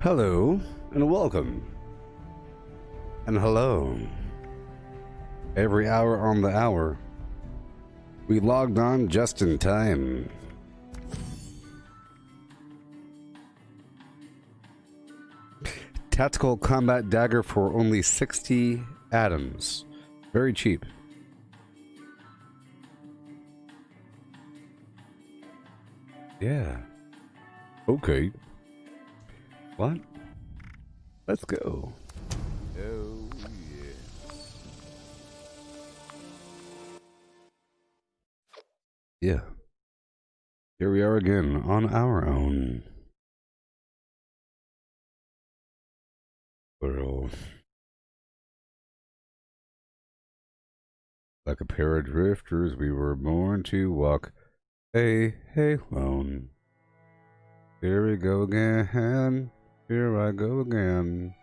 Hello and welcome. And hello. Every hour on the hour, we logged on just in time. Tactical combat dagger for only 60 atoms. Very cheap. Yeah. Okay. What? Let's go. Oh, yes. Yeah. Here we are again on our own world. Like a pair of drifters, we were born to walk. Hey, hey, lone. Here we go again. Here I go again.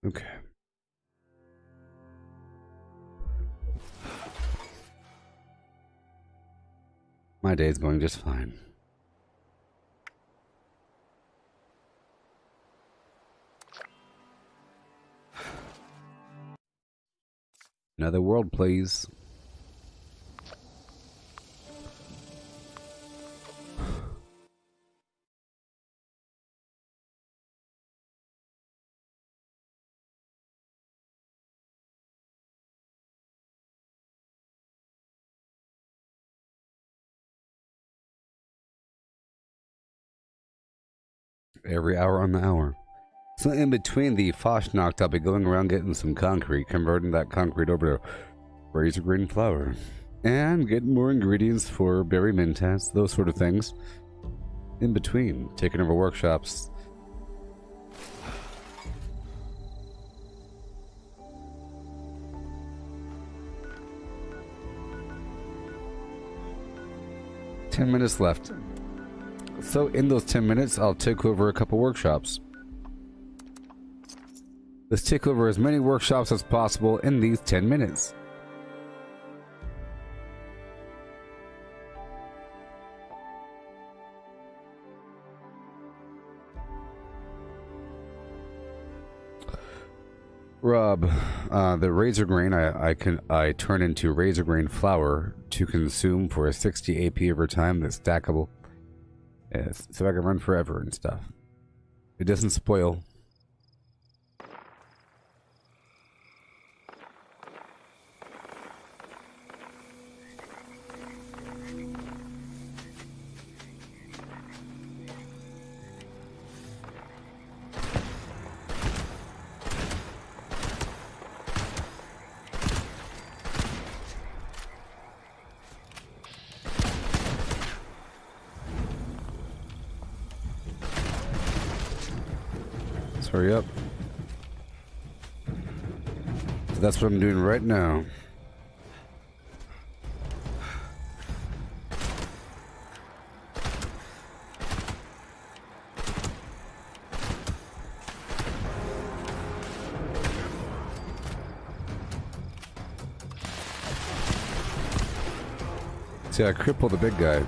Okay. My day's going just fine. Another world, please. Every hour on the hour. So in between the Fosnacht, I'll be going around getting some concrete, converting that concrete over to razor green flour, and getting more ingredients for berry mintas, those sort of things. In between, taking over workshops. Ten minutes left. So in those 10 minutes, I'll take over a couple workshops. Let's take over as many workshops as possible in these 10 minutes. Rob, the razor grain I turn into razor grain flour to consume for a 60 AP over time that's stackable. Yes, so I can run forever and stuff. It doesn't spoil. Hurry up. So that's what I'm doing right now. See, I crippled the big guy.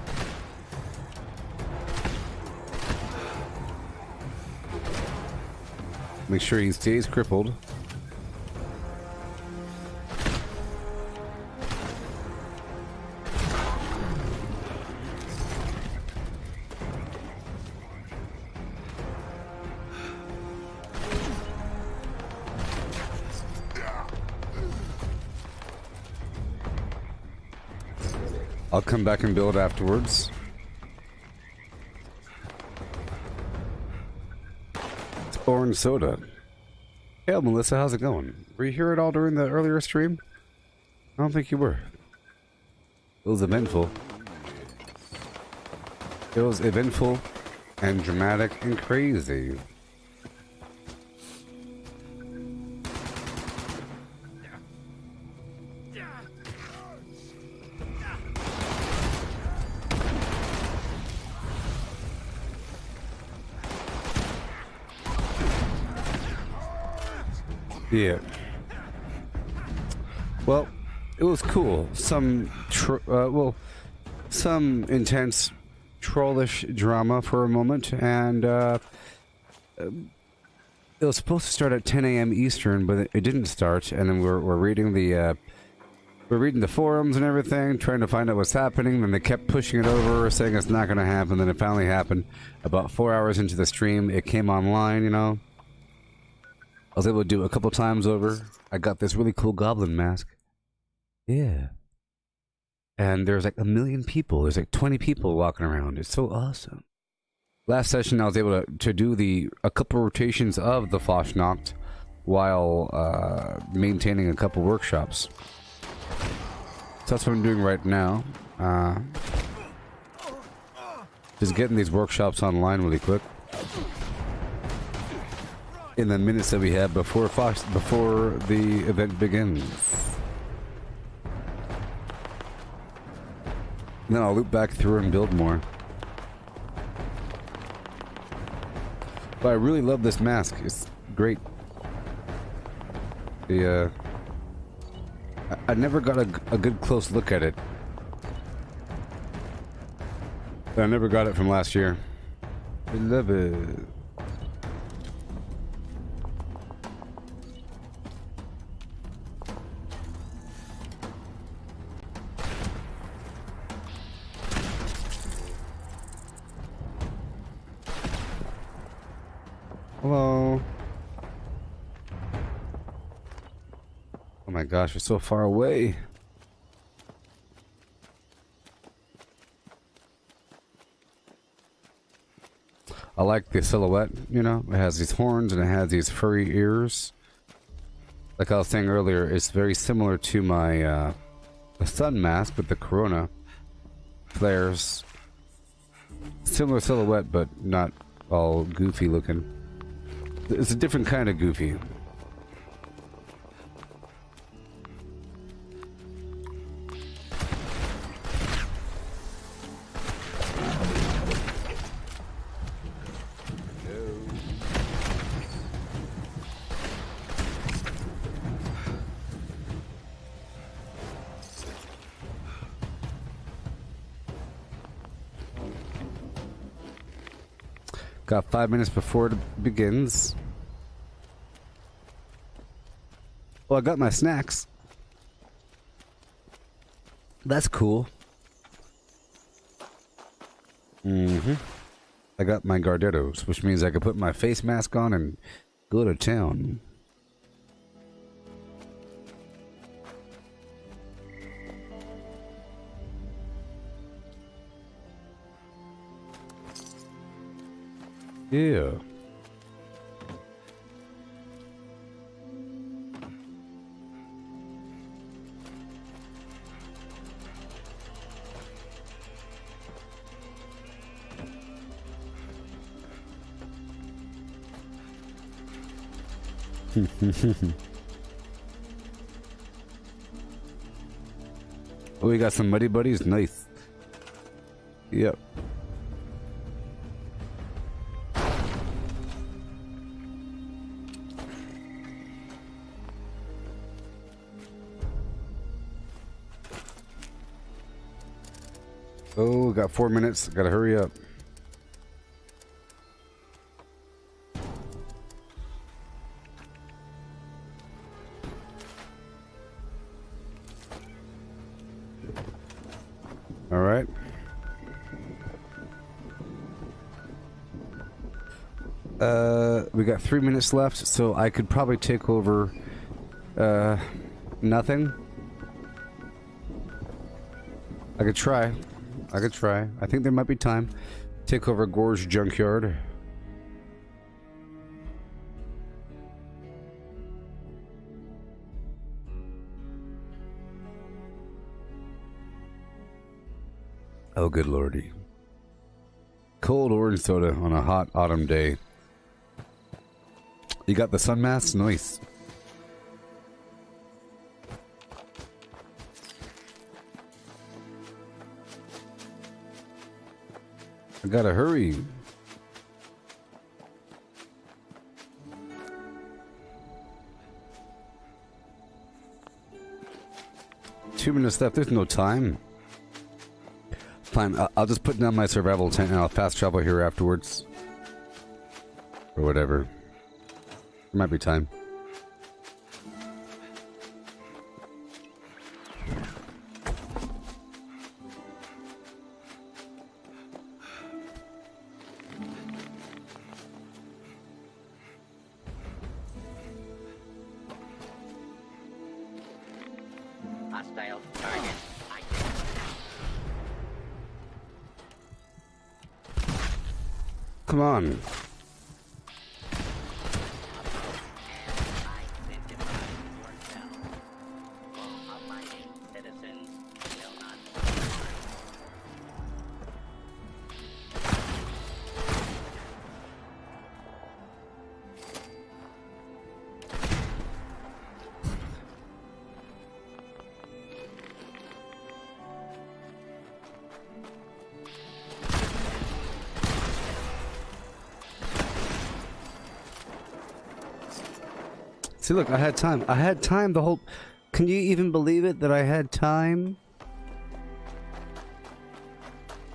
Make sure he stays crippled. I'll come back and build afterwards. It's orange soda. Hey, Melissa, how's it going? Were you here at all during the earlier stream? I don't think you were. It was eventful. It was eventful and dramatic and crazy. Yeah. Well, it was cool. Some intense trollish drama for a moment, and it was supposed to start at 10 a.m. Eastern, but it didn't start. And then we're reading the forums and everything, trying to find out what's happening. Then they kept pushing it over, saying it's not going to happen. Then it finally happened. About 4 hours into the stream, it came online. You know, I was able to do it a couple times over. I got this really cool goblin mask. Yeah. And there's like 1 million people. There's like 20 people walking around. It's so awesome. Last session, I was able to do a couple rotations of the Fashnacht while maintaining a couple workshops. So that's what I'm doing right now. Just getting these workshops online really quick. In the minutes that we have before the event begins. And then I'll loop back through and build more. But I really love this mask. It's great. I never got a good close look at it. I never got it from last year. I love it. Hello. Oh my gosh, you're so far away. I like the silhouette, you know? It has these horns and it has these furry ears. Like I was saying earlier, it's very similar to my the sun mask with the corona flares. Similar silhouette, but not all goofy looking. It's a different kind of goofy. Got 5 minutes before it begins. Well, I got my snacks. That's cool. I got my Gardettos, which means I can put my face mask on and go to town. Yeah. Oh, we got some muddy buddies. Nice. Yep. Oh, we got 4 minutes. Gotta hurry up. All right. We got 3 minutes left, so I could probably take over nothing. I could try. I think there might be time. Take over Gore's junkyard. Oh, good lordy. Cold orange soda on a hot autumn day. You got the sun mask? Nice. I gotta hurry. 2 minutes left. There's no time. Fine, I'll just put down my survival tent and I'll fast travel here afterwards. Or whatever. There might be time. Hostile target. Come on. See, look, I had time. I had time the whole... Can you even believe it that I had time?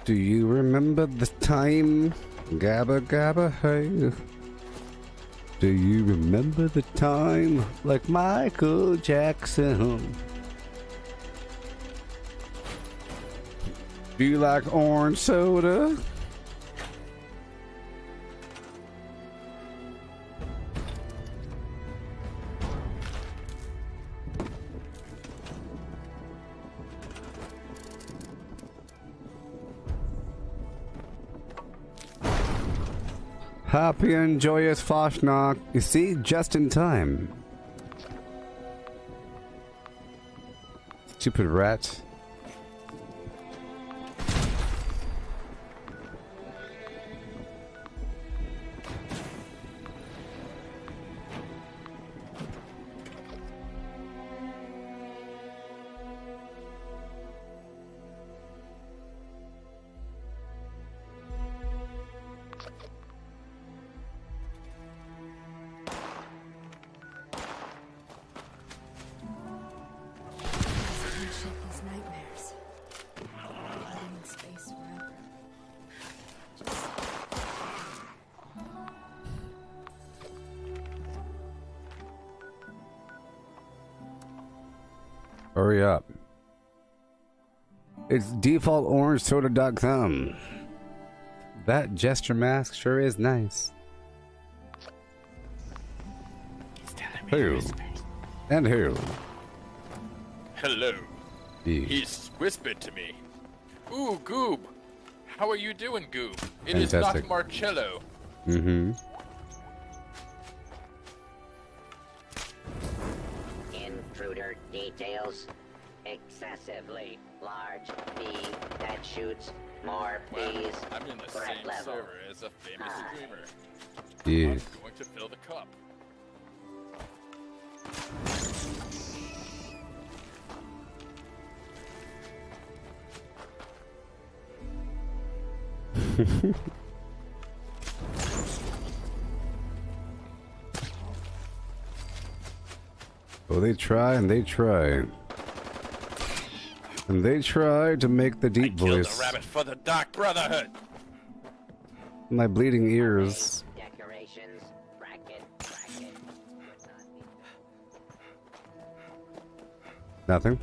Do you remember the time? Gabba gabba hey. Do you remember the time? Like Michael Jackson. Do you like orange soda? Happy and joyous Fashnacht. You see, just in time. Stupid rat. Hurry up. It's defaultorangesoda.com. That gesture mask sure is nice. Who? And who? Hello. You. He's whispered to me. Ooh, Goob. How are you doing, Goob? It Fantastic. is not Marcello. Mm-hmm. Intruder details. Excessively large bee that shoots more Well, bees. I'm in the Threat same level. server as a famous streamer. Yeah. I'm going to fill the cup. Oh, they try and they try. And they try to make the deep Killed voice. a rabbit for the Dark Brotherhood. My bleeding ears. Decorations. Bracket. Nothing.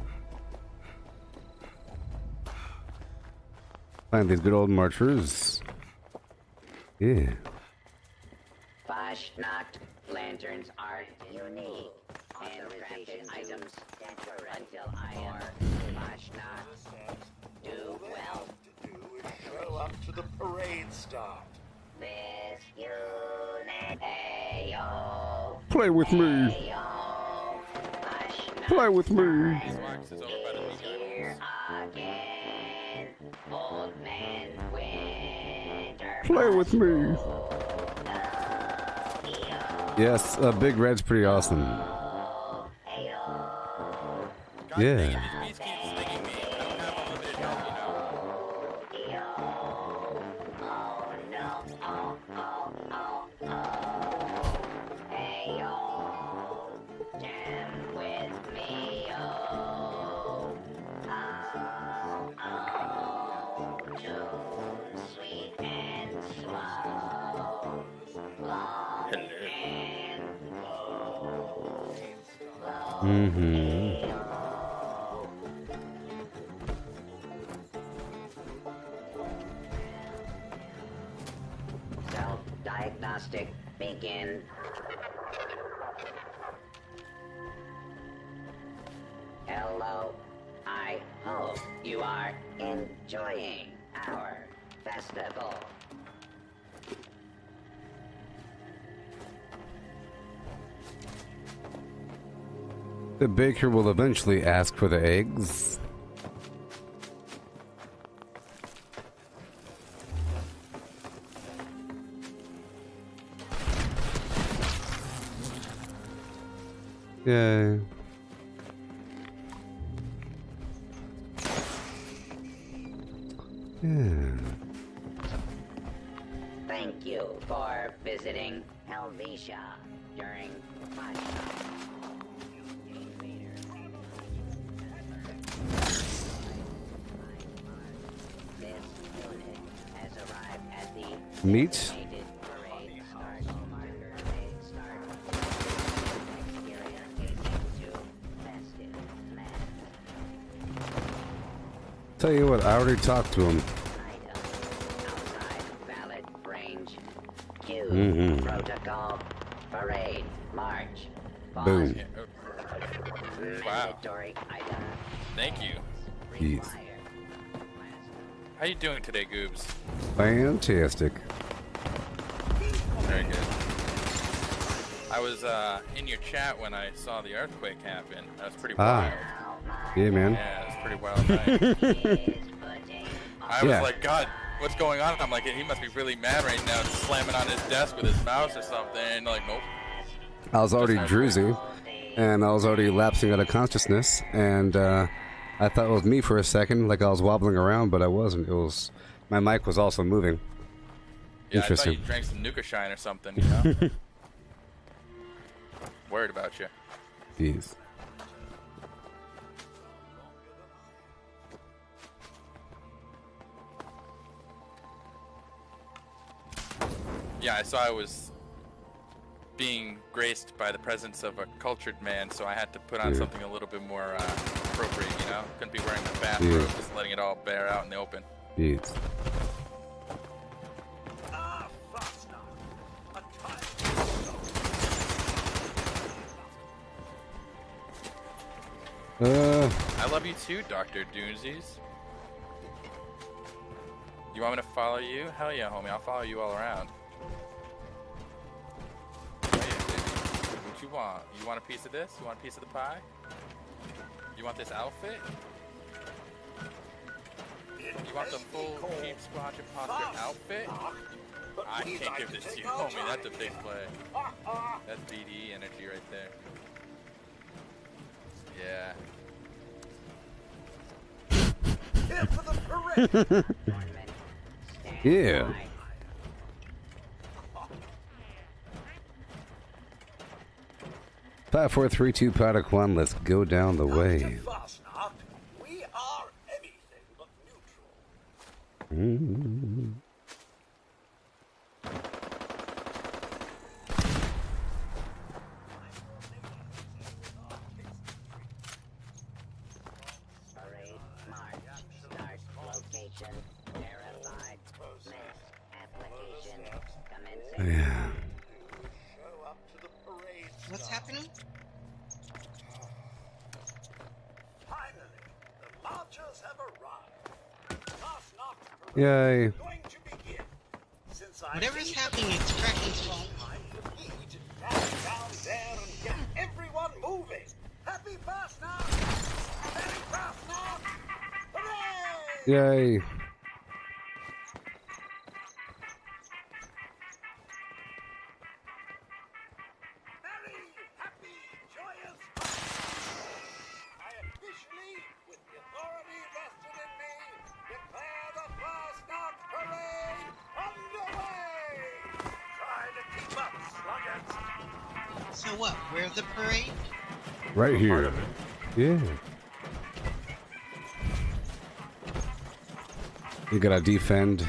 Find these good old marchers. Yeah. Fashnacht lanterns are unique. Handcrafted items until I am Fashnacht. Do well. Show up to the parade start. This unit. Ayo. Play with me. Ayo. Fashnacht Play with me. Wax is over by the beacon. here again. Old man Winter. Play with me. Yes, Big Red's pretty awesome. God Yeah. dang it, these bees keep stinging me. I don't have unlimited health, you know. Mm-hmm. Self-diagnostic begin. Hello. I hope you are enjoying our festival. The baker will eventually ask for the eggs. Yay. Yeah. Thank you for visiting Helvetia during my This unit has arrived at the Meat? designated parade start marker. Start exterior casing to festive man. Tell you what, I already talked to him. Item outside valid range. Q protocol parade march. Pause. Boom. Yeah, oh, wow. Mandatory item. Thank you. Jeez. Required. How you doing today, Goobs? Fantastic. Very good. I was in your chat when I saw the earthquake happen. That was pretty wild. Yeah, man. Yeah, it was pretty wild night. I was Yeah. like, God, what's going on? I'm like, he must be really mad right now, slamming on his desk with his mouse or something. And like, nope. I was already droozy, and I was already lapsing out of consciousness, and I thought it was me for a second, like I was wobbling around, but I wasn't. It was my mic was also moving. Yeah, Interesting. I thought you drank some Nuka Shine or something, you know? Worried about you. Jeez. Yeah, I saw I was being graced by the presence of a cultured man, so I had to put on Yeah. something a little bit more appropriate, you know? Couldn't be wearing a bathrobe, Yeah. just letting it all bear out in the open. Jeez. Ah, faster. A time. I love you too, Dr. Doonsies. You want me to follow you? Hell yeah, homie, I'll follow you all around. Oh, yeah, baby. What you want? You want a piece of this? You want a piece of the pie? You want this outfit? You want the full Keep Squatch Imposter outfit? I can't give this to you, homie. That's a big play. That's BD energy right there. Yeah. Here for the parade. Yeah. 5, 4, 3, 2, product 1. Let's go down the way. Captain Fastnacht, we are anything but neutral. Parade march. Start location. Verified. Miss application. Commencing. Yeah. Show up to the parade. What's happening? Finally, the marchers have arrived. Fastnacht parade Yay. is going to begin. Since I Whatever's leave happening, it's Kraken's fault. I need to dash down there and get everyone moving. Happy Fastnacht! Merry Fastnacht! Hooray! Yay. Merry, happy, joyous Fastnacht! I officially, with the authority vested in me, declare the Fastnacht Parade underway! Try to keep up, sluggards! So what? Where's the parade? Right here. Yeah. You gotta defend.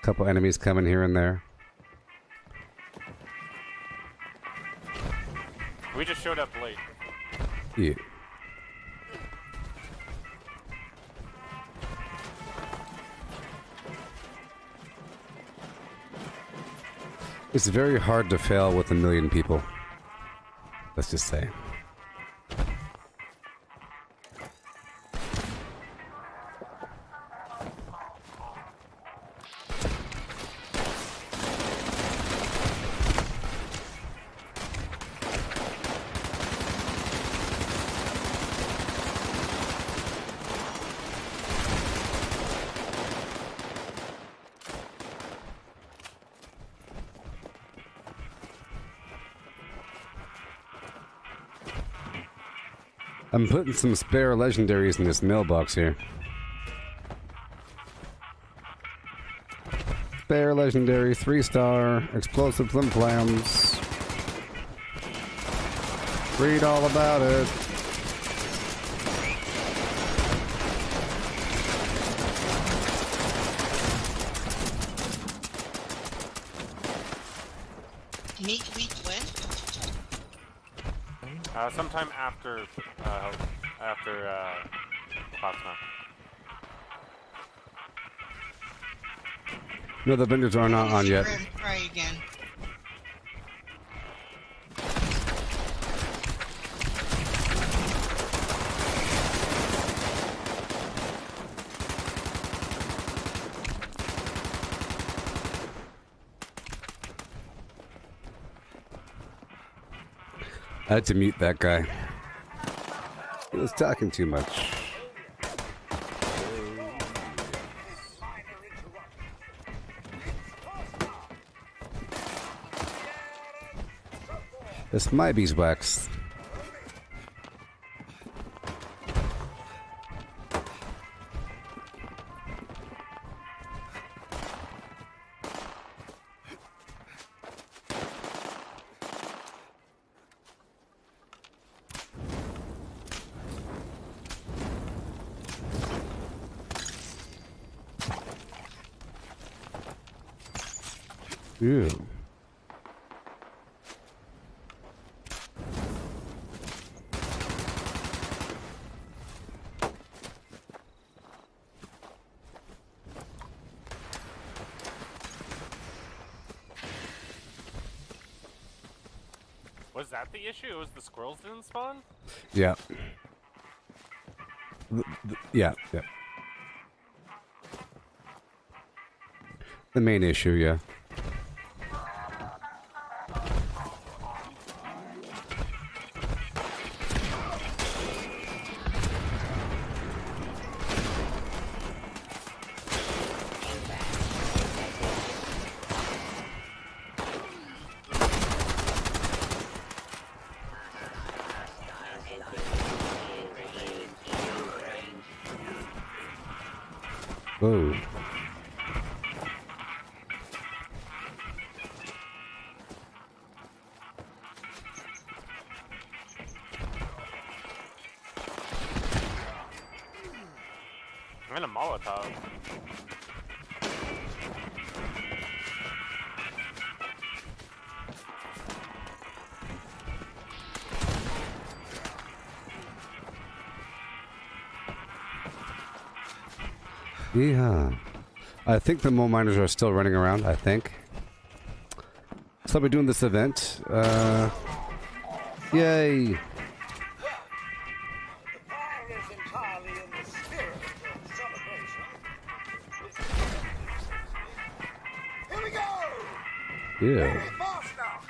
Couple enemies coming here and there. We just showed up late. Yeah. It's very hard to fail with 1 million people. Let's just say. I'm putting some spare legendaries in this mailbox here. Spare legendary, 3-star, explosive flim flams. Read all about it. Meet when? Sometime after Cloud Snow. No, the vendors are not on yet. Try again. I had to mute that guy. He was talking too much. This my beeswax. Ew. Was that the issue? It was the squirrels didn't spawn? Yeah. Yeah. The main issue, yeah. Whoa. I'm in a Molotov. Yeah. I think the mole miners are still running around, I think. So I'll be doing this event. Yay! The fire is entirely in the spirit of the celebration. Here we go! Yeah. Very fast now!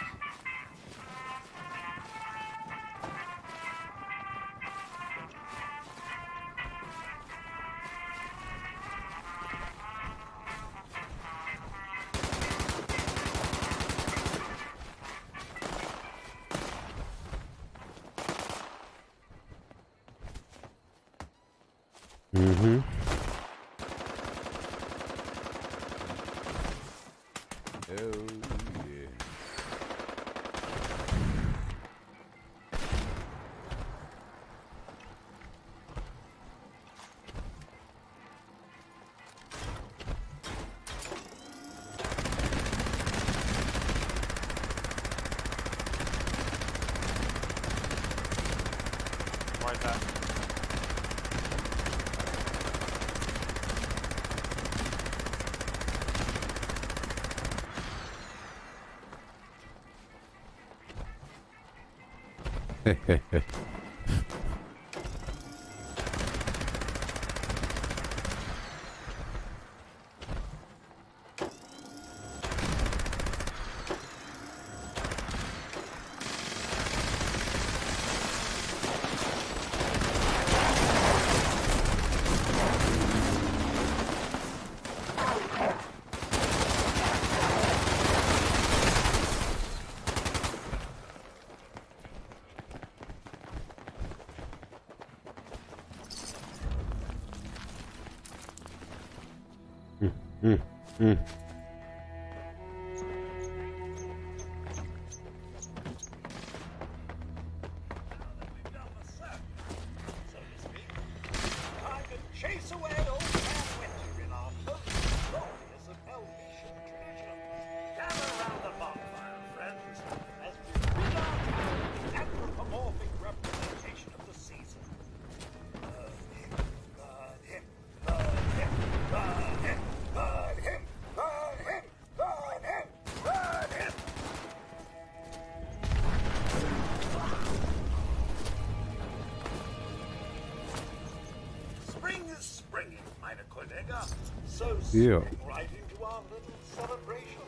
Mm-hmm. Oh, yeah. Time to chase away old man Winter in our most glorious of Helvetian traditions. Gather around the bonfire, friends, as we rid our town of the anthropomorphic representation of the season. Burn him, burn him, burn him, burn him, burn him, burn him, burn him, burn him! Spring is springing, meine Kollege. So Yeah. spring right into our little celebration.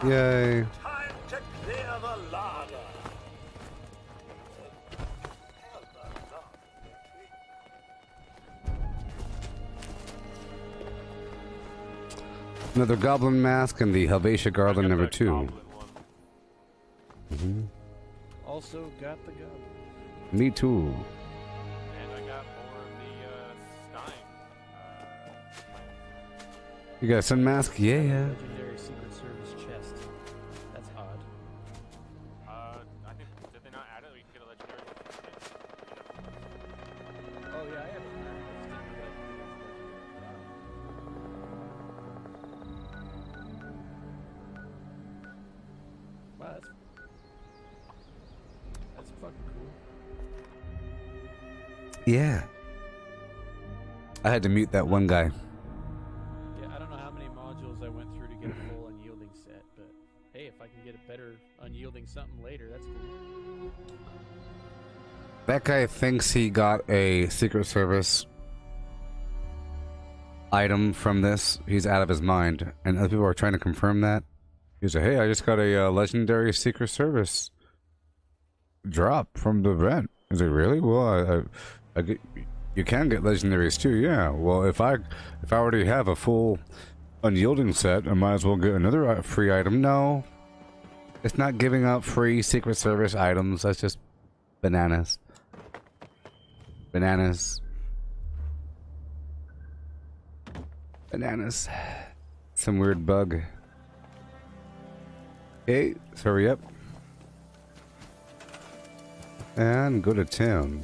Yay. Time to clear the larder. Hell, the larder. Another goblin mask and the Helvetia garland I got number that 2. goblin one. Also got the gun. Me too. And I got more of the Stein. You got a sun mask? Yeah. Legendary Secret Service chest. That's odd. I think, did they not add it? We can get a legendary. Oh yeah, I have it. Wow, that's fucking cool. Yeah. I had to mute that one guy. Yeah, I don't know how many modules I went through to get a full unyielding set, but hey, if I can get a better unyielding something later, that's cool. That guy thinks he got a Secret Service item from this. He's out of his mind. And other people are trying to confirm that. He's like, hey, I just got a legendary Secret Service drop from the event. Is it really? Well, I get, you can get legendaries too. Yeah. Well, if I already have a full unyielding set, I might as well get another free item. No, it's not giving out free Secret Service items. That's just bananas. Bananas. Bananas. Some weird bug. Okay, let's hurry up. And go to town.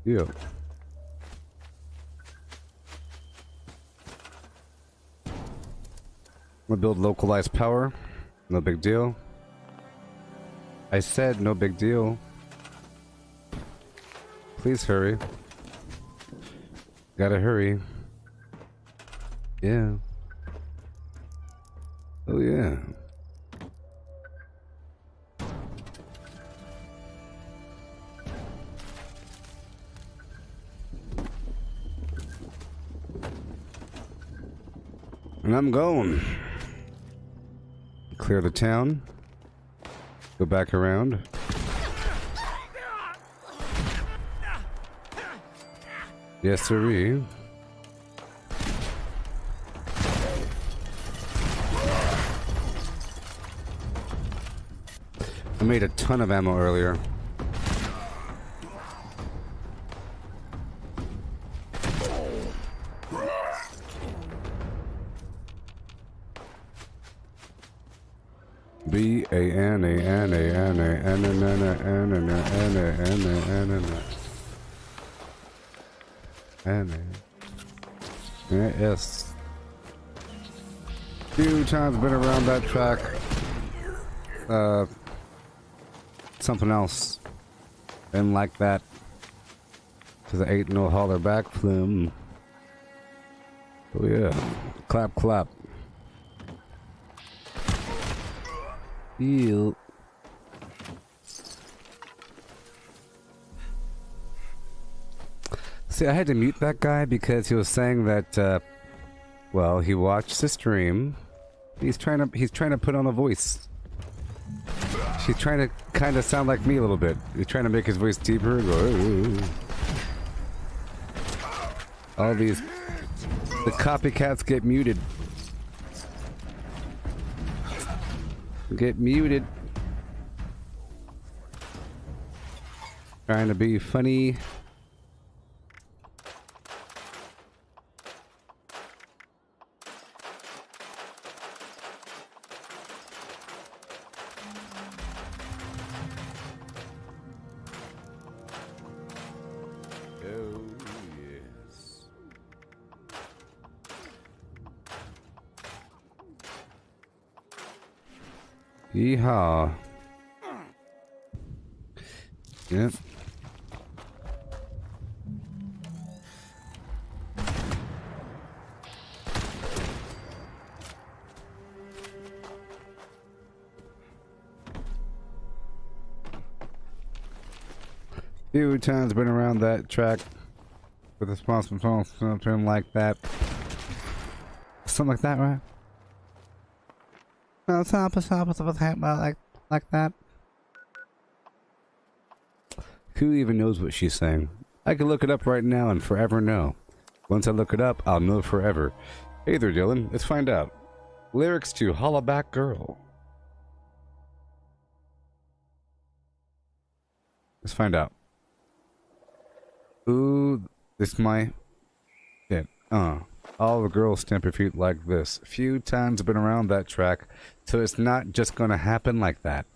Yeah. I'm gonna build localized power. No big deal. I said no big deal. Please hurry. Gotta hurry. Yeah. Oh yeah. And I'm going. Clear the town. Go back around. Yes, sirree. I made a ton of ammo earlier. B A N A N A N A N A N A N A N A N A N A N A. Yes. Few times been around that track. Something else. Didn't like that. Cause I ate no holler back flume. Oh yeah. Clap, clap. Heal. See, I had to mute that guy because he was saying that, well, he watched the stream. He's trying to put on a voice. He's trying to kind of sound like me a little bit. He's trying to make his voice deeper and go, "Ooh." All these, the copycats get muted. Get muted. Trying to be funny. Oh, yes. Yeehaw. Yep. Few times been around that track with a responsible something like that. Something like that, right? No, like that. Who even knows what she's saying? I can look it up right now and forever know. Once I look it up, I'll know forever. Hey there, Dylan. Let's find out. Lyrics to Hollaback Girl. Let's find out. Ooh, this my shit. All the girls stamp your feet like this. Few times been around that track, so it's not just gonna happen like that.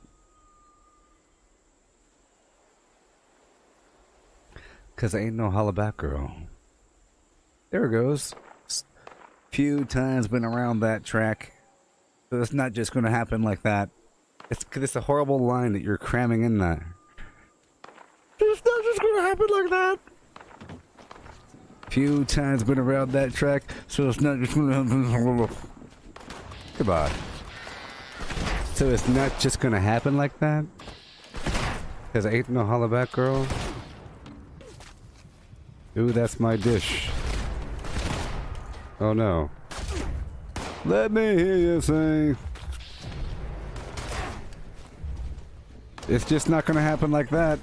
Cause I ain't no hollaback girl. There it goes. Few times been around that track, so it's not just gonna happen like that. It's a horrible line that you're cramming in there. It's not just gonna happen like that. Few times been around that track, so it's not just gonna happen. Goodbye. So it's not just gonna happen like that? Cause I ain't no hollaback girl? Ooh, that's my dish. Oh no. Let me hear you sing. It's just not gonna happen like that.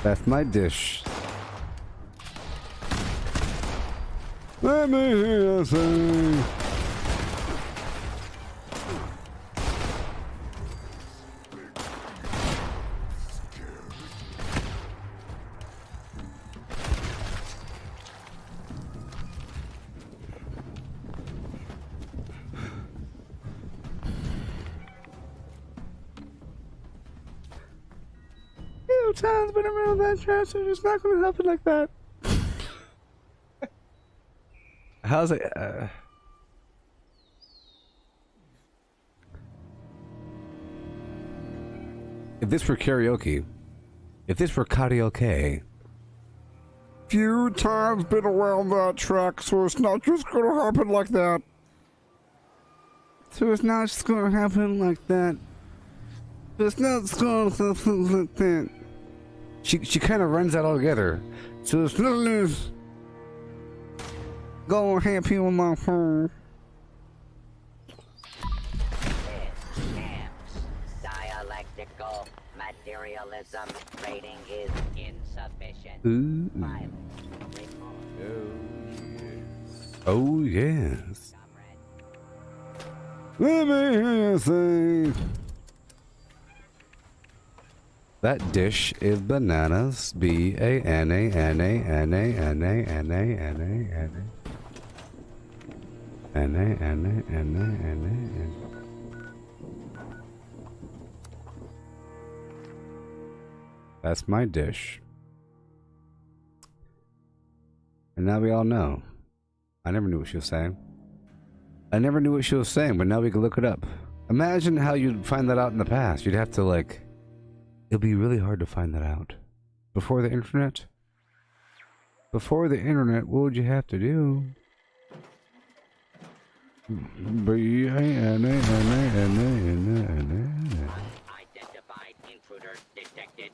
That's my dish. Let me hear you sing. Time's been around that track, so it's not gonna happen like that. How's it? If this were karaoke, few times been around that track, so it's not just gonna happen like that. So it's not just gonna happen like that. It's not just gonna happen like that. She kind of runs that all together. So it's not loose. Go ahead, people, my phone. Dialectical materialism rating is insufficient. Ooh. Oh yes. Let me hear you say. That dish is bananas. B-A-N-A-N-A-N-A-N-A-N-A-N-A-N-A. N-A-N-A-N-A-N-A-N-A. That's my dish. And now we all know. I never knew what she was saying. But now we can look it up. Imagine how you'd find that out in the past. You'd have to, like... It'll be really hard to find that out. Before the internet? Before the internet, what would you have to do? Identified intruder detected.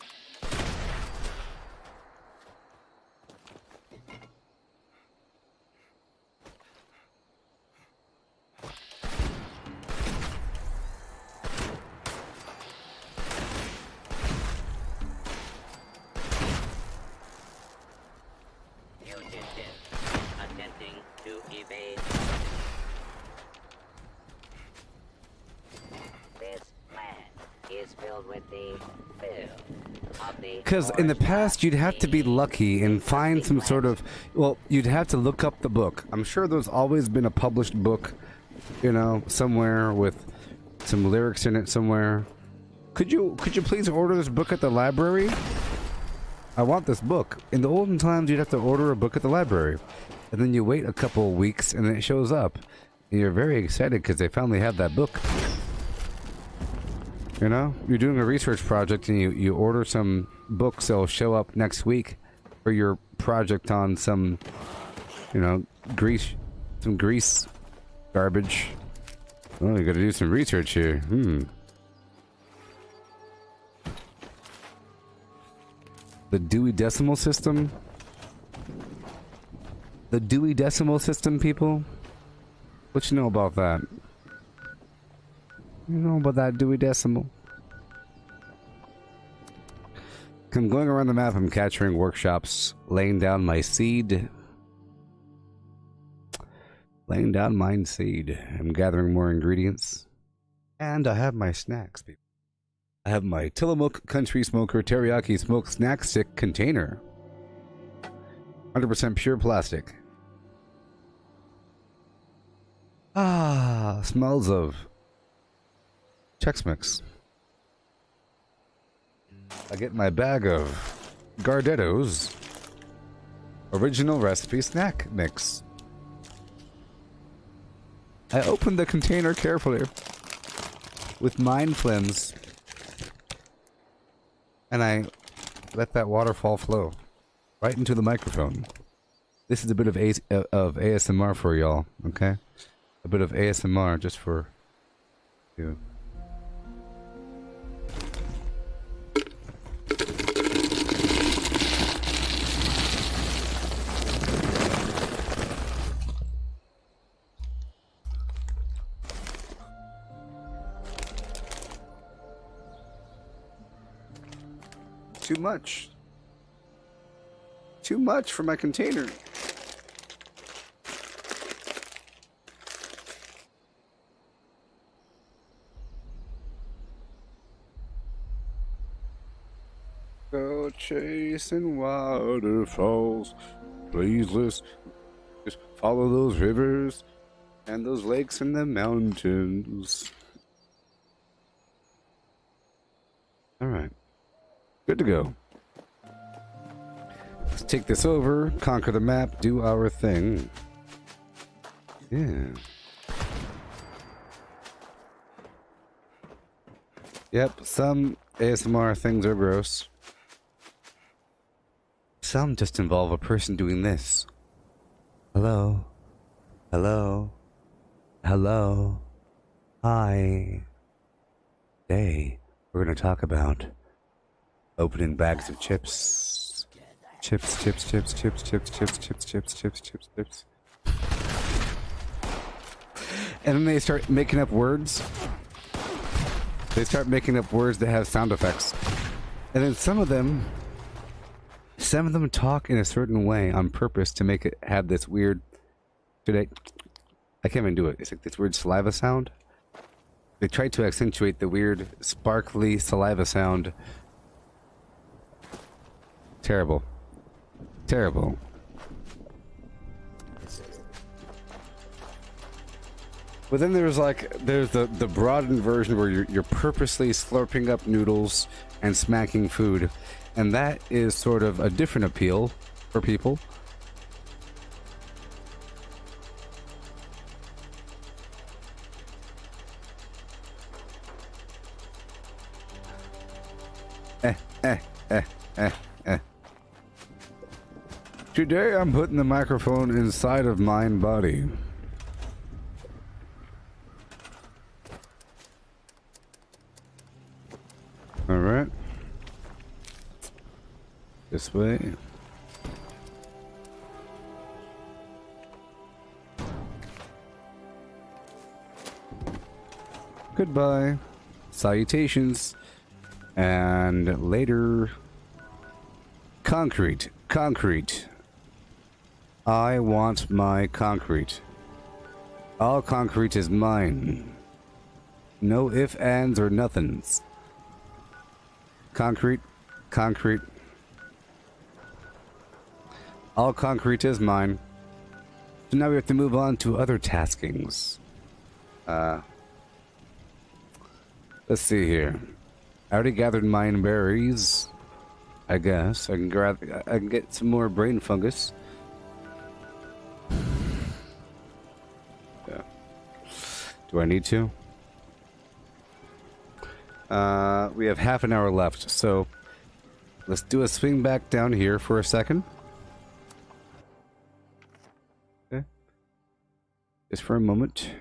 Attempting to evade. This land is filled with the fill of the. Because in the past, you'd have to be lucky and find some sort of... Well, you'd have to look up the book. I'm sure there's always been a published book, you know, somewhere with some lyrics in it somewhere. Could you please order this book at the library? I want this book. In the olden times, you'd have to order a book at the library. And then you wait a couple of weeks and then it shows up. And you're very excited because they finally have that book. You know? You're doing a research project and you order some books that'll show up next week for your project on some, you know, grease garbage. Oh, you gotta do some research here. The Dewey Decimal System? The Dewey Decimal System, people? What you know about that? You know about that Dewey Decimal? I'm going around the map, I'm capturing workshops, laying down my seed. Laying down mine seed. I'm gathering more ingredients. And I have my snacks, people. I have my Tillamook Country Smoker Teriyaki Smoked Snack Stick container. 100% pure plastic. Ah, smells of Chex Mix. I get my bag of Gardetto's original recipe snack mix. I opened the container carefully with mind flames. And I let that waterfall flow right into the microphone. This is a bit of ASMR for y'all, okay? A bit of ASMR just for you. Too much. Too much for my container. Go chasing waterfalls. Please just follow those rivers and those lakes and the mountains. All right. Good to go. Let's take this over, conquer the map, do our thing. Yeah. Yep, some ASMR things are gross. Some just involve a person doing this. Hello. Hello. Hello. Hi. Today, we're going to talk about opening bags of chips. Chips. And then they start making up words. They start making up words that have sound effects. And then some of them talk in a certain way on purpose to make it have this weird... I can't even do it. It's like this weird saliva sound. They try to accentuate the weird, sparkly saliva sound. Terrible. Terrible. But then there's the broadened version where you're purposely slurping up noodles and smacking food. And that is sort of a different appeal for people. Today I'm putting the microphone inside of my body. Alright. This way. Goodbye. Salutations. And later. Concrete. Concrete. I want my concrete. All concrete is mine. No ifs, ands, or nothings. Concrete. Concrete. All concrete is mine. So now we have to move on to other taskings. Let's see here. I already gathered mine berries. I guess I can get some more brain fungus. Yeah. Do I need to? We have half an hour left, so let's do a swing back down here for a second. Okay. Just for a moment.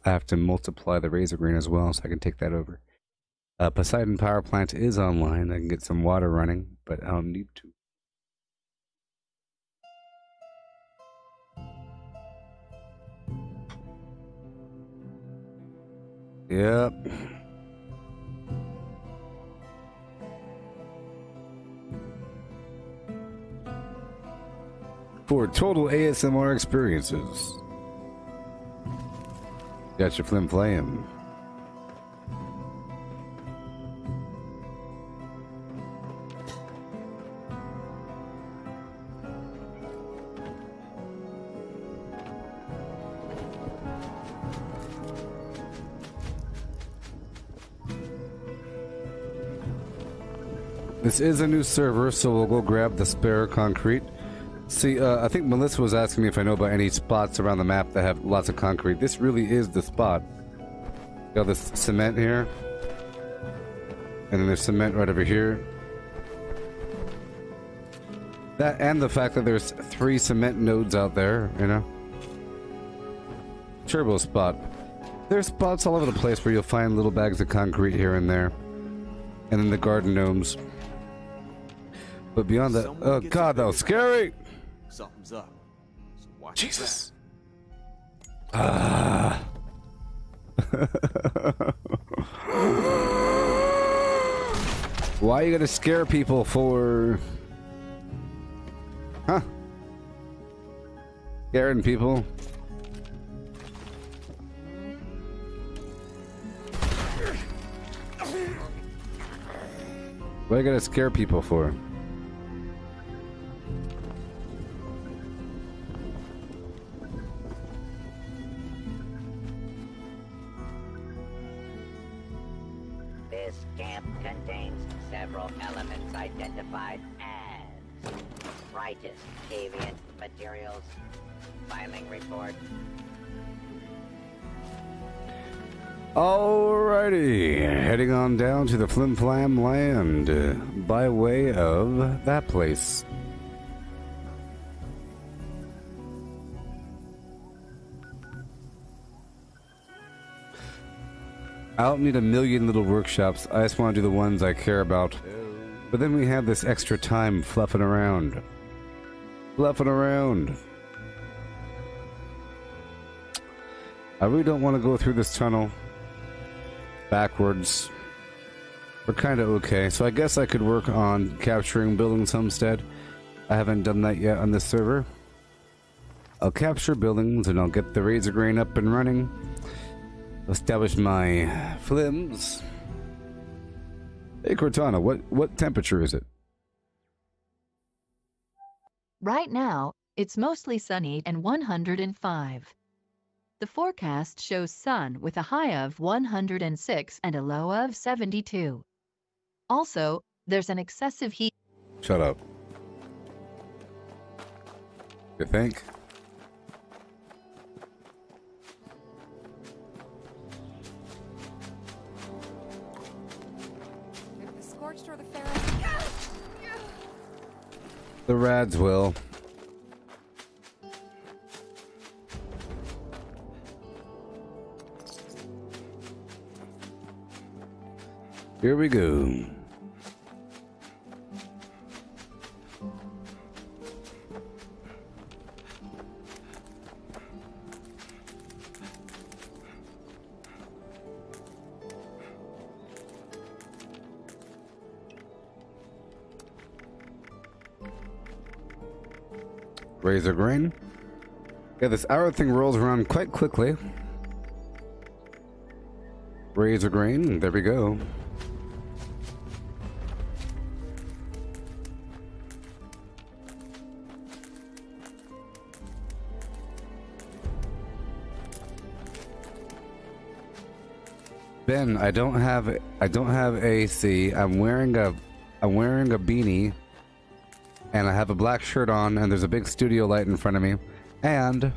I have to multiply the razor green as well, so I can take that over. Poseidon power plant is online. I can get some water running, but I don't need to. Yep. For total ASMR experiences. Got your flim flam. This is a new server, so we'll go grab the spare concrete. See, I think Melissa was asking me if I know about any spots around the map that have lots of concrete. This really is the spot. Got this cement here. And then there's cement right over here. That and the fact that there's 3 cement nodes out there, you know? Turbo spot. There's spots all over the place where you'll find little bags of concrete here and there. And then the garden gnomes. But beyond that, oh god, that was scary! Something's up. So watch Jesus. Ah. Why are you gonna scare people for? Huh? Scaring people? What are you gonna scare people for? This camp contains several elements identified as brightest deviant materials. Filing report. Alrighty, heading on down to the Flim Flam land by way of that place. I don't need a million little workshops. I just want to do the ones I care about. But then we have this extra time fluffing around. Fluffing around. I really don't want to go through this tunnel backwards. We're kind of okay. So I guess I could work on capturing buildings homestead. I haven't done that yet on this server. I'll capture buildings and I'll get the razor grain up and running. Establish my flims. Hey Cortana, what temperature is it? Right now, it's mostly sunny and 105. The forecast shows sun with a high of 106 and a low of 72. Also, there's an excessive heat. Shut up. You think? If the scorched or the ferret. The Rads will. Here we go. Razor grain. Yeah, this arrow thing rolls around quite quickly. Razor grain, there we go. Ben, I don't have AC. I'm wearing a beanie, and I have a black shirt on, and there's a big studio light in front of me, and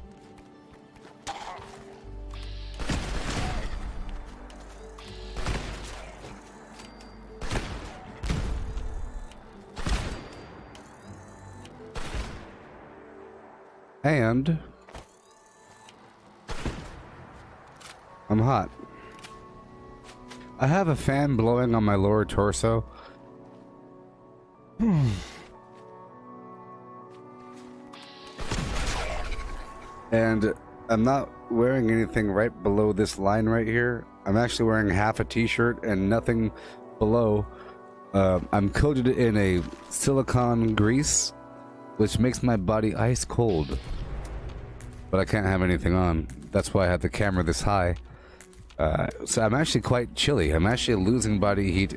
I'm hot. I have a fan blowing on my lower torso. And I'm not wearing anything right below this line right here. I'm actually wearing half a t-shirt and nothing below. I'm coated in a silicone grease, which makes my body ice cold. But I can't have anything on. That's why I have the camera this high. So I'm actually quite chilly. I'm actually losing body heat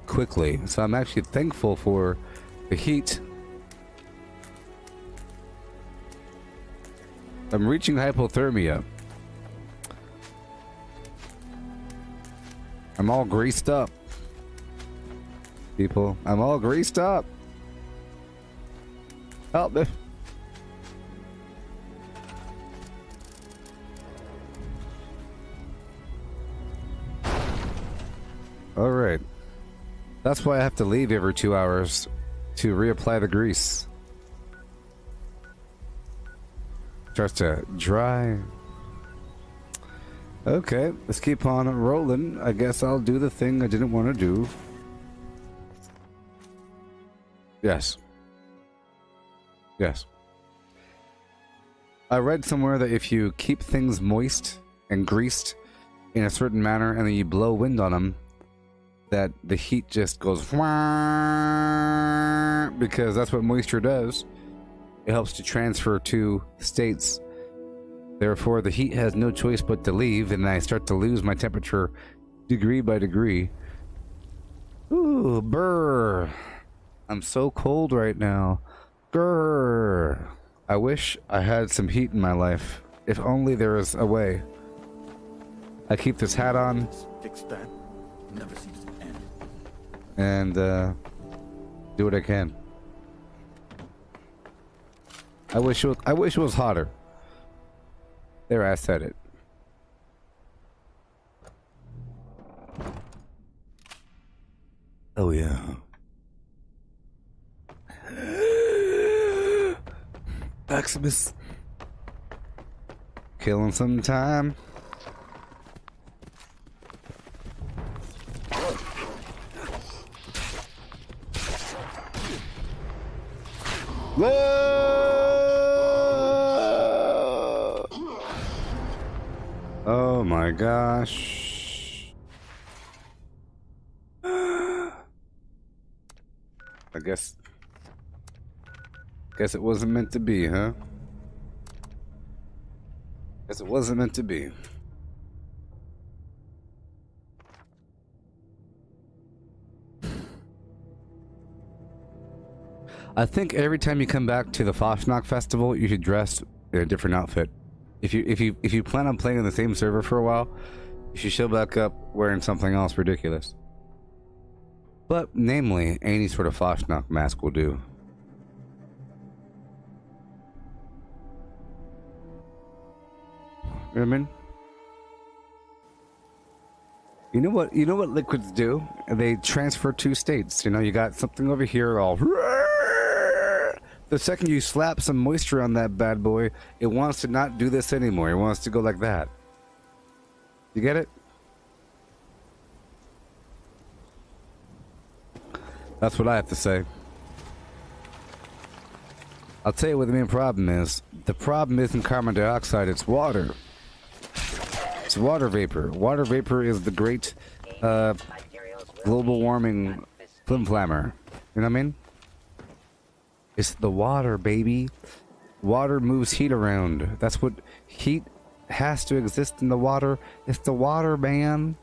quickly. So I'm actually thankful for the heat. I'm reaching hypothermia. I'm all greased up. People, I'm all greased up. Help me. All right. That's why I have to leave every 2 hours to reapply the grease. Starts to dry. Okay, let's keep on rolling. I guess I'll do the thing I didn't want to do. Yes. Yes. I read somewhere that if you keep things moist and greased in a certain manner and then you blow wind on them, that the heat just goes because that's what moisture does. It helps to transfer to states. Therefore, the heat has no choice but to leave, and I start to lose my temperature degree by degree. Ooh, brr. I'm so cold right now. Grr. I wish I had some heat in my life. If only there was a way. I keep this hat on. Fix that. Never seems to end. And do what I can. I wish it was hotter. There, I said it. Oh yeah. Maximus. Killing some time. Whoa! Oh my gosh. I guess it wasn't meant to be, huh? Guess it wasn't meant to be. I think every time you come back to the Foshnok Festival, you should dress in a different outfit. If you plan on playing on the same server for a while, you should show back up wearing something else ridiculous. But namely, any sort of Foshnok mask will do. You know what I mean? You know what liquids do? They transfer to states. You know, you got something over here all The second you slap some moisture on that bad boy, it wants to not do this anymore. It wants to go like that. You get it? That's what I have to say. I'll tell you what the main problem is. The problem isn't carbon dioxide, it's water. It's water vapor. Water vapor is the great global warming flimflammer. You know what I mean? It's the water, baby. Water moves heat around. That's what heat has to exist in the water. It's the water, man.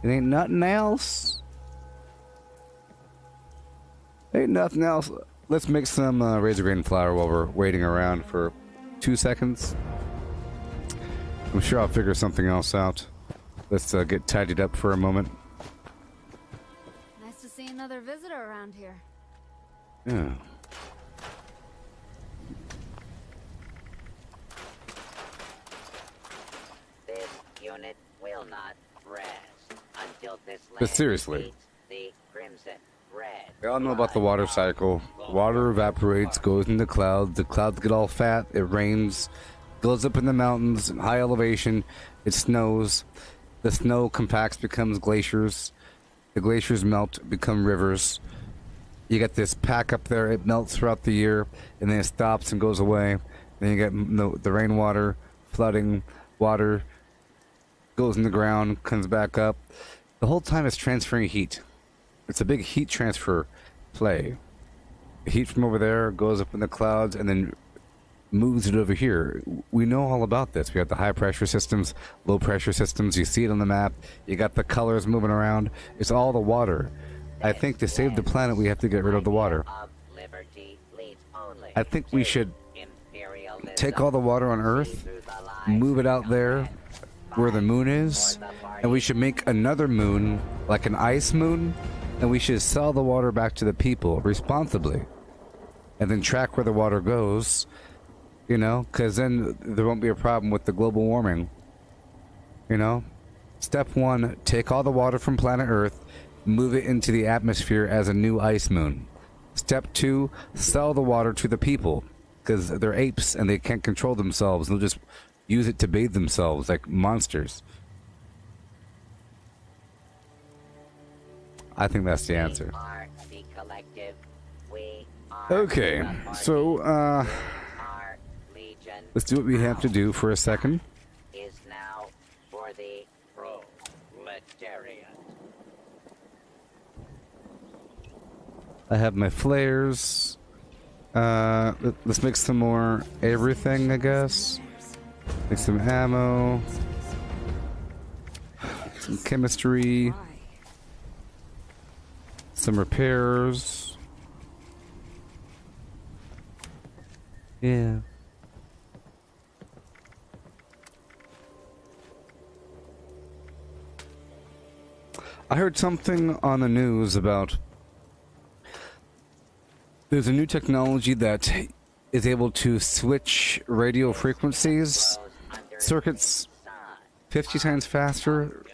It ain't nothing else. Ain't nothing else. Let's make some razor grain flour while we're waiting around for 2 seconds. I'm sure I'll figure something else out. Let's get tidied up for a moment. Nice to see another visitor around here. Yeah. This unit will not rest until this But land seriously. meets the crimson red. We all know about the water cycle. Water evaporates, goes into clouds. The clouds get all fat. It rains, goes up in the mountains, high elevation. It snows. The snow compacts, becomes glaciers. The glaciers melt, become rivers. You get this pack up there. It melts throughout the year, and then it stops and goes away. Then you get the rainwater, flooding, water goes in the ground, comes back up. The whole time it's transferring heat. It's a big heat transfer play. Heat from over there goes up in the clouds and then moves it over here. We know all about this. We have the high pressure systems, low pressure systems. You see it on the map. You got the colors moving around. It's all the water. I think to save the planet, we have to get rid of the water. I think we should take all the water on Earth, move it out there where the moon is, and we should make another moon, like an ice moon, and we should sell the water back to the people responsibly, and then track where the water goes, you know, because then there won't be a problem with the global warming, you know. Step one, take all the water from planet Earth, move it into the atmosphere as a new ice moon. Step two, sell the water to the people, because they're apes and they can't control themselves. They'll just use it to bathe themselves like monsters. I think that's the answer. Okay, so let's do what we have to do for a second. Is now for the proletariat. I have my flares. Let's make some more everything, I guess. Make some ammo. Some chemistry. Some repairs. Yeah. I heard something on the news about there's a new technology that is able to switch radio frequencies, circuits 50 times faster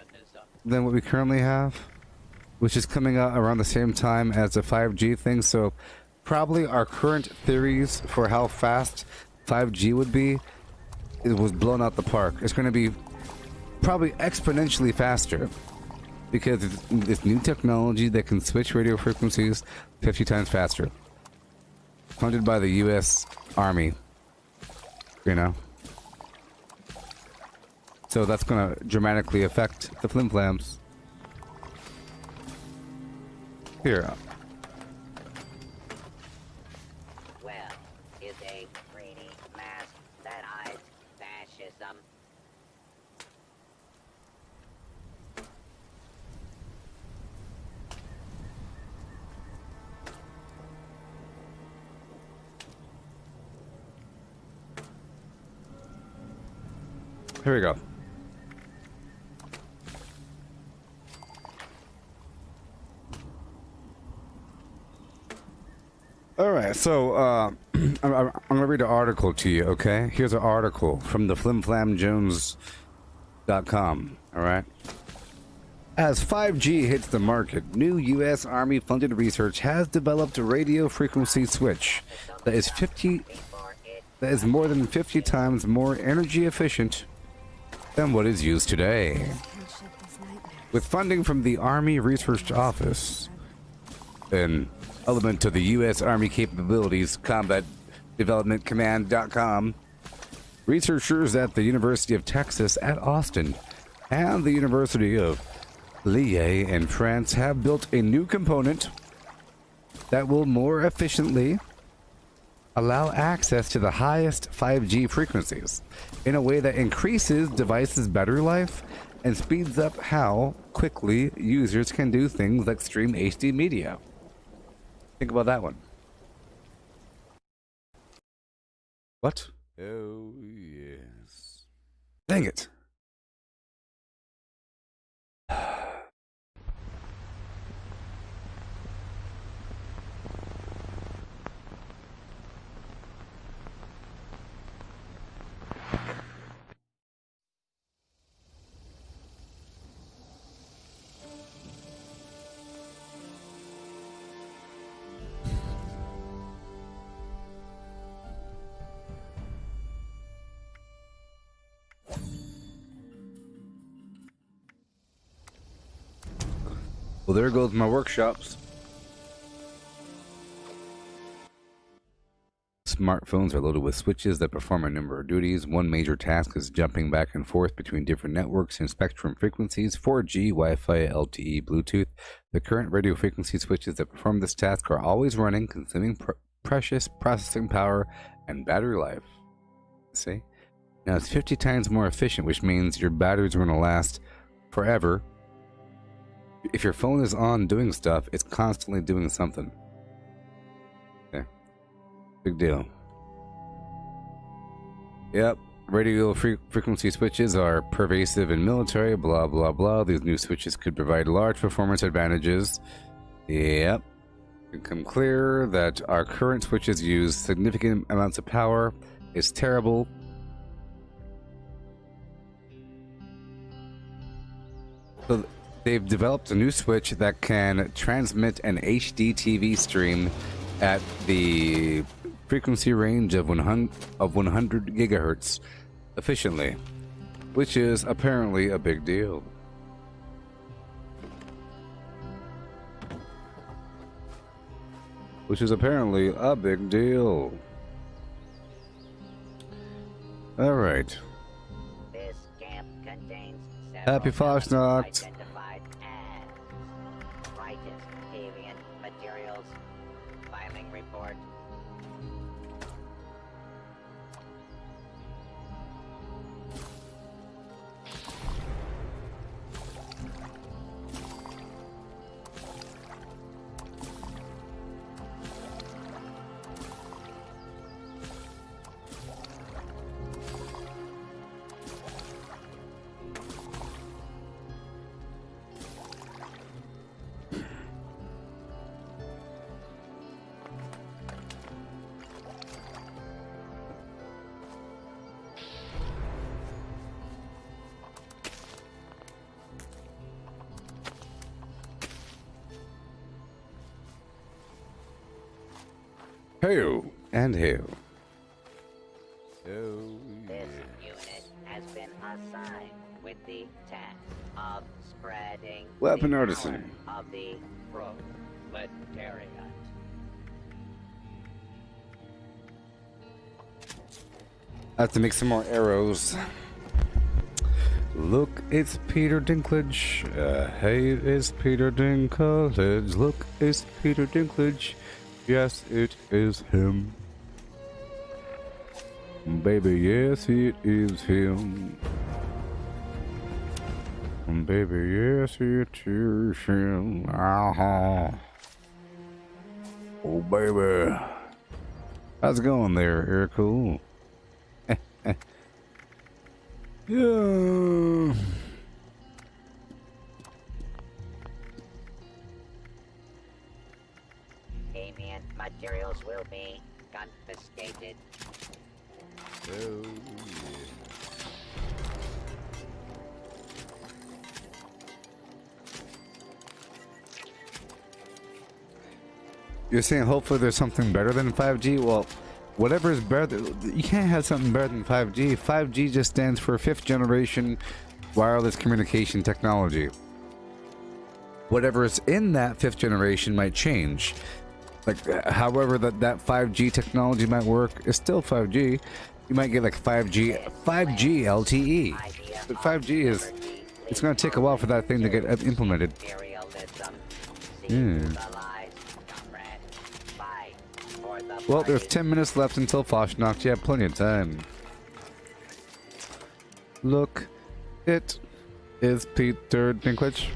than what we currently have, which is coming out around the same time as the 5G thing. So probably our current theories for how fast 5G would be, it was blown out the park. It's going to be probably exponentially faster because it's this new technology that can switch radio frequencies 50 times faster. Funded by the U.S. Army, you know. So that's going to dramatically affect the flimflams. Here. Well, is a greedy mask that hides fascism. Here we go. All right, so I'm gonna read an article to you. Okay, here's an article from the flimflamjones.com. All right. As 5G hits the market, new U.S. Army-funded research has developed a radio frequency switch that is more than 50 times more energy efficient than what is used today. With funding from the Army Research Office, an element of the U.S. Army Capabilities Combat Development Command.com, researchers at the University of Texas at Austin and the University of Lille in France have built a new component that will more efficiently allow access to the highest 5G frequencies in a way that increases devices' battery life and speeds up how quickly users can do things like stream HD media. Think about that one. What? Oh, yes. Dang it. Well, there goes my workshops. Smartphones are loaded with switches that perform a number of duties. One major task is jumping back and forth between different networks and spectrum frequencies, 4G, Wi-Fi, LTE, Bluetooth. The current radio frequency switches that perform this task are always running, consuming precious processing power and battery life. See? Now it's 50 times more efficient, which means your batteries are going to last forever. If your phone is on doing stuff, it's constantly doing something. Okay. Big deal. Yep. Radio frequency switches are pervasive in military, blah, blah, blah. These new switches could provide large performance advantages. Yep. It become clear that our current switches use significant amounts of power. It's terrible. So they've developed a new switch that can transmit an HD TV stream at the frequency range of 100 gigahertz efficiently, which is apparently a big deal. All right. This camp contains Happy Fosnacht. identified as brightest alien materials. Filing report. Hail and hail. This unit has been assigned with the task of spreading Weapon the artisan. power of the proletariat. I have to make some more arrows. Look, it's Peter Dinklage. Hey, it's Peter Dinklage. Look, it's Peter Dinklage. Yes, it is him. Baby, yes, it is him. Baby, yes, it is him. Oh, baby. How's it going there, Eric? Yeah. Alien materials will be confiscated. Oh, yeah. You're saying hopefully there's something better than 5G? Well, whatever is better, you can't have something better than 5G. 5G just stands for fifth generation wireless communication technology. Whatever is in that fifth generation might change. Like, however that 5G technology might work is still 5G. You might get like 5G LTE. But 5G is, it's going to take a while for that thing to get implemented. Well, there's 10 minutes left until Fosnacht. You have plenty of time. Look, it is Peter Dinklage.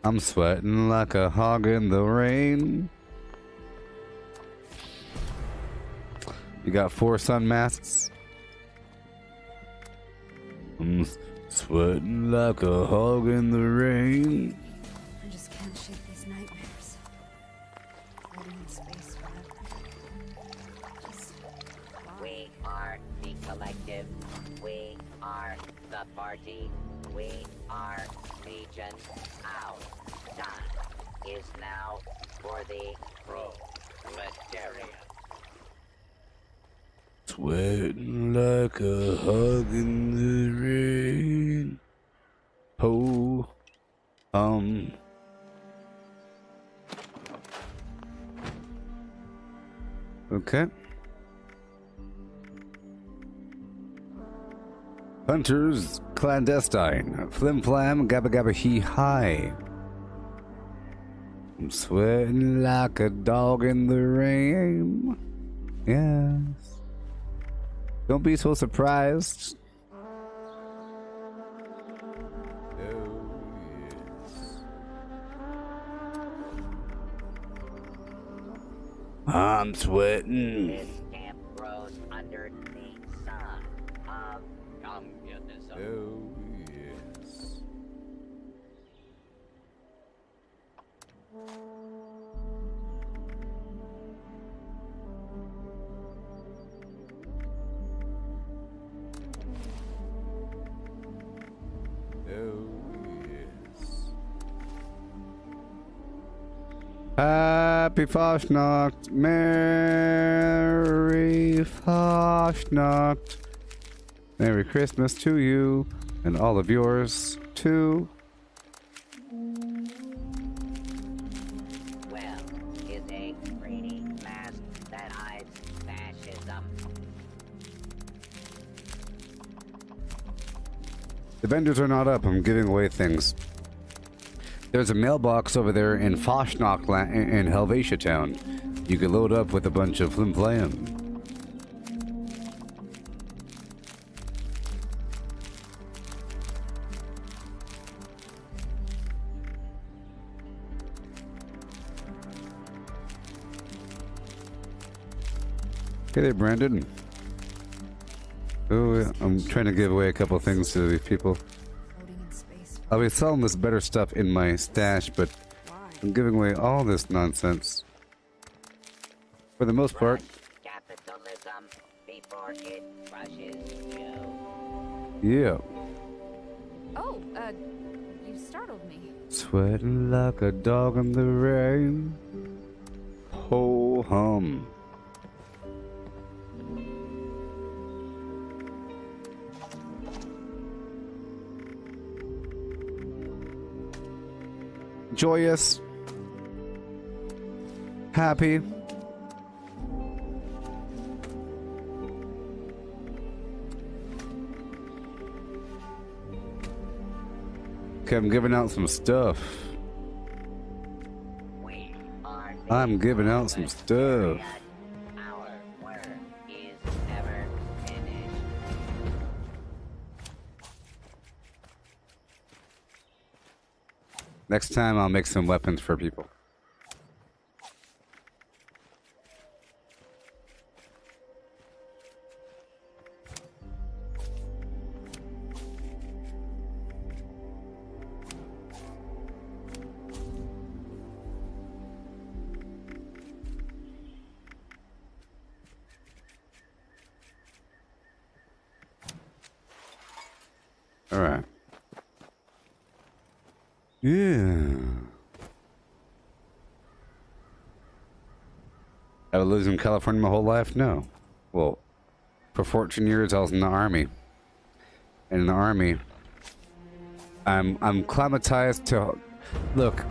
I'm sweating like a hog in the rain. You got 4 sun masks. I'm sweating like a hog in the rain. I just can't shake these nightmares. Floating in space forever. Just We are the collective. We are the party. We are Legion. Our time is now for the proletariat. Sweating like a hog in the rain. Ho, Okay. Hunters clandestine. Flim flam, gabba gabba hee hi. I'm sweating like a dog in the rain. Yes. Don't be so surprised. I'm sweating. This camp grows under the sun of communism. Oh, yes. Oh, yes. Happy Fosnacht. Merry Fosnacht. Merry Christmas to you and all of yours too. Well, is a greedy mask that hides fascism. The vendors are not up. I'm giving away things. There's a mailbox over there in Fosnacht in Helvetia Town. You can load up with a bunch of flim flam. Hey there, Brandon. Oh, yeah, I'm trying to give away a couple things to these people. floating in space I'll be selling this better stuff in my stash, but I'm giving away all this nonsense. For the most part. Capitalism before it crushes you. Yeah. Oh, you startled me. Sweating like a dog in the rain. Ho hum. Joyous. Happy. Okay, I'm giving out some stuff. We are the I'm giving out some stuff. Our work is never finished. Next time I'll make some weapons for people. All right. Yeah. Have I lived in California my whole life? No. Well, for 14 years I was in the army. And in the army, I'm climatized to look.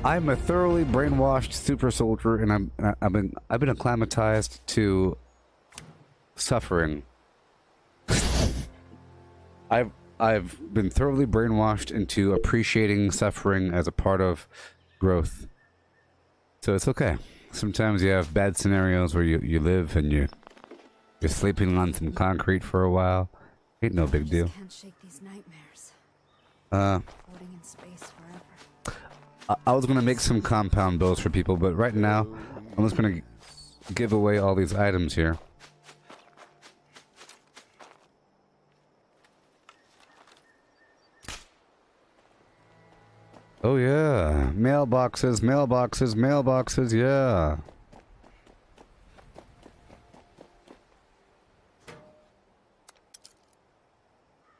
I'm a thoroughly brainwashed super soldier, and I've been acclimatized to suffering. I've been thoroughly brainwashed into appreciating suffering as a part of growth. So it's okay. Sometimes you have bad scenarios where you live and you're sleeping on some concrete for a while. Ain't no big deal. Can't shake these nightmares. Floating in space forever. I was gonna make some compound bows for people, but right now I'm just gonna give away all these items here. Oh yeah, mailboxes, mailboxes, mailboxes, yeah.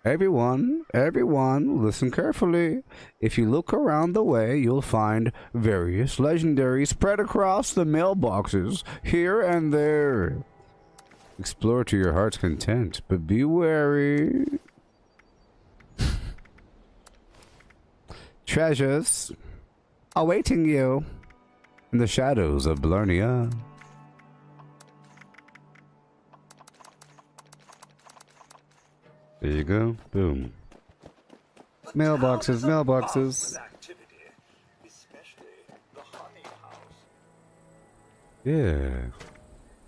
Everyone, listen carefully. If you look around the way, you'll find various legendaries spread across the mailboxes, here and there. Explore to your heart's content, but be wary. Treasures awaiting you in the shadows of Blarnea. There you go. Boom. Mailboxes, mailboxes. Yeah.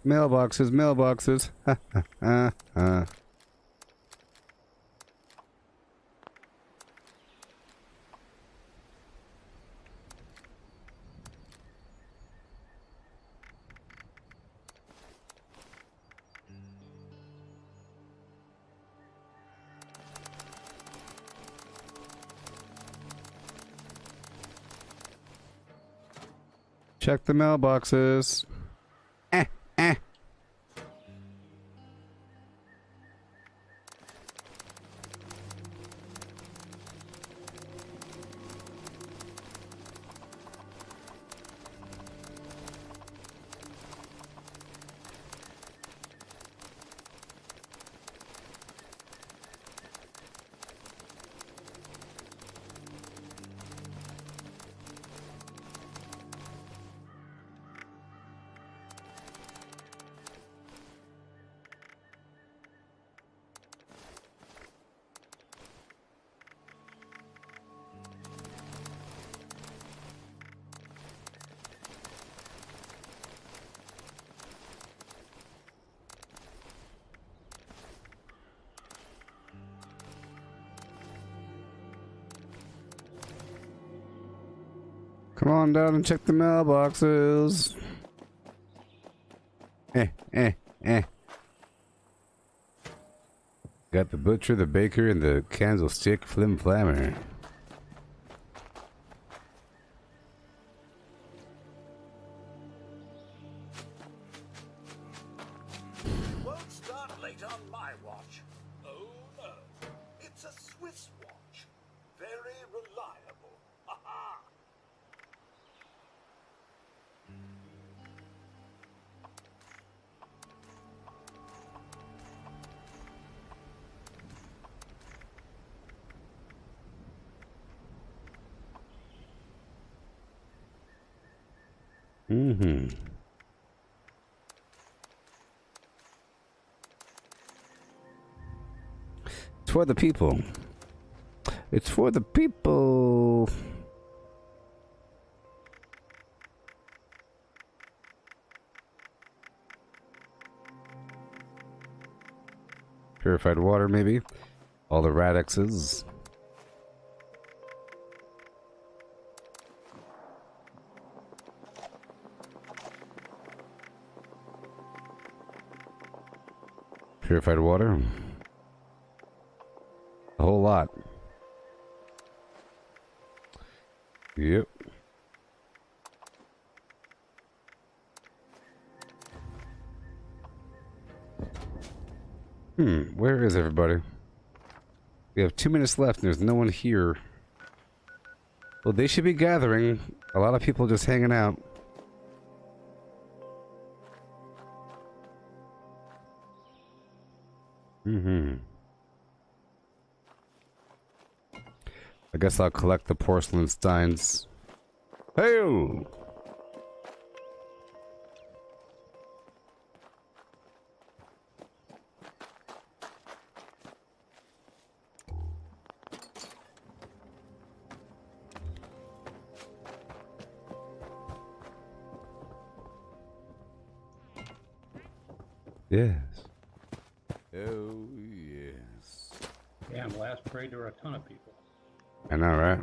Mailboxes, mailboxes. Ha ha ha ha. Check the mailboxes. Eh. Come on down and check the mailboxes. Eh. Got the butcher, the baker, and the candlestick flim flammer. Won't start late on my watch. Oh no. It's a Swiss watch. Very reliable. Ha-ha. Mm-hmm. It's for the people. It's for the people. Purified water, maybe. All the radixes. Purified water. A whole lot. Yep. Where is everybody? We have 2 minutes left and there's no one here. Well, they should be gathering. A lot of people just hanging out. I guess I'll collect the porcelain steins. Hey! Yes. Oh, yes. Damn, last parade there were a ton of people. I know, right?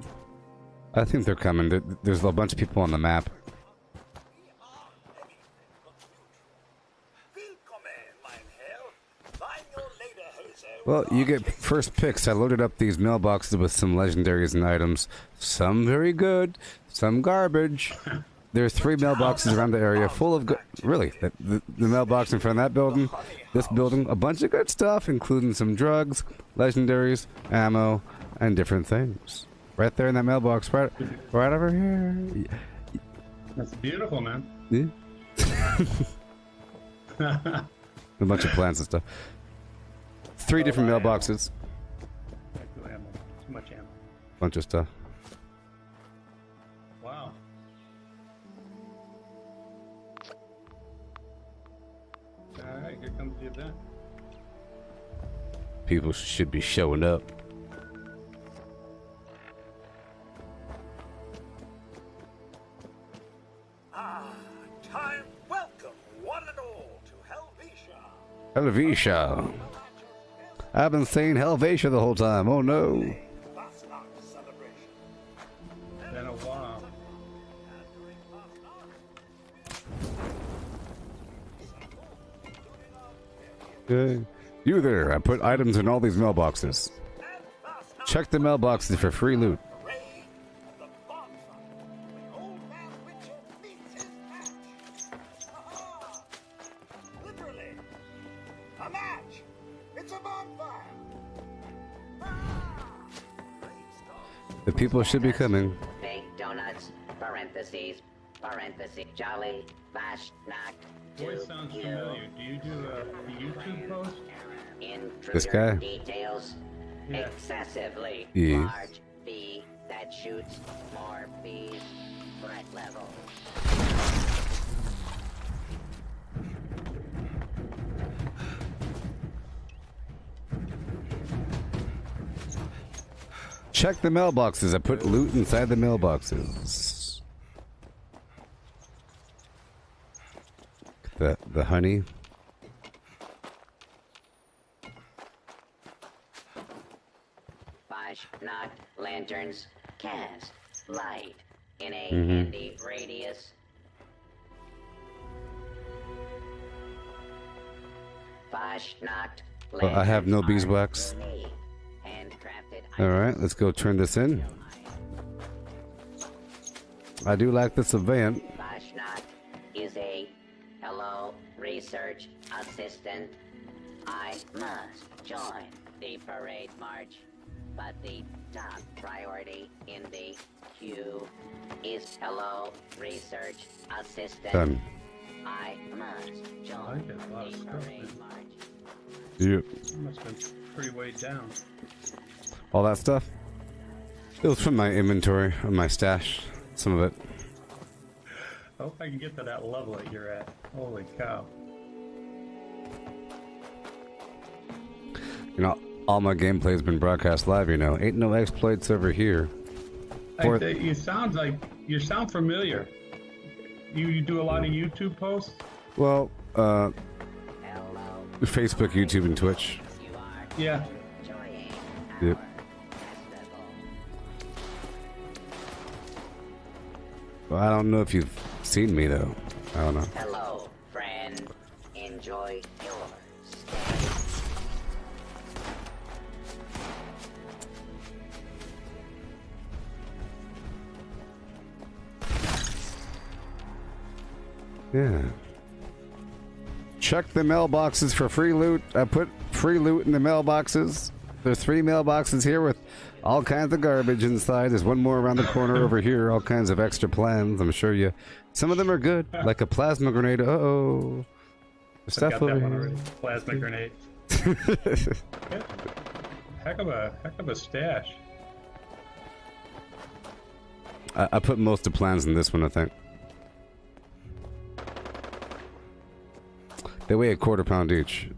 I think they're coming. There's a bunch of people on the map. Well, you get first picks. I loaded up these mailboxes with some legendaries and items. Some very good, some garbage. There are 3 mailboxes around the area full of really, the mailbox in front of that building, this building, a bunch of good stuff, including some drugs, legendaries, ammo, and different things. Right there in that mailbox, right over here. That's beautiful, man. Yeah. A bunch of plants and stuff. 3 different mailboxes. Too much ammo. Bunch of stuff. Wow. Alright, here comes the event. People should be showing up. Time welcome, one and all, to Helvetia. Helvetia. I've been saying Helvetia the whole time. Oh no. Been a while. Okay. You there. I put items in all these mailboxes. Check the mailboxes for free loot. The people should be coming. Fake donuts, parentheses, jolly, bash, knock, Voice sounds familiar. Do you do a YouTube post? This guy? Details, Yeah. excessively Yes. large bee that shoots more bees. Threat level. Check the mailboxes. I put loot inside the mailboxes. The honey. Bash, knock, lanterns, cast, light, in a handy radius. Bash, knocked, Well, I have no beeswax. Alright, let's go turn this in. I do like this event. Bashnot is a hello research assistant. I must join the parade march, but the top priority in the queue is hello research assistant. Done. I must join the parade march. Yep. Must have been pretty weighed down. All that stuff. It was from my inventory, or my stash. Some of it. I hope I can get to that level that you're at. Holy cow. You know, all my gameplay has been broadcast live, you know. Ain't no exploits over here. You sound familiar. You do a lot of YouTube posts? Well, Facebook, YouTube, and Twitch. Yeah. Yep. Well, I don't know if you've seen me, though. I don't know. Hello, friend. Enjoy your stay. Yeah. Check the mailboxes for free loot. I put free loot in the mailboxes. There's 3 mailboxes here with all kinds of garbage inside. There's one more around the corner over here. All kinds of extra plans. I'm sure you. Some of them are good, like a plasma grenade. Uh-oh. There's I stuff got that over one here. already. Plasma grenade. Yeah. Heck of a stash. I put most of the plans in this one, I think. They weigh a quarter pound each.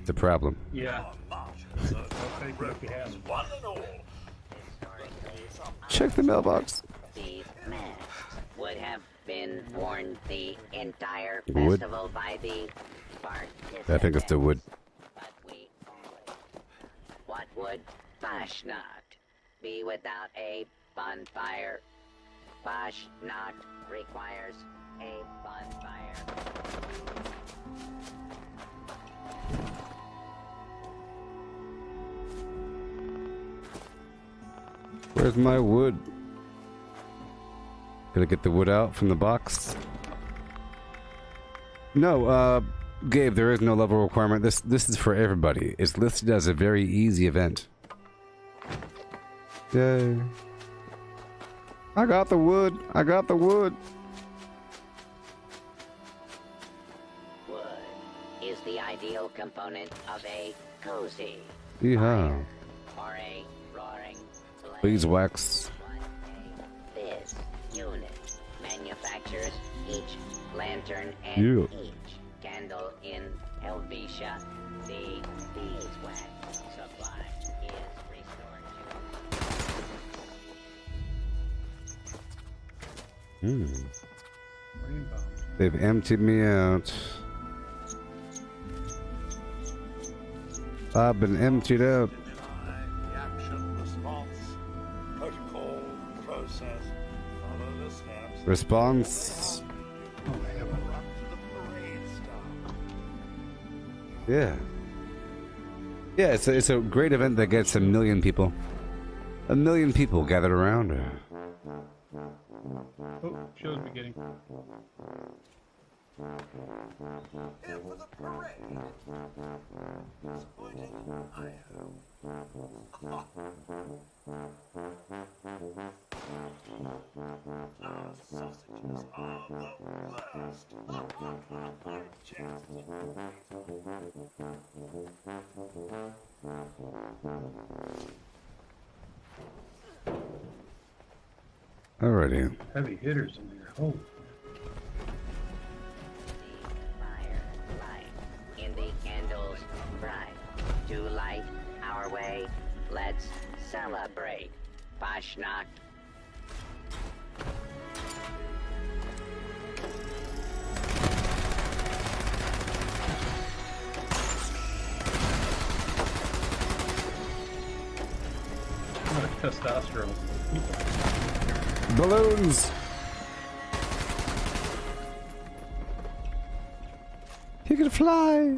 It's a problem. Yeah. Check the mailbox. These masks would have been worn the entire Wood? festival by the participants. I think it's the wood. But what would Fashnacht be without a bonfire? Fashnacht requires a bonfire. Where's my wood? Gotta get the wood out from the box. No, Gabe, there is no level requirement. This is for everybody. It's listed as a very easy event. Yay. I got the wood. I got the wood. Wood is the ideal component of a cozy Yeehaw. or a roaring Please wax. This unit manufactures each lantern and Yeah. each candle in Helvetia. The beeswax supply is restored They've emptied me out. I've been emptied out. The action response, protocol, process, follow the steps. Response. Yeah. Yeah, it's a great event that gets 1 million people. 1 million people gathered around. Oh, show's beginning. Alrighty. Heavy hitters in there. Oh. in the candles bright. To light our way, let's celebrate. Fashnacht. What a testosterone. Balloons! He can fly!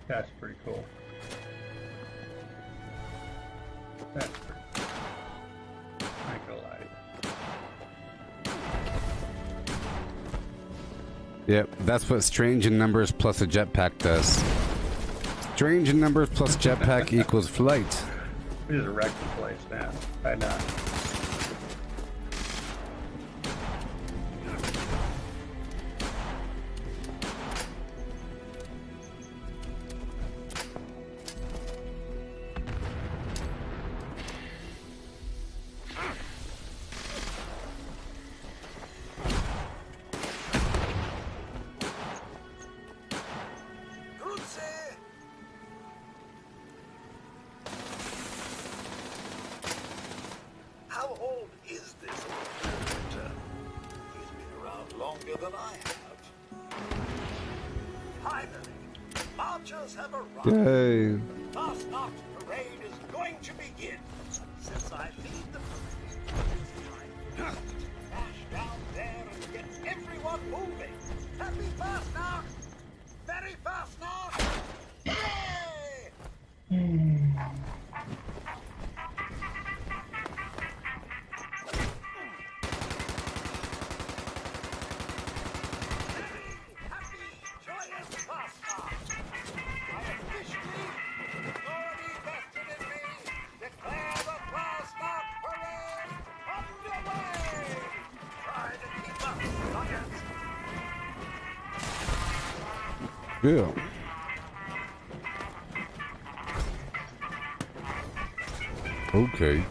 That's pretty cool. That's pretty cool. I ain't gonna lie to you. Yep, that's what strange in numbers plus a jetpack does. Strange in numbers plus jetpack equals flight. We just wrecked the place, man. I know. How old is this old character? He's been around longer than I have. Finally, marchers have arrived. Yay. The Fastnacht parade is going to begin. Since I lead the parade, it's time to dash down there and get everyone moving. Happy Fastnacht! Merry Fastnacht! Yay! Yeah. Okay.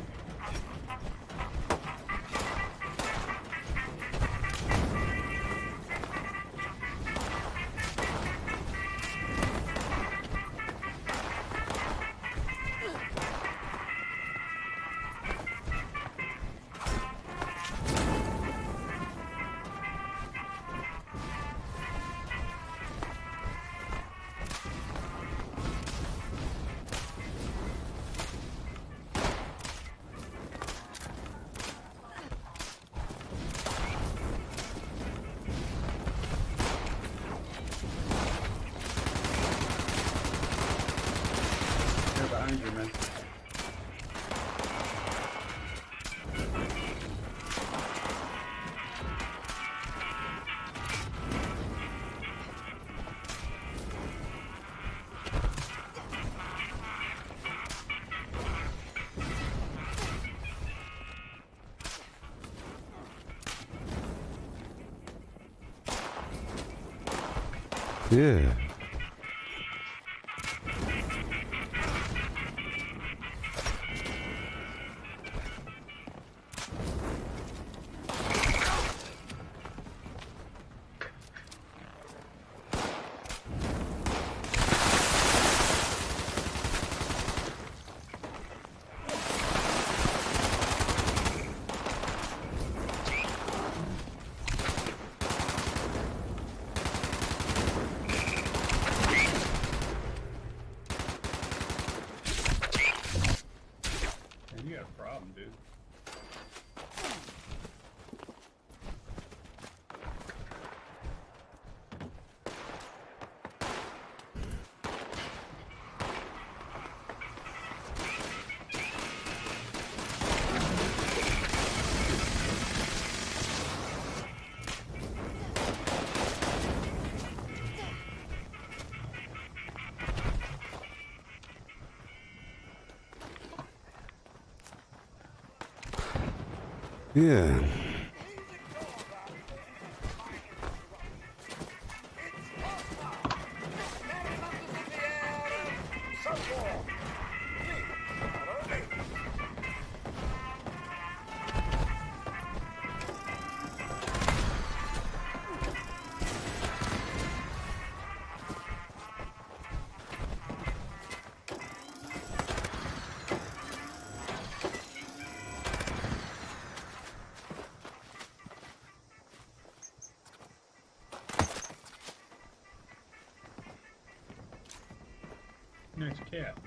They're behind you, man. Yeah. Man, you got a problem, dude. Yeah. Nice cat.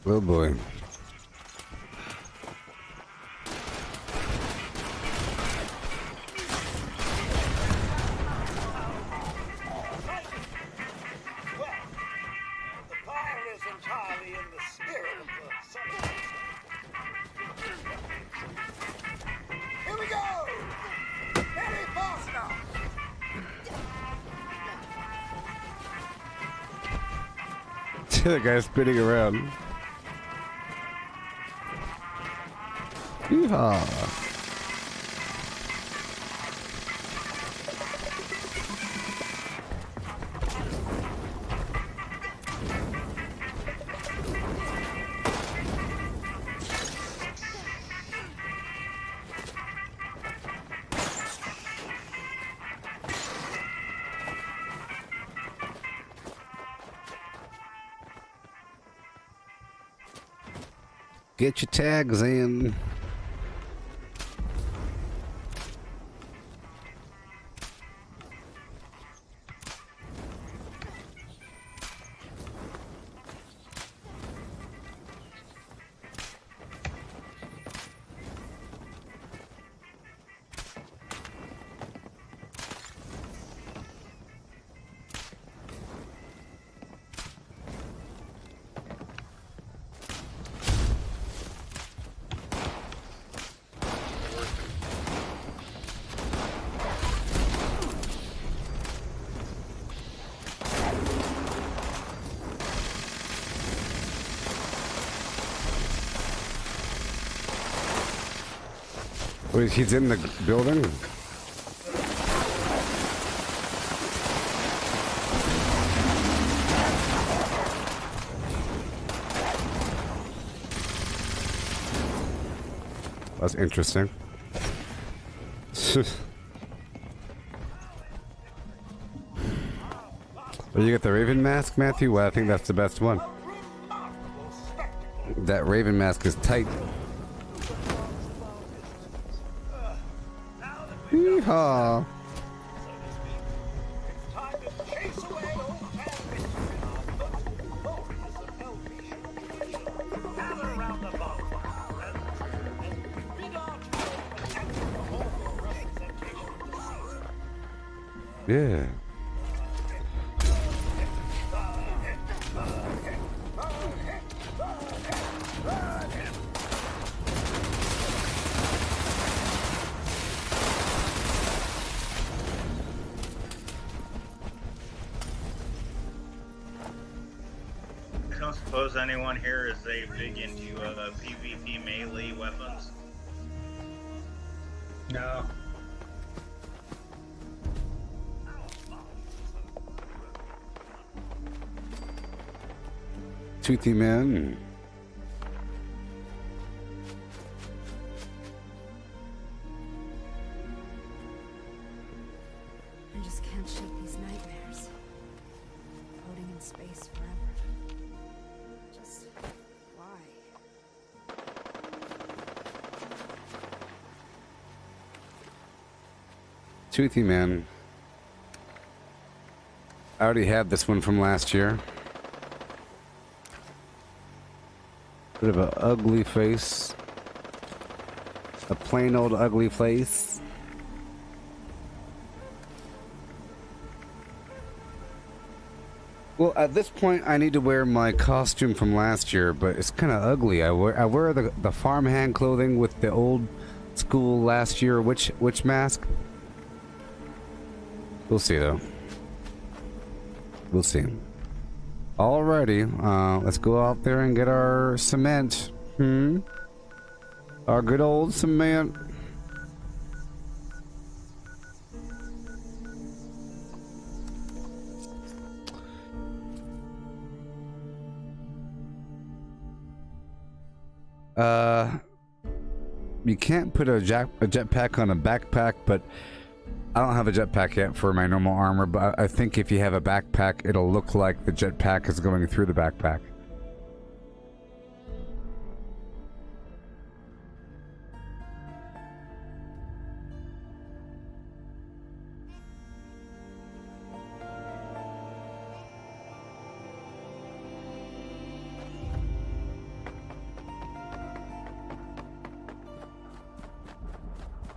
Oh boy. The fire is entirely in the spirit of the celebration. Here we go! Very fast now! The guy's spinning around. Yeehaw. Get your tags in. Wait, he's in the building? That's interesting. Well, you get the Raven mask, Matthew? Well, I think that's the best one. That Raven mask is tight. Yeehaw. Yeah. I don't suppose anyone here is big into PvP melee weapons. No. Toothy man. I just can't shake these nightmares. Floating in space forever. Just why? Toothy man. I already had this one from last year. Bit of an ugly face. A plain old ugly face. Well, at this point, I need to wear my costume from last year, but it's kind of ugly. I wear the farmhand clothing with the old school last year witch mask. We'll see, though. We'll see. Alrighty, let's go out there and get our cement. Our good old cement. You can't put a jetpack on a backpack, but I don't have a jetpack yet for my normal armor, but I think if you have a backpack, it'll look like the jetpack is going through the backpack.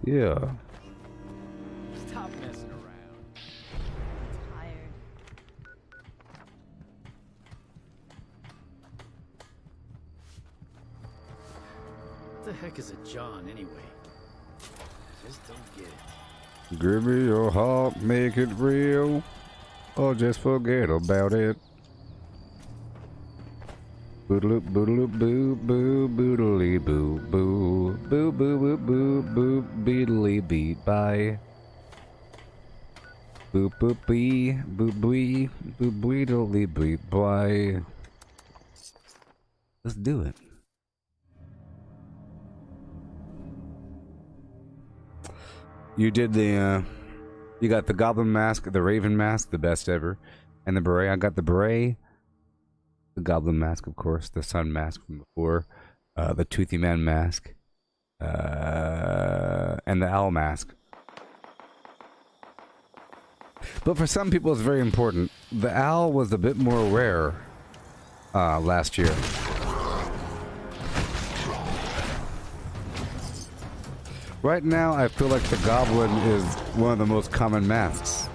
Yeah. Stop messing around. I'm tired. What the heck is a John anyway? Just don't get it. Give me your heart, make it real, or just forget about it. Boodaloop, boodaloop, boo, boo, boodly, boo, boo, boo, boo, boo, boo, boo, beedly, beat, bye. Boop, boop, bee, boop, bee, boop, beedly, beat, bye. Let's do it. You did the, you got the goblin mask, the raven mask, the best ever, and the beret. I got the beret, the goblin mask, of course, the sun mask from before, the Toothy Man mask, and the owl mask. But for some people, it's very important. The owl was a bit more rare last year. Right now, I feel like the goblin is one of the most common masks.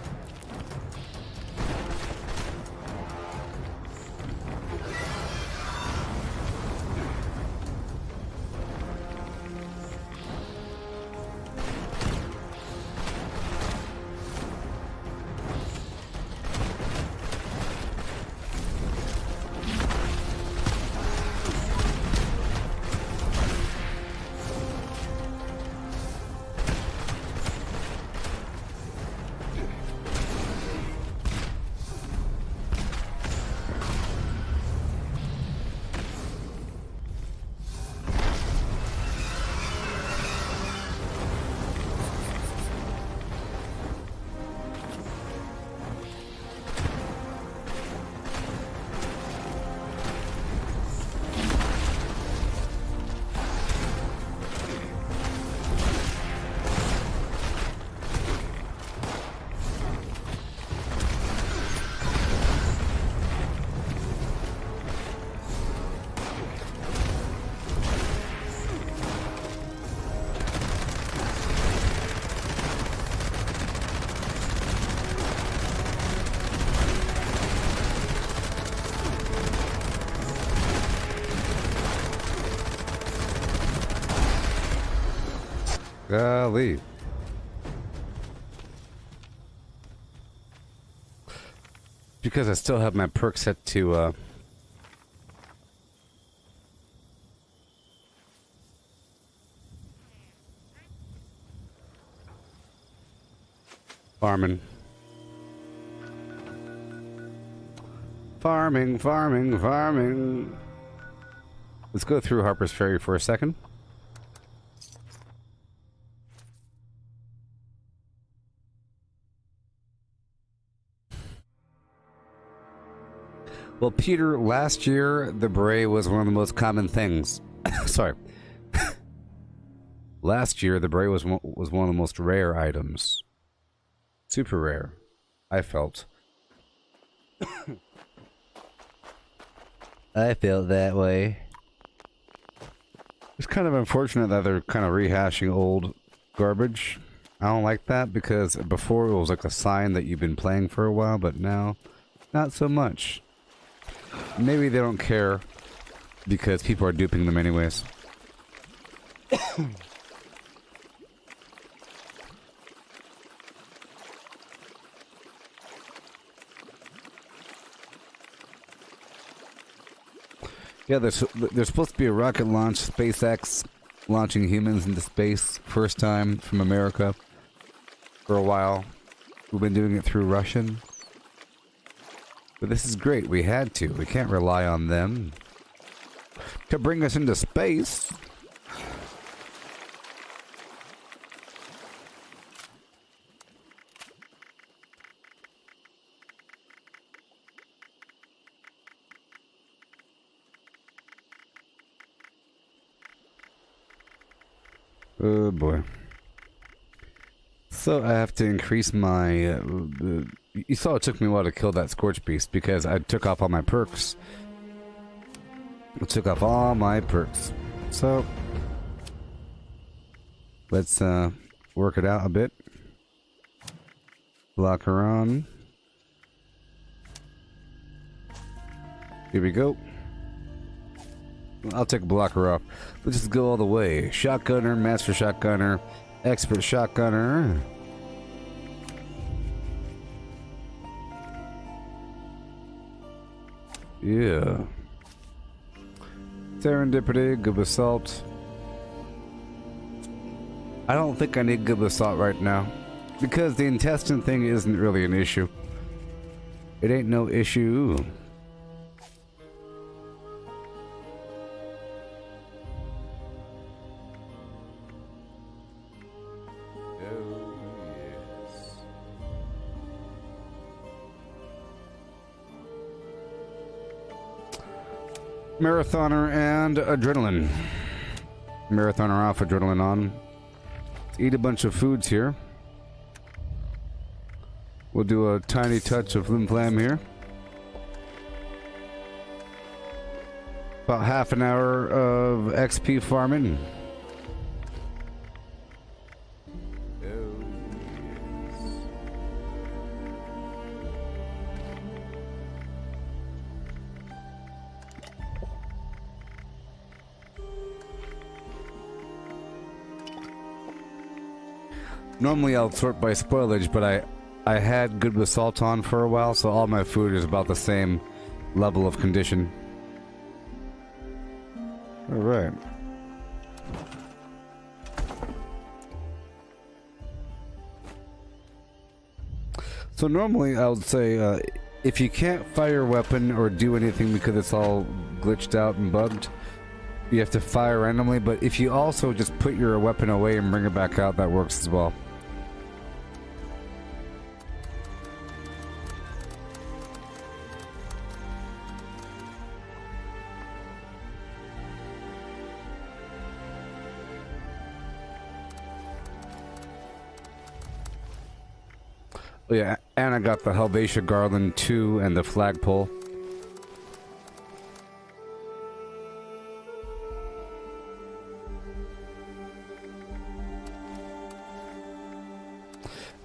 Golly. Because I still have my perk set to, farming. Farming. Let's go through Harper's Ferry for a second. Well, Peter, last year, the beret was one of the most common things. Sorry. Last year, the beret was one of the most rare items. Super rare, I felt. I felt that way. It's kind of unfortunate that they're kind of rehashing old garbage. I don't like that because before it was like a sign that you've been playing for a while, but now, not so much. Maybe they don't care because people are duping them anyways. Yeah, there's supposed to be a rocket launch, SpaceX launching humans into space, first time from America for a while. We've been doing it through Russian. But this is great. We had to. We can't rely on them to bring us into space. Oh boy. So I have to increase my... you saw it took me a while to kill that Scorch Beast because I took off all my perks. I took off all my perks. So... let's work it out a bit. Block her on. Here we go. I'll take a blocker off. Let's just go all the way. Shotgunner, Master Shotgunner, Expert Shotgunner. Yeah. Serendipity, good assault. I don't think I need good assault right now. Because the intestine thing isn't really an issue. It ain't no issue. Marathoner and adrenaline. Marathoner off, adrenaline on. Let's eat a bunch of foods here. We'll do a tiny touch of Flim Flam here. About half an hour of XP farming. Normally I'll sort by spoilage, but I had good with salt on for a while, so all my food is about the same level of condition. Alright. So normally I would say if you can't fire your weapon or do anything because it's all glitched out and bugged, you have to fire randomly, but if you also just put your weapon away and bring it back out, that works as well. Oh yeah, and I got the Helvetia Garland 2 and the flagpole.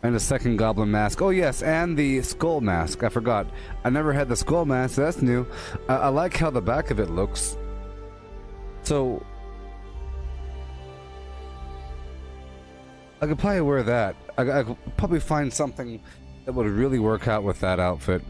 And a second goblin mask. Oh yes, and the skull mask. I forgot. I never had the skull mask. That's new. I like how the back of it looks. So I could probably wear that. I could probably find something that would really work out with that outfit.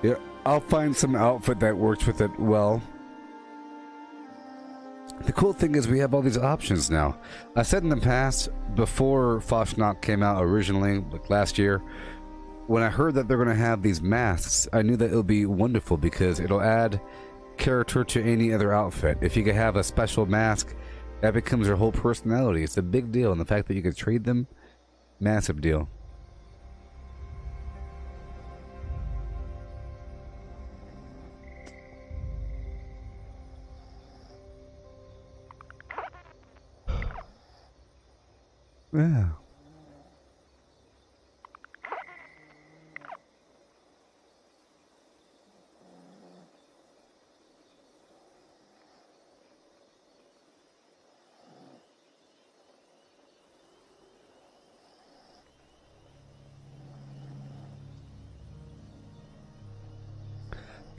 Yeah, I'll find some outfit that works with it well. The cool thing is we have all these options now. I said in the past, before Foshnock came out originally, like last year, when I heard that they're going to have these masks, I knew that it'll be wonderful because it'll add character to any other outfit. If you could have a special mask, that becomes your whole personality. It's a big deal, and the fact that you could trade them, massive deal. Yeah.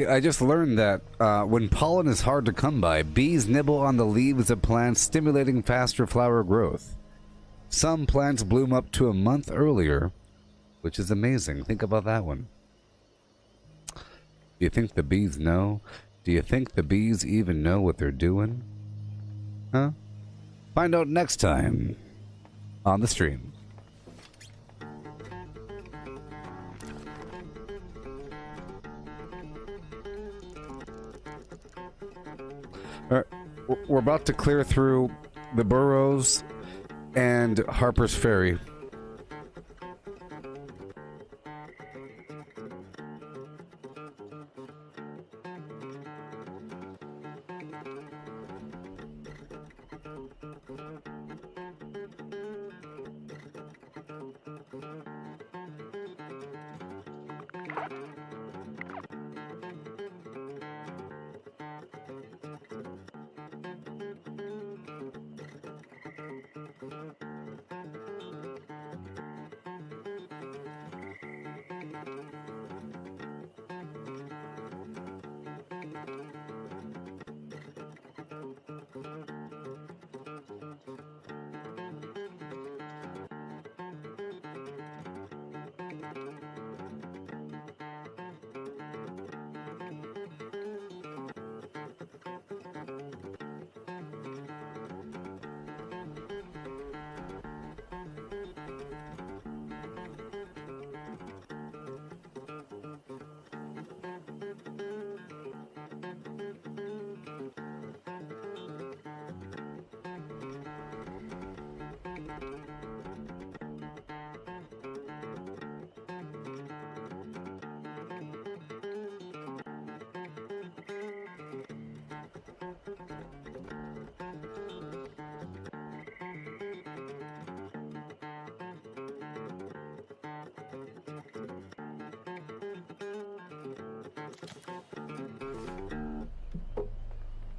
I just learned that when pollen is hard to come by, bees nibble on the leaves of plants, stimulating faster flower growth. Some plants bloom up to a month earlier, which is amazing. Think about that one. Do you think the bees know? Do you think the bees even know what they're doing? Huh? Find out next time on the stream. Alright, we're about to clear through the burrows and Harper's Ferry.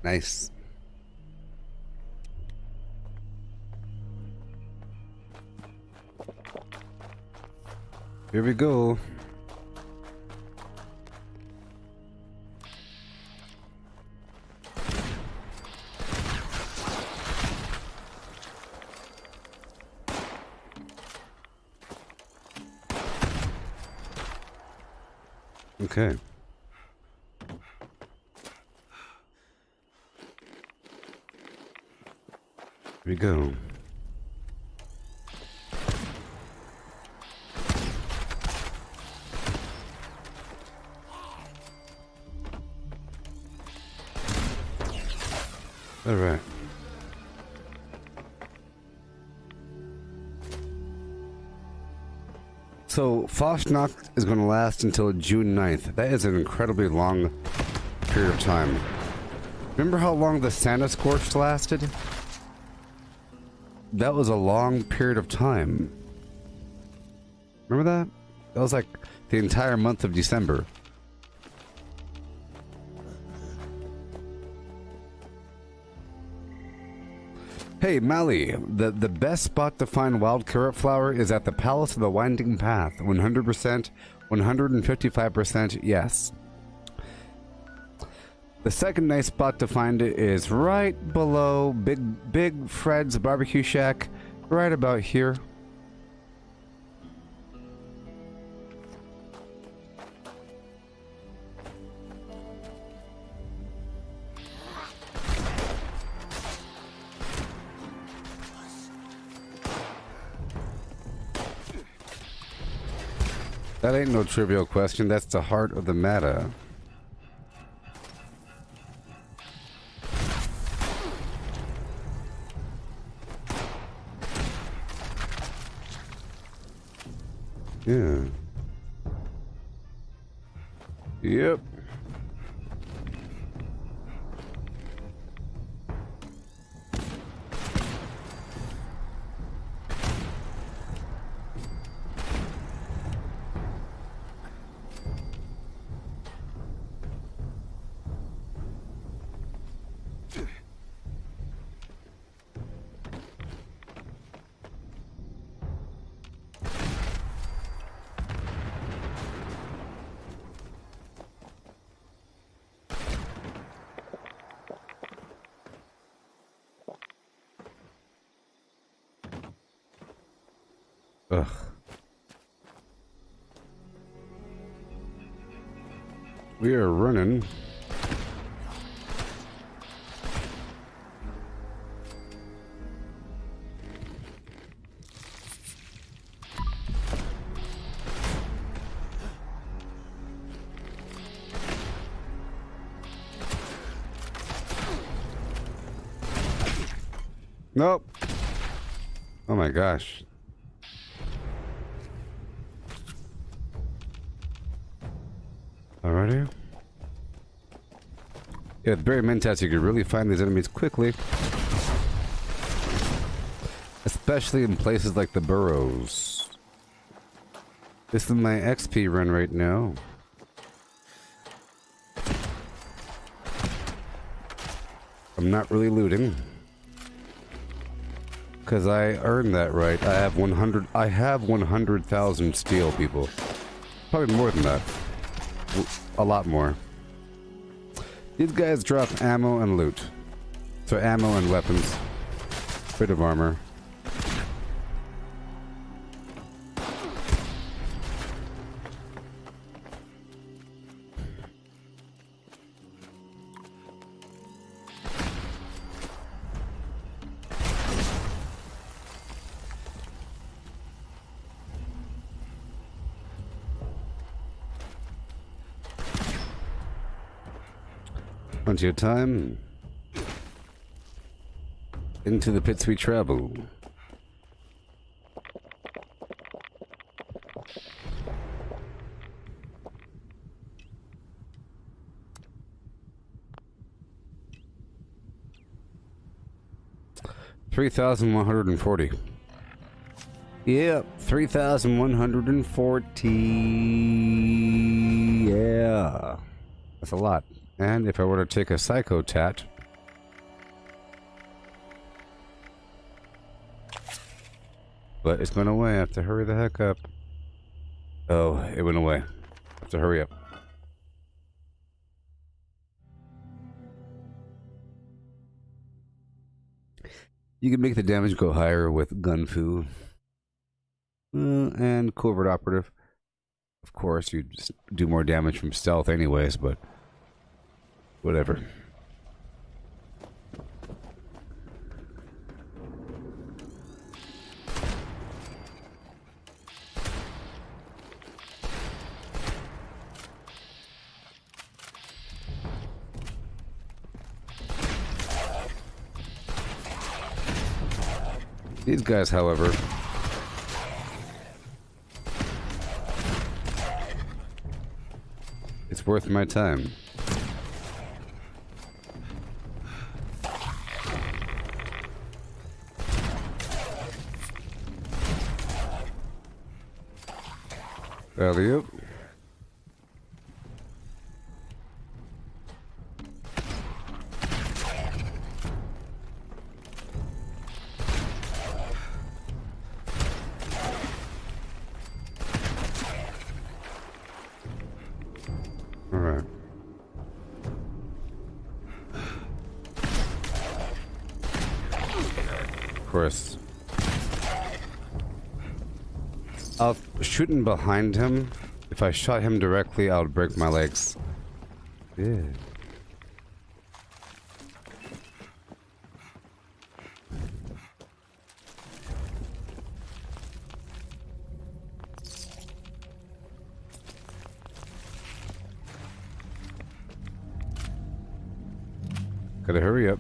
Nice. Here we go. Okay. Here we go. All right. So, Fastnacht is going to last until June 9th. That is an incredibly long period of time. Remember how long the Santa Scorched lasted? That was a long period of time. Remember that? That was like the entire month of December. Hey, Mally, the best spot to find wild carrot flower is at the Palace of the Winding Path. 100%, 155% yes. The second nice spot to find it is right below Big Fred's Barbecue Shack, right about here. That ain't no trivial question, that's the heart of the matter. Yeah. Yep. Ugh. We are running. Nope. Oh my gosh. Alrighty. Yeah, with Berry Mentats, you can really find these enemies quickly. Especially in places like the burrows. This is my XP run right now. I'm not really looting. Because I earned that right. I have 100,000 steel, people. Probably more than that. A lot more. These guys drop ammo and loot. So ammo and weapons. Bit of armor. Plenty of time. Into the pits we travel. $3,140. Yep, 3,140. Yeah, that's a lot. And if I were to take a psycho tat, But it's going away. I have to hurry the heck up. Oh, it went away. I have to hurry up. You can make the damage go higher with Gun Fu. And Covert Operative. Of course, you just do more damage from stealth anyways, but whatever. These guys, however, it's worth my time. Alley-oop. Alright. Of course. I'll shooting behind him. If I shot him directly, I would break my legs. Yeah. Gotta hurry up.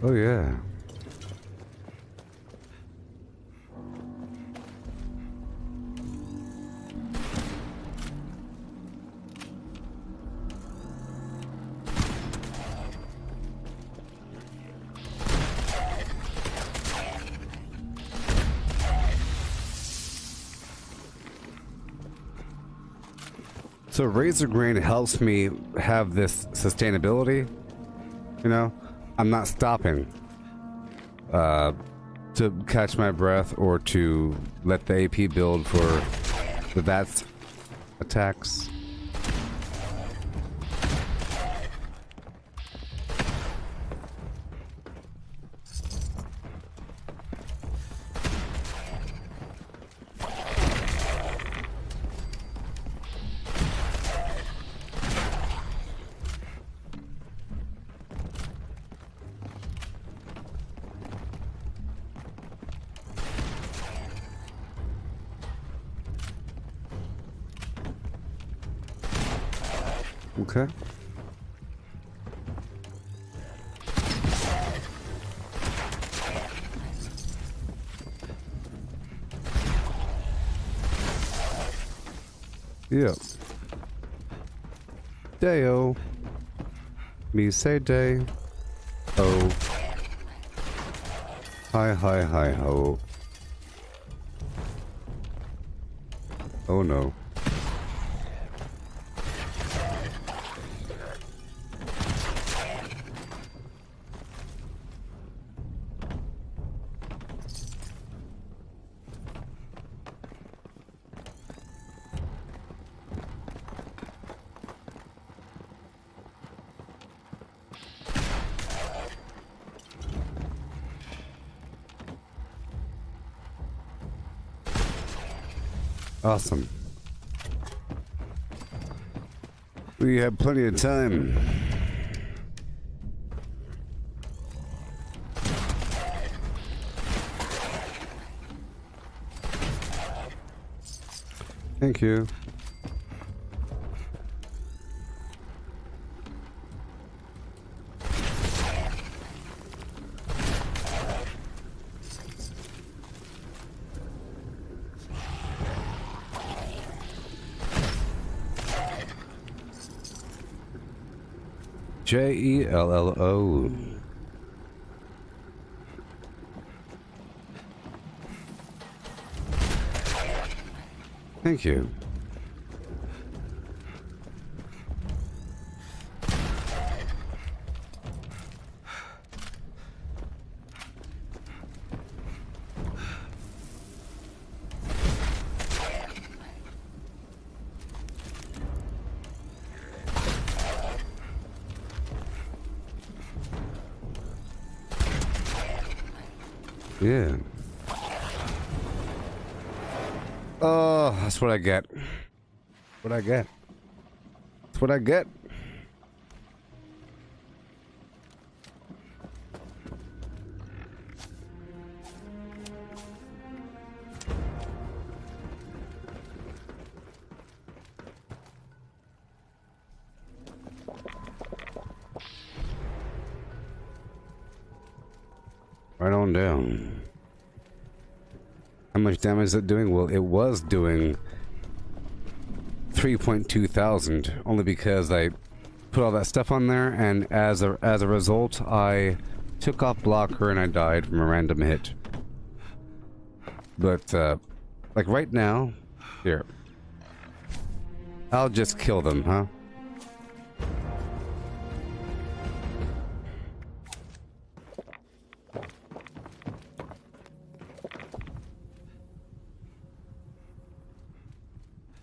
Oh yeah. So Razor Grain helps me have this sustainability, you know? I'm not stopping to catch my breath or to let the AP build for the VATS attacks. Okay. Yeah. Day-o. Me say day. Oh. Hi, hi, hi, ho. Oh no. Awesome. We have plenty of time. Thank you. Jello. Thank you. Yeah. Oh, that's what I get. What I get. That's what I get. Right on down. How much damage is it doing? Well, it was doing 3.2 thousand, only because I put all that stuff on there, and as a result, I took off blocker and I died from a random hit. But like right now, here, I'll just kill them, huh?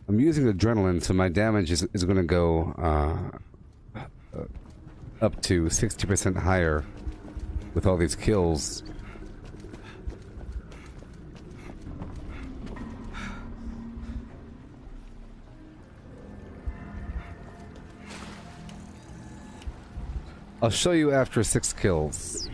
I'm using adrenaline, so my damage is going to go up to 60% higher with all these kills. I'll show you after 6 kills.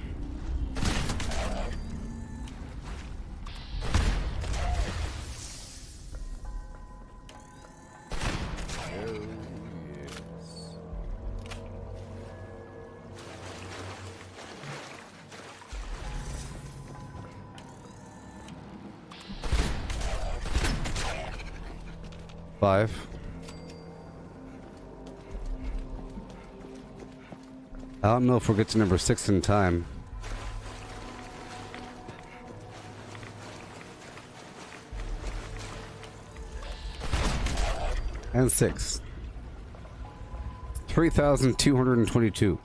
I don't know if we'll get to number 6 in time. And 6. 3,222.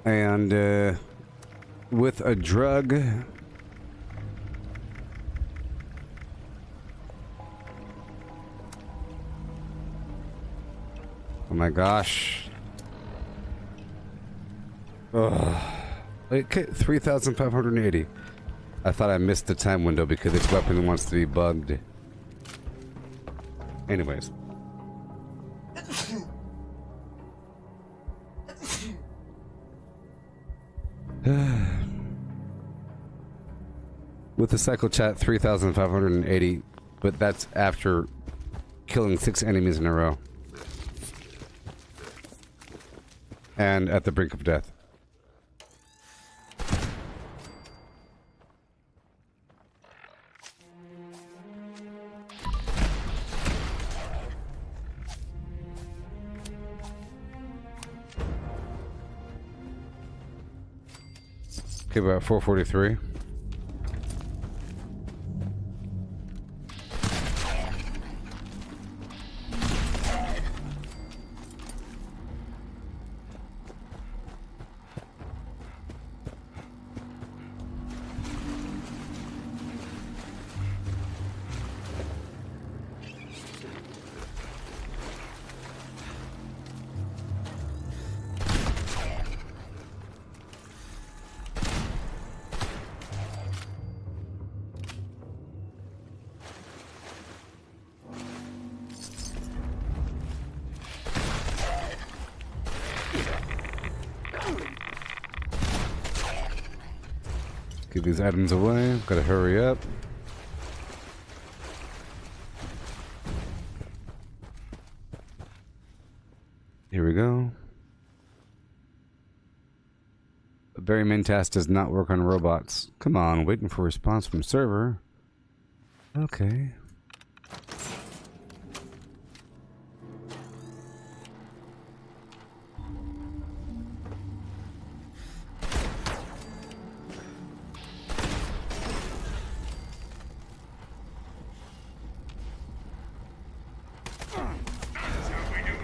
And with a drug, oh my gosh. Ugh. Okay, 3,580. I thought I missed the time window because this weapon wants to be bugged. Anyways. With the cycle chat, 3,580, but that's after killing 6 enemies in a row. And at the brink of death. Okay, about 443. Give these items away. Gotta hurry up. Here we go. The very main task does not work on robots. Come on, waiting for a response from server. Okay.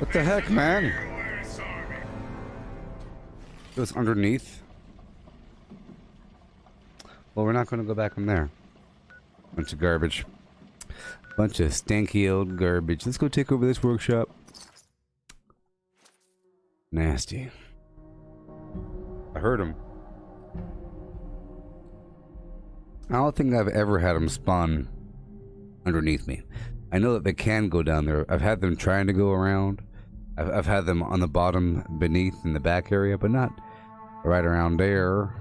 What the heck, man? It was underneath. Well, we're not going to go back in there. Bunch of garbage. Bunch of stanky old garbage. Let's go take over this workshop. Nasty. I heard him. I don't think I've ever had them spawn underneath me. I know that they can go down there. I've had them trying to go around. I've had them on the bottom, beneath, in the back area, but not right around there.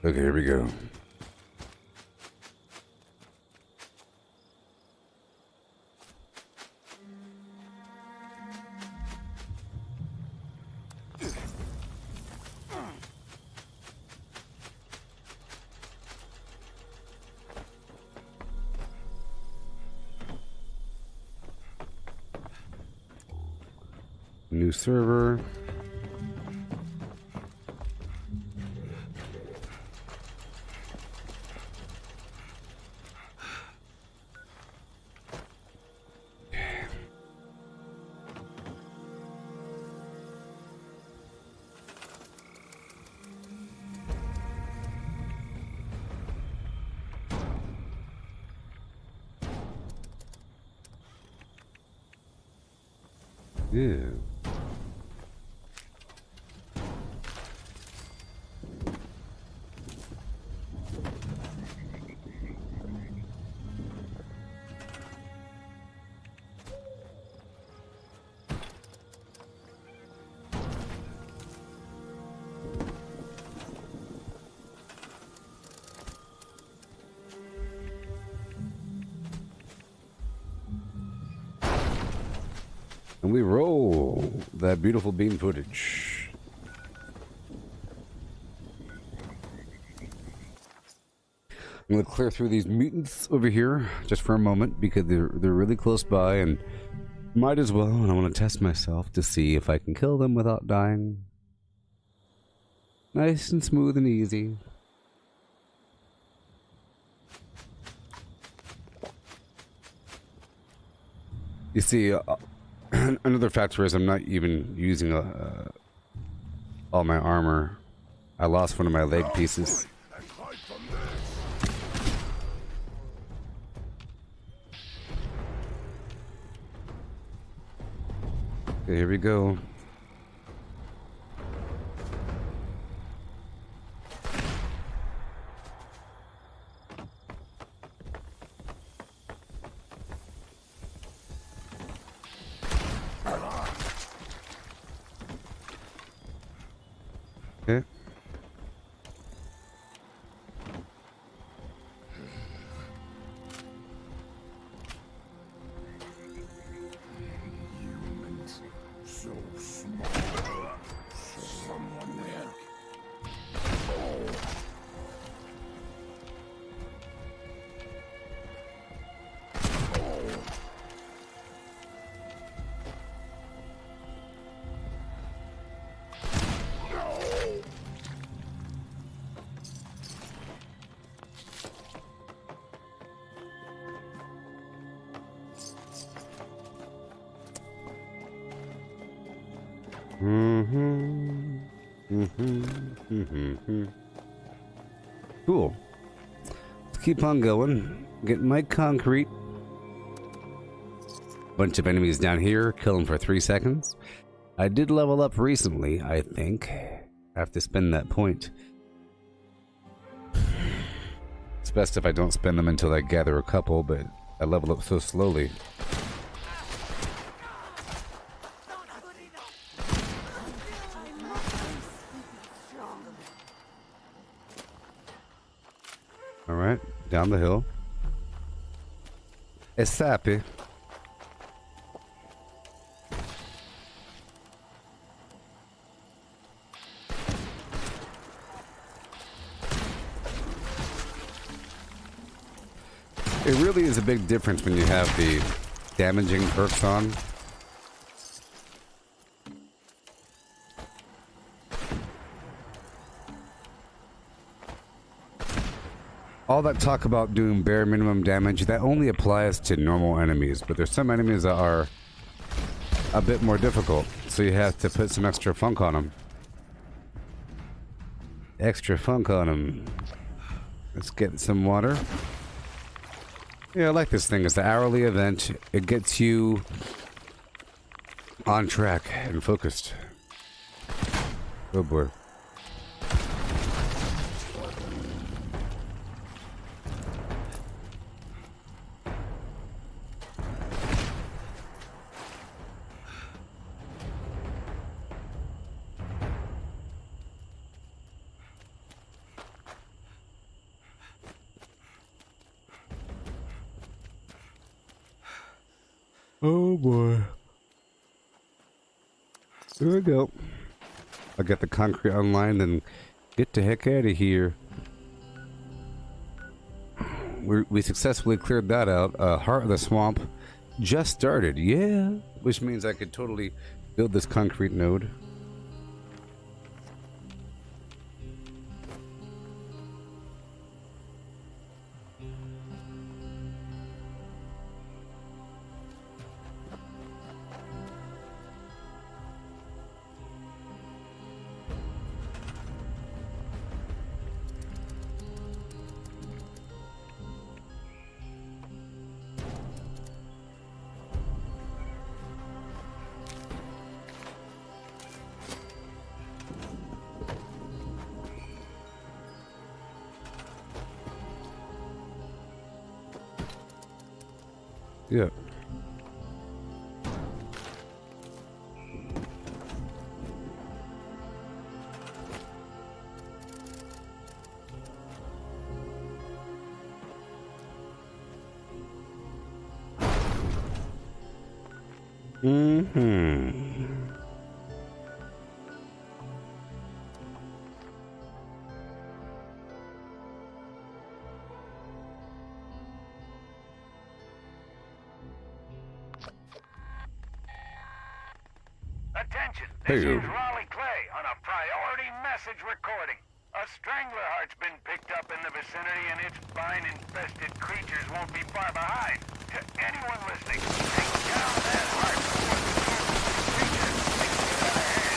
Okay, here we go. New server. Yeah. And we roll that beautiful bean footage. I'm going to clear through these mutants over here just for a moment because they're really close by and might as well. And I want to test myself to see if I can kill them without dying. Nice and smooth and easy. You see, another factor is I'm not even using all my armor. I lost one of my leg pieces. Okay, here we go. Okay. Humans, so small. Someone there. Cool. Let's keep on going. Getting my concrete. Bunch of enemies down here. Kill them for 3 seconds. I did level up recently, I think. I have to spend that point. It's best if I don't spend them until I gather a couple, but I level up so slowly. Alright, down the hill. It's sappy. It really is a big difference when you have the damaging perks on. all that talk about doing bare minimum damage, that only applies to normal enemies, but there's some enemies that are a bit more difficult, so you have to put some extra funk on them. Extra funk on them. Let's get some water. Yeah, I like this thing. It's the hourly event. It gets you on track and focused. Oh boy. Oh boy. Here we go. I'll get the concrete online and get the heck out of here. We successfully cleared that out. Heart of the Swamp just started. Yeah. Which means I could totally build this concrete node. Yeah. Attention, Hey, this you. is Raleigh Clay on a priority message recording. A strangler heart's been picked up in the vicinity and its vine-infested creatures won't be far behind. To anyone listening, take down that heart before the creature takes it out of hand.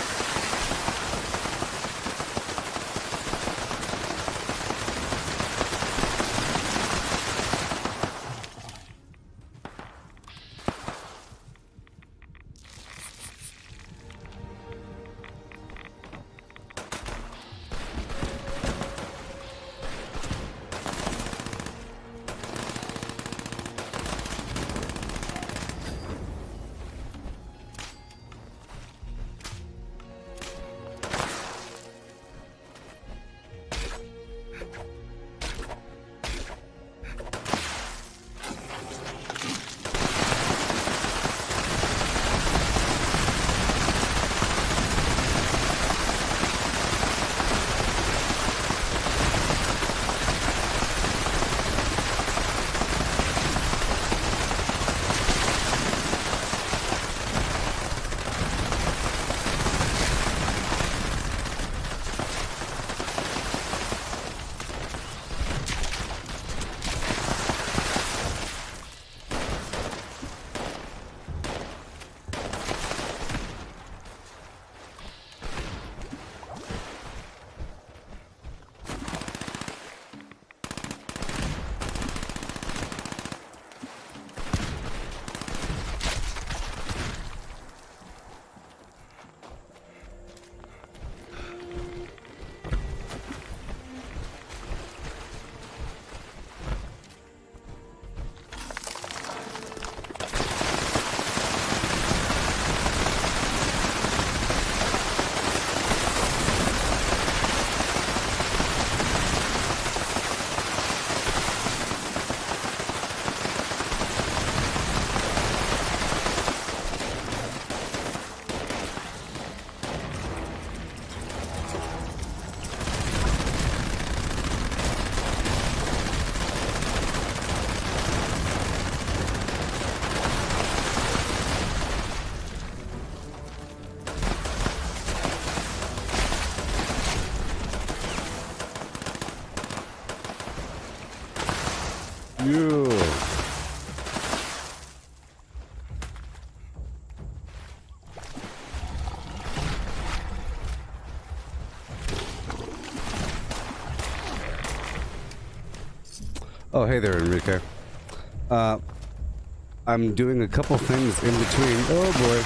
Yeah. Oh, hey there, Enrique. I'm doing a couple things in between. Oh boy.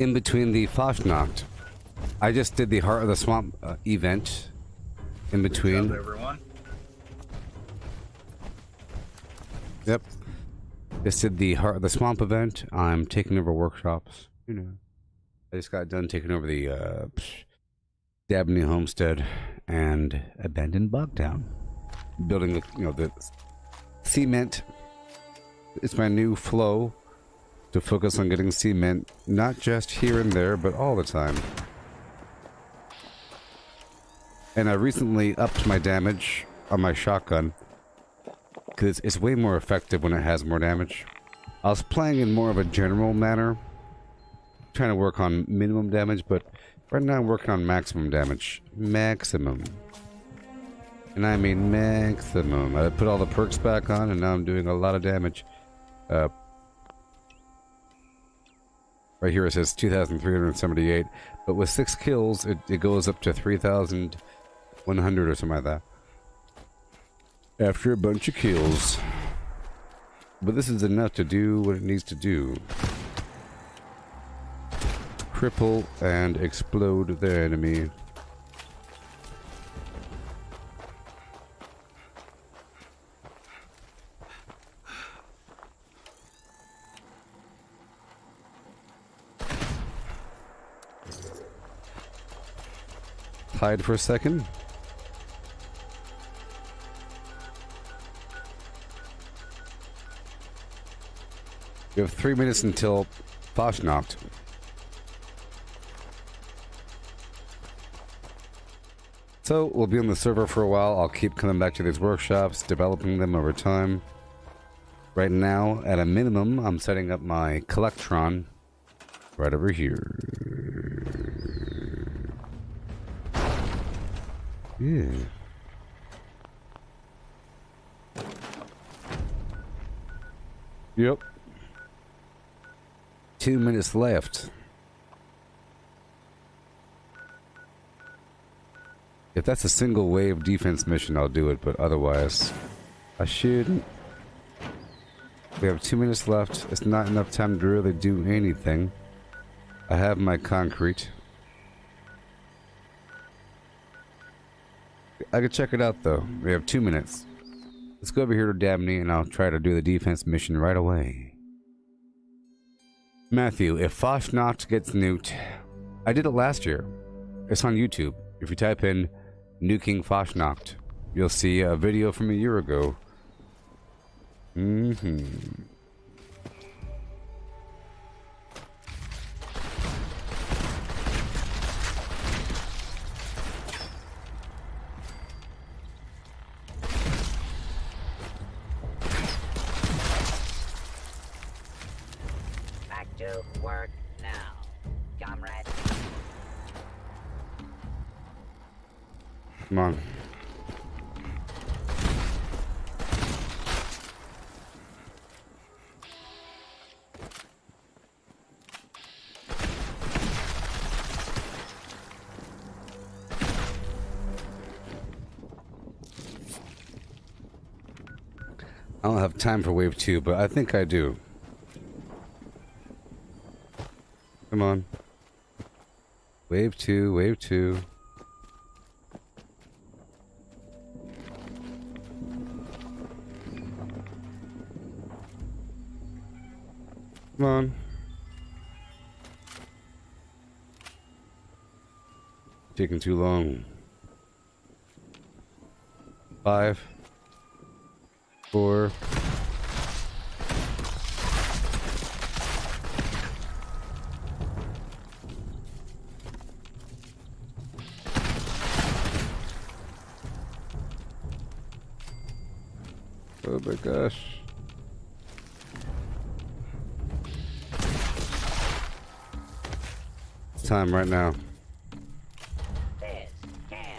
In between the Fashnacht. I just did the Heart of the Swamp event. In between. Good job, everyone. Yep. Just did the Heart of the Swamp event. I'm taking over workshops. You know. I just got done taking over the Dabney Homestead and Abandoned Bogtown. Building, you know, the cement. It's my new flow to focus on getting cement, not just here and there, but all the time. And I recently upped my damage on my shotgun because it's way more effective when it has more damage. I was playing in more of a general manner, trying to work on minimum damage, but right now I'm working on maximum damage. Maximum. And I mean maximum. I put all the perks back on and now I'm doing a lot of damage. Right here it says 2,378, but with 6 kills it goes up to 3,100 or something like that. After a bunch of kills. But this is enough to do what it needs to do. Cripple and explode the enemy. Hide for a second. You have 3 minutes until Fashnacht. So, we'll be on the server for a while. I'll keep coming back to these workshops, developing them over time. Right now, at a minimum, I'm setting up my Collectron right over here. Yeah. Yep. 2 minutes left. If that's a single wave defense mission, I'll do it, but otherwise, I shouldn't. We have 2 minutes left. It's not enough time to really do anything. I have my concrete. I could check it out, though. We have 2 minutes. Let's go over here to Dabney, and I'll try to do the defense mission right away. Matthew, if Fashnacht gets nuked... I did it last year. It's on YouTube. If you type in nuking Fashnacht, you'll see a video from a year ago. Back to work now, comrade. Come on. I don't have time for wave 2, but I think I do. Come on. Wave 2, wave 2. Come on. Taking too long. 5, 4. Oh my gosh. It's time right now. This can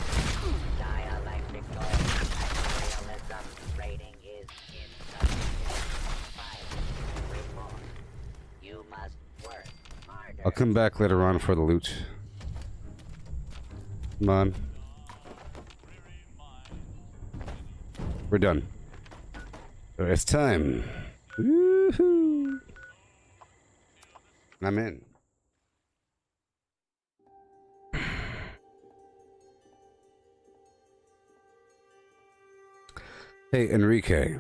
dialectical I'll come back later on for the loot. Come on. We're done. So it's time. Woohoo! I'm in. Hey, Enrique.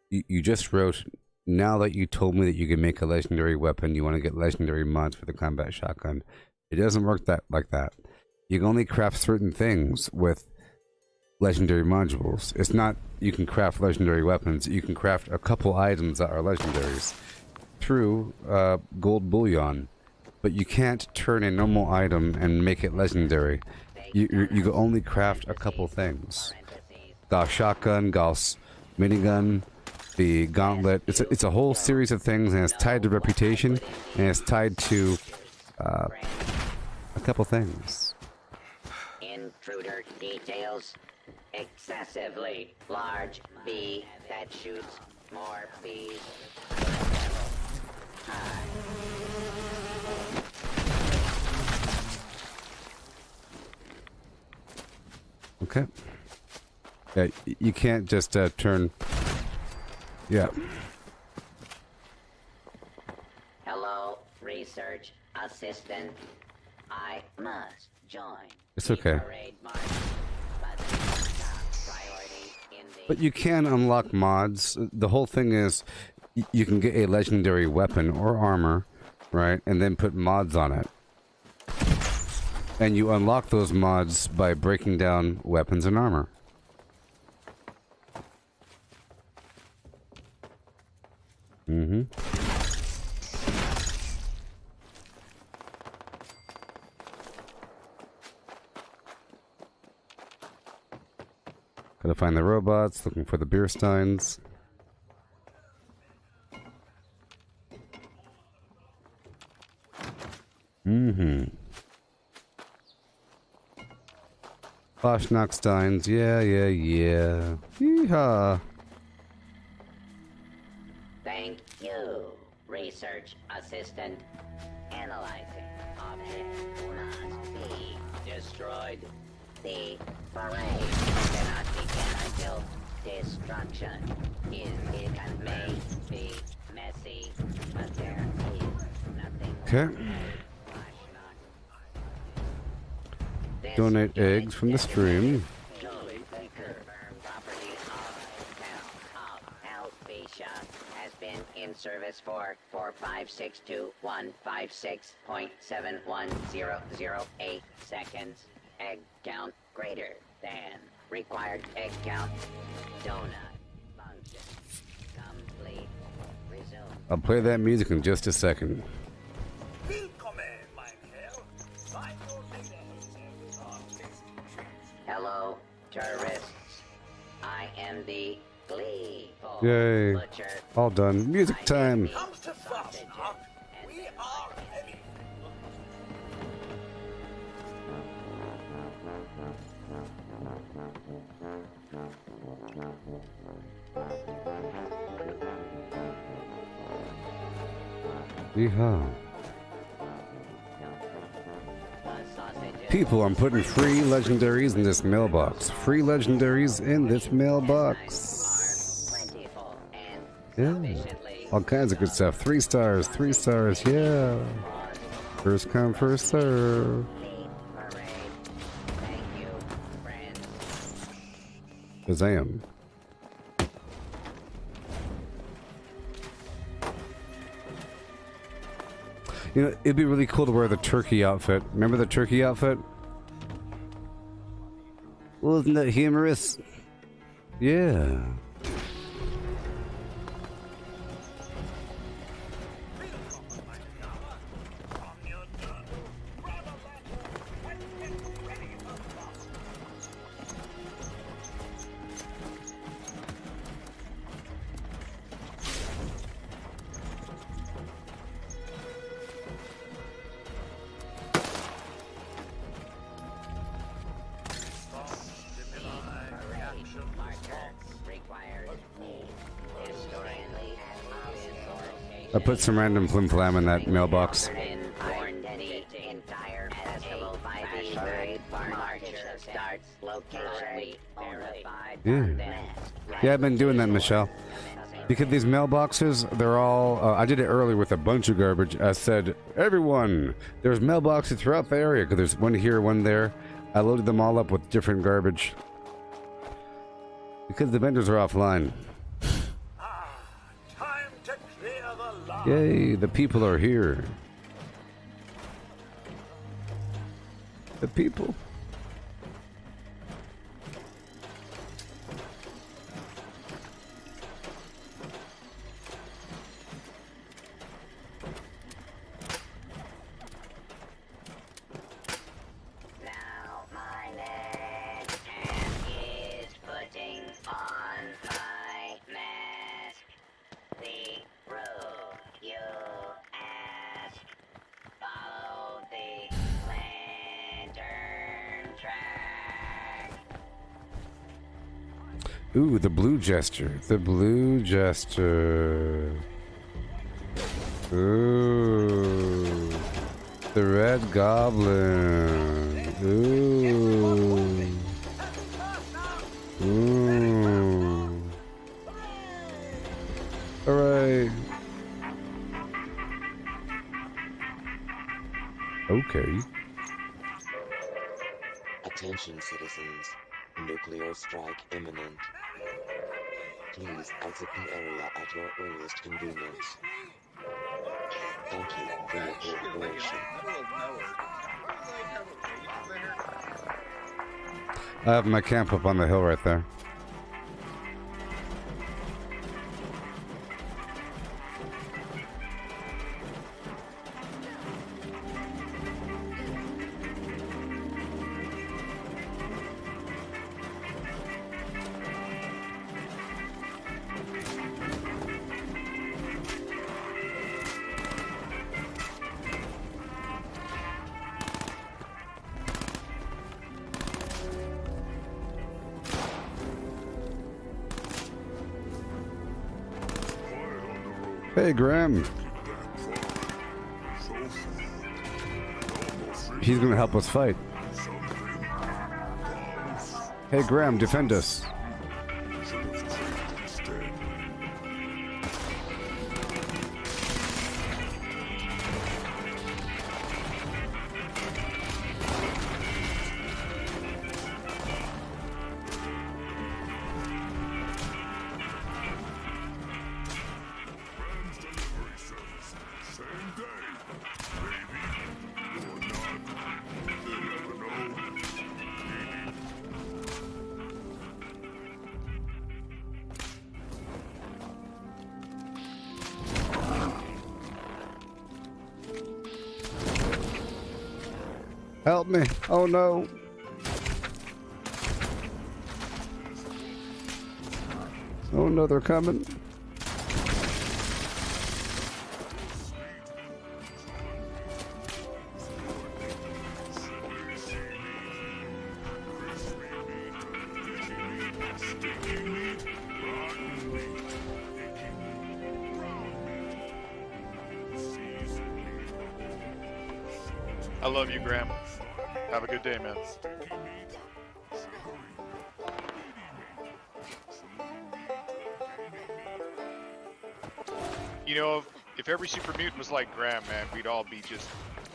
You just wrote, now that you told me that you can make a legendary weapon, you want to get legendary mods for the combat shotgun. It doesn't work like that. You can only craft certain things with legendary modules. It's not you can craft legendary weapons. You can craft a couple items that are legendaries through gold bullion. But you can't turn a normal item and make it legendary. You can only craft a couple things. The shotgun, Gauss minigun, the gauntlet. It's a whole series of things, and it's tied to reputation, and it's tied to a couple things. Intruder details. Excessively large bee that shoots more bees. Okay. Yeah, you can't just turn. Yeah. Hello, research assistant. I must join. It's okay. Parade march, but top priority in the But you can unlock mods. The whole thing is, you can get a legendary weapon or armor, right, and then put mods on it. And you unlock those mods by breaking down weapons and armor. Mm-hmm. Gotta find the robots, looking for the beer steins. Mm-hmm. Boschnock steins, yeah. Yeehaw. Thank you, research assistant. Analyzing. Object must be destroyed. The parade cannot begin until destruction is begun. May be messy, but there is nothing. Okay. Donate eggs from the stream. Has been in service for 4562.156.71008 seconds. Egg count greater than required egg count. Donut function complete. Resume. I'll play that music in just a second. Hello, tourists. I am the gleeful Yay. butcher. All done. Music time. Comes to Fastnacht, we are ready. Yeehaw. People, I'm putting free legendaries in this mailbox. Free legendaries in this mailbox. Yeah. All kinds of good stuff. 3 stars, 3 stars, yeah. First come, first serve. Shazam. You know, it'd be really cool to wear the turkey outfit. Remember the turkey outfit? Wasn't that humorous? Yeah. I put some random flim flam in that mailbox. Yeah. Yeah, I've been doing that, Michelle. Because these mailboxes, they're all... I did it earlier with a bunch of garbage. I said, everyone, there's mailboxes throughout the area, because there's one here, one there. I loaded them all up with different garbage. Because the vendors are offline. Time to clear the line. Yay, the people are here. The people. Now my next task is putting on my mask. The road you ask. Follow the lantern track. Ooh, the blue jester. The blue jester. Ooh. The red goblin. Ooh. Ooh. Alright. Okay. Attention citizens, nuclear strike imminent. Please exit the area at your earliest convenience. Thank you for your cooperation. I have my camp up on the hill right there. Hey, Graham. He's gonna help us fight. Hey, Graham, defend us. Help me. Oh no. Oh no, they're coming. I love you, Graham. Have a good day, man. You know, if every super mutant was like Graham, man, we'd all be just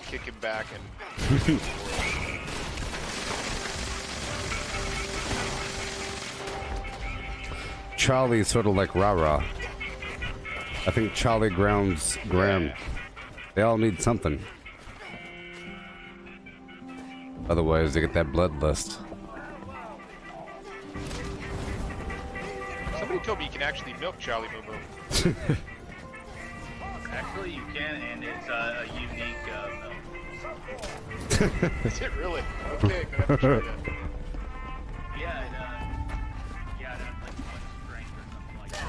kicking back and... Charlie's sort of like Rara. I think Charlie grounds Graham. They all need something. Otherwise, they get that bloodlust. Somebody told me you can actually milk Charlie Moo Moo. Actually, you can, and it's a unique milk. Is it really? Okay, gonna have to try that. Yeah, it has like one strength or something like that.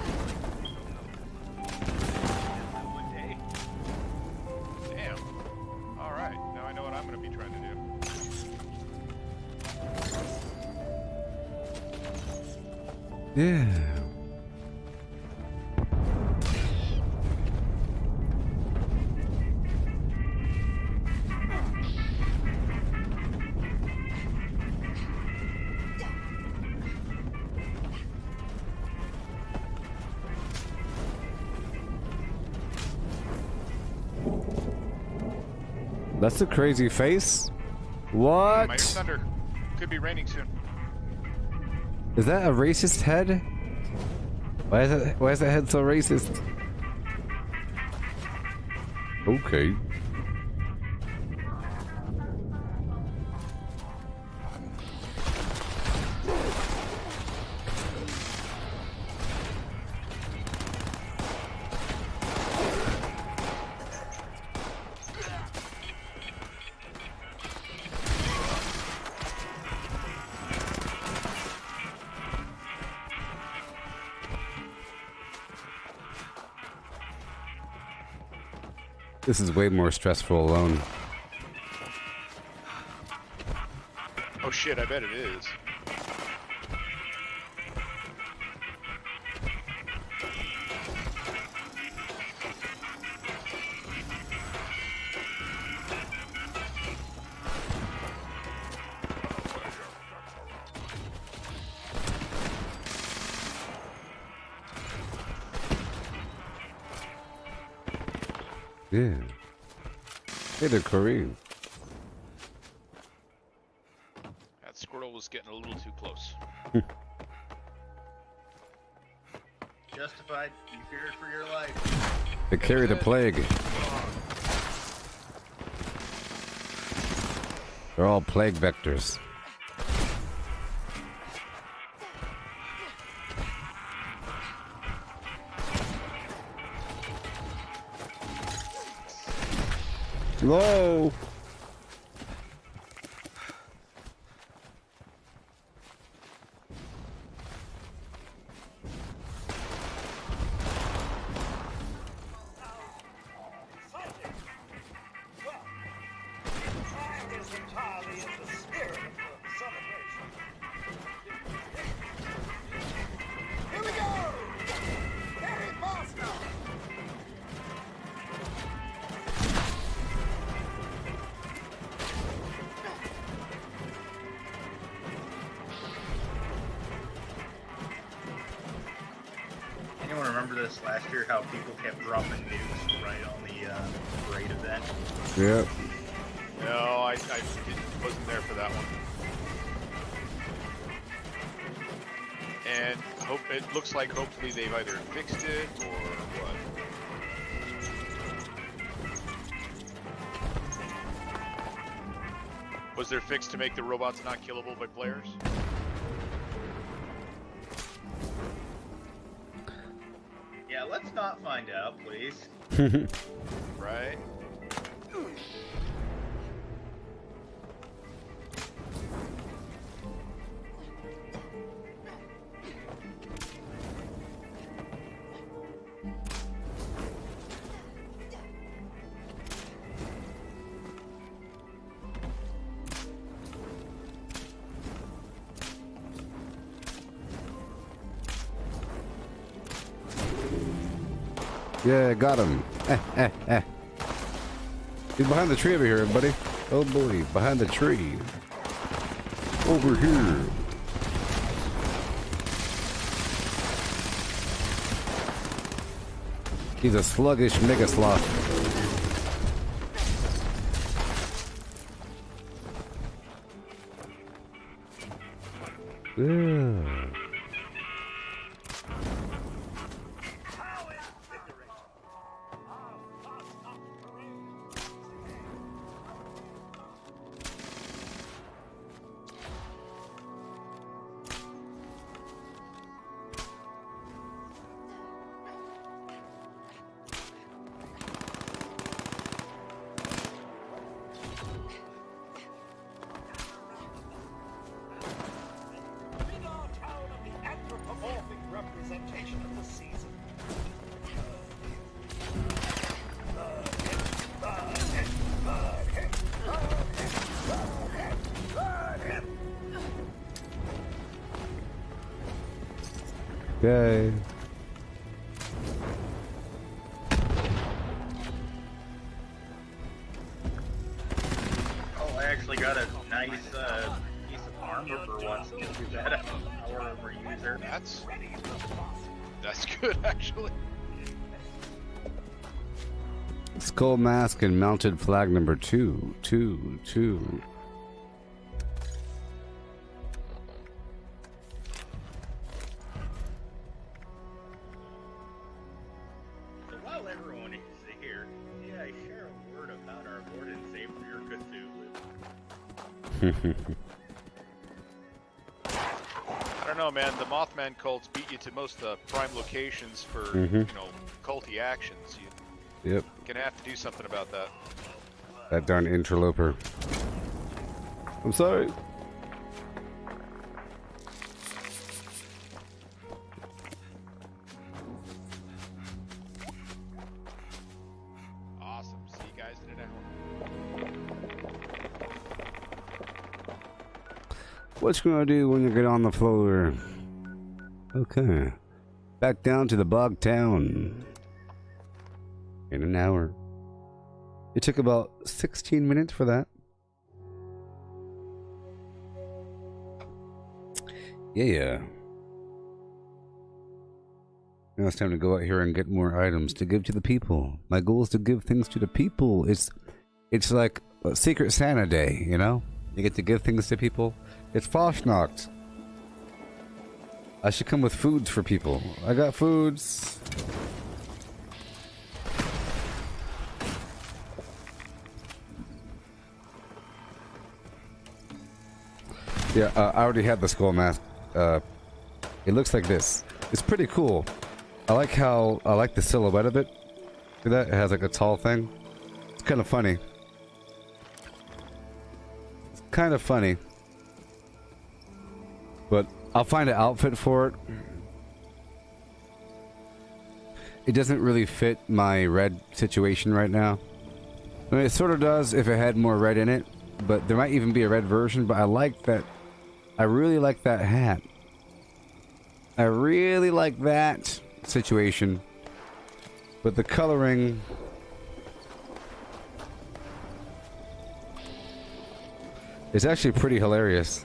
One day. Damn. Alright, now I know what I'm gonna be trying to do. Yeah. That's a crazy face. What? Minor thunder. Could be raining soon. Is that a racist head? Why is that head so racist? Okay. This is way more stressful alone. Oh shit, I bet it is. Yeah. Hey there, Kareem. That squirrel was getting a little too close. Justified. You feared for your life. They carry the plague. They're all plague vectors. Whoa! Anyone remember this last year? How people kept dropping nukes right on the parade event? Yep. No, I wasn't there for that one. And it looks like hopefully they've either fixed it or what. Was there fixed to make the robots not killable by players? Yeah, let's not find out, please. Right? Yeah, got him. He's behind the tree over here, buddy. Oh boy, behind the tree. Over here. He's a sluggish mega sloth. Yeah. Okay. Oh, I actually got a nice piece of armor for once. Didn't do that. Our user. That's good, actually. Skull mask and mounted flag number 2. 2. So while everyone is here, may I share a word about our Lord and Savior Cthulhu? I don't know, man. The Mothman cults beat you to most prime locations for, culty actions. Yep. Gonna have to do something about that. That darn interloper. I'm sorry. Awesome. See you guys in an hour. What you gonna do when you get on the floor? Okay. Back down to the bog town. In an hour. It took about 16 minutes for that. Yeah. Now it's time to go out here and get more items to give to the people. My goal is to give things to the people. It's like a Secret Santa Day, you know? You get to give things to people. It's Fastnacht. I should come with foods for people. I got foods. Yeah, I already had the skull mask. It looks like this. It's pretty cool. I like the silhouette of it. See that? It has like a tall thing. It's kind of funny. It's kind of funny. But I'll find an outfit for it. It doesn't really fit my red situation right now. I mean, it sort of does if it had more red in it. But there might even be a red version. But I like that. I really like that hat. I really like that situation. But the coloring... is actually pretty hilarious.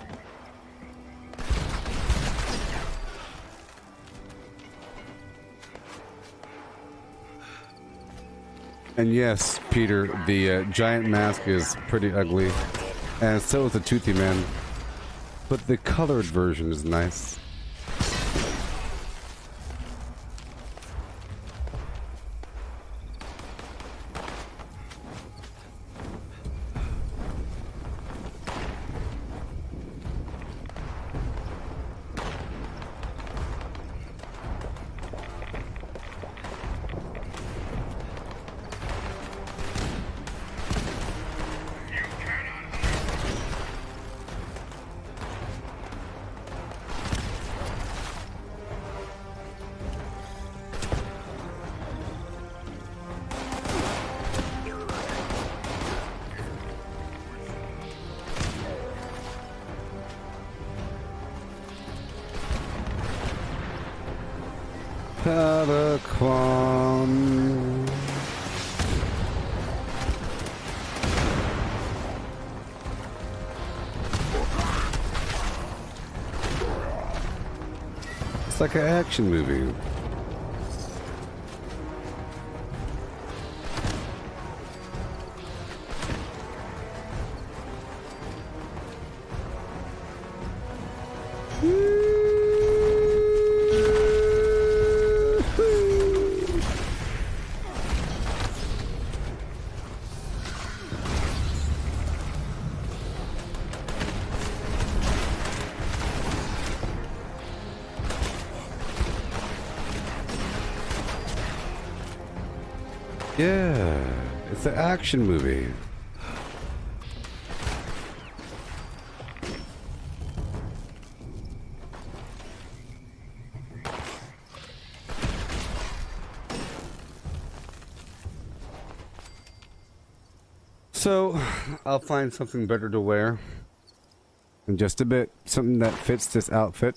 And yes, Peter, the giant mask is pretty ugly. And so is the Toothy Man. But the colored version is nice. Pelican. It's like an action movie. Yeah, it's an action movie. So, I'll find something better to wear in just a bit. Something that fits this outfit.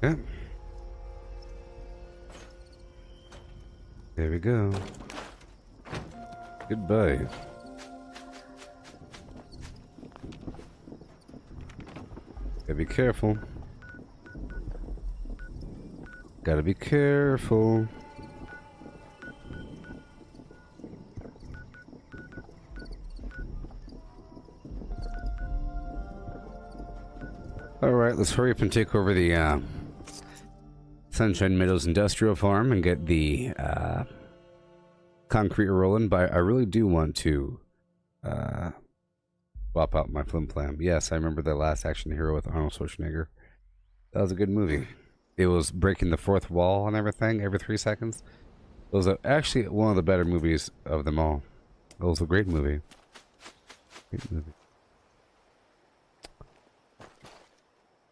Yeah. There we go. Goodbye. Gotta be careful. Gotta be careful. Alright, let's hurry up and take over the Sunshine Meadows Industrial Farm and get the concrete rolling. But I really do want to swap out my flim flam. Yes, I remember the Last Action Hero with Arnold Schwarzenegger. That was a good movie. It was breaking the fourth wall and everything every 3 seconds. It was actually one of the better movies of them all. It was a great movie. Great movie.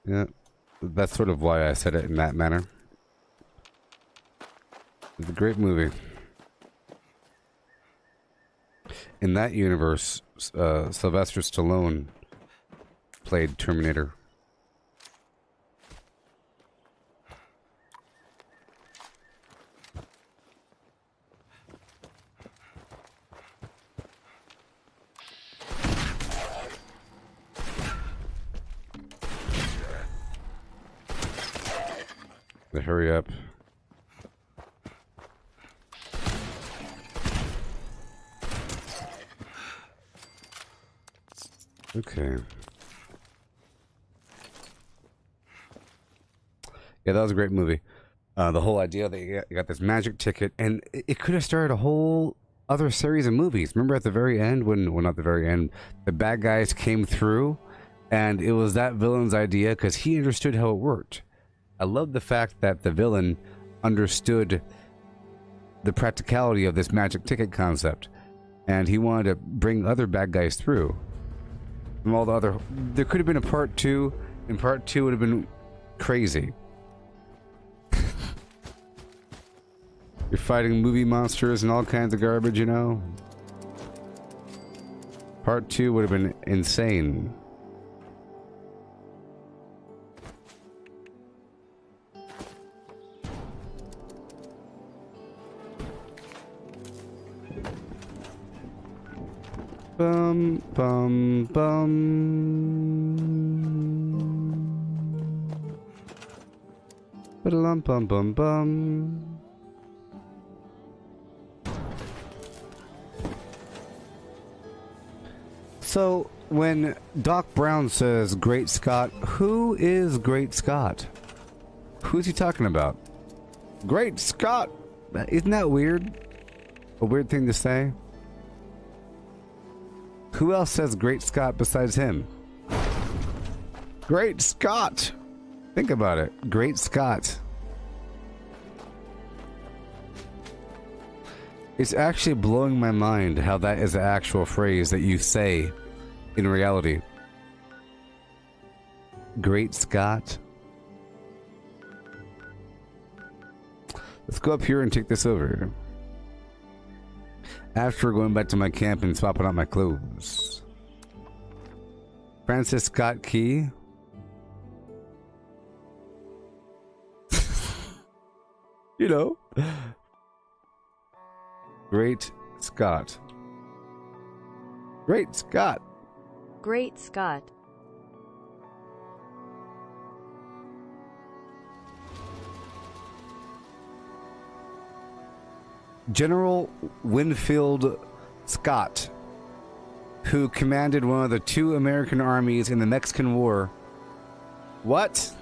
Yeah, that's sort of why I said it in that manner. It's a great movie. In that universe, Sylvester Stallone played Terminator. Hurry up. Okay. Yeah, that was a great movie. The whole idea that you got this magic ticket, and it could have started a whole other series of movies. Remember at the very end, well, not the very end, the bad guys came through, and it was that villain's idea because he understood how it worked. I love the fact that the villain understood the practicality of this magic ticket concept, and he wanted to bring other bad guys through. From all the other, there could have been a part 2, and part 2 would have been crazy. You're fighting movie monsters and all kinds of garbage, you know? Part 2 would have been insane. Bum, bum, bum. Ba-da-lum, bum, bum, bum. So, when Doc Brown says Great Scott, who is Great Scott? Who's he talking about? Great Scott! Isn't that weird? A weird thing to say? Who else says Great Scott besides him? Great Scott! Think about it. Great Scott. It's actually blowing my mind how that is an actual phrase that you say in reality. Great Scott. Let's go up here and take this over. After going back to my camp and swapping out my clothes. Francis Scott Key. You know. Great Scott. Great Scott. Great Scott. General Winfield Scott, who commanded one of the 2 American armies in the Mexican War. What?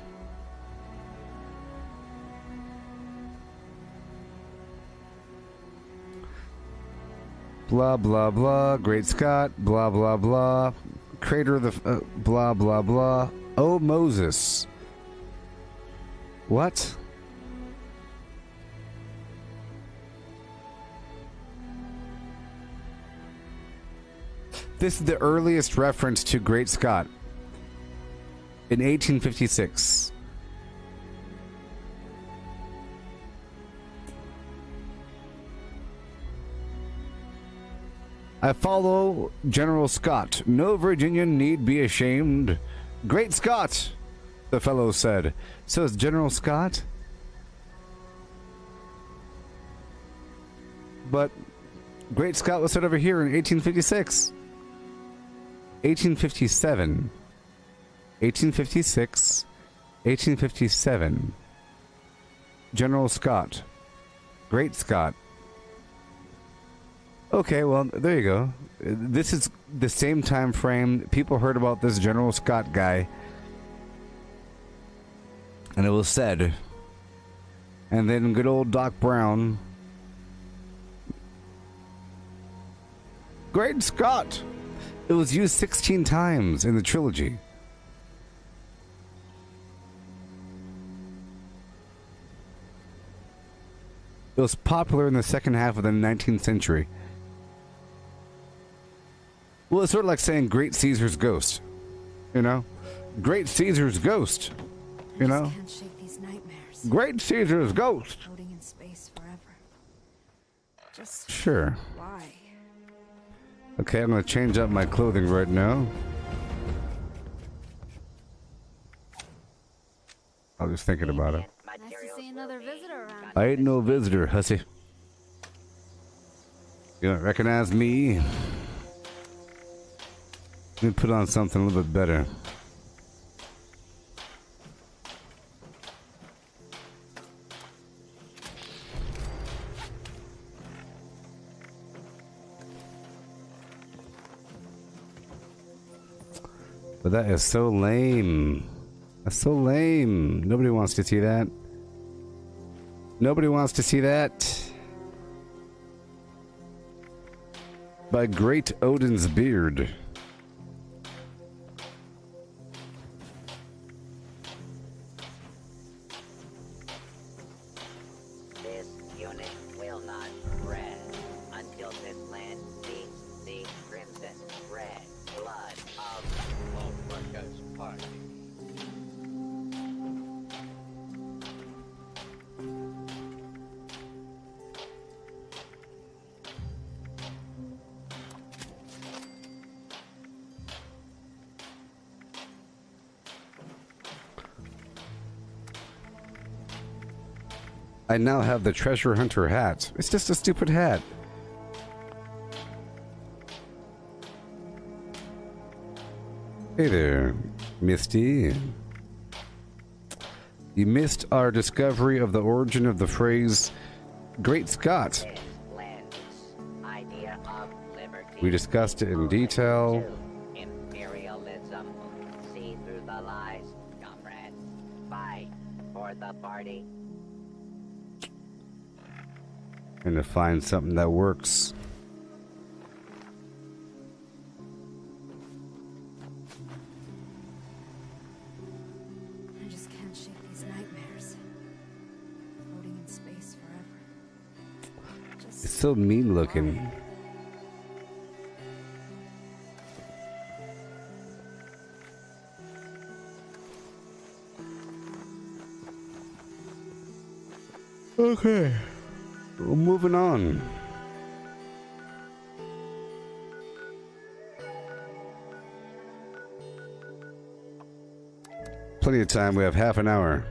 Blah, blah, blah. Great Scott. Blah, blah, blah. Crater of the... blah, blah, blah. Oh, Moses. What? This is the earliest reference to Great Scott. In 1856. I follow General Scott. No Virginian need be ashamed. Great Scott! The fellow said. So is General Scott? But Great Scott was set over here in 1856. 1857. 1856. 1857. General Scott. Great Scott. Okay, well, there you go. This is the same time frame. People heard about this General Scott guy. And it was said. And then good old Doc Brown. Great Scott! It was used 16 times in the trilogy. It was popular in the second half of the 19th century. Well, it's sort of like saying Great Caesar's ghost. You know? Great Caesar's ghost. You know? Can't shake these nightmares. Great Caesar's ghost. Floating in space forever. Just Sure. why? Okay, I'm gonna change up my clothing right now. I was just thinking about it. Nice to see another visitor around. I ain't no visitor, hussy. You don't recognize me? Let me put on something a little bit better. But that is so lame. That's so lame. Nobody wants to see that. Nobody wants to see that. By Great Odin's beard. This unit will not rest until this land sees the crimson red blood of America's party. I now have the treasure hunter hat. It's just a stupid hat. Hey there, Misty. You missed our discovery of the origin of the phrase Great Scott. Idea of liberty. We discussed it in detail. Imperialism. See through the lies, comrades. Fight for the party. And to find something that works. I just can't shake these nightmares. Floating in space forever. Just It's so mean looking. Okay. Well, moving on. Plenty of time. We have half an hour.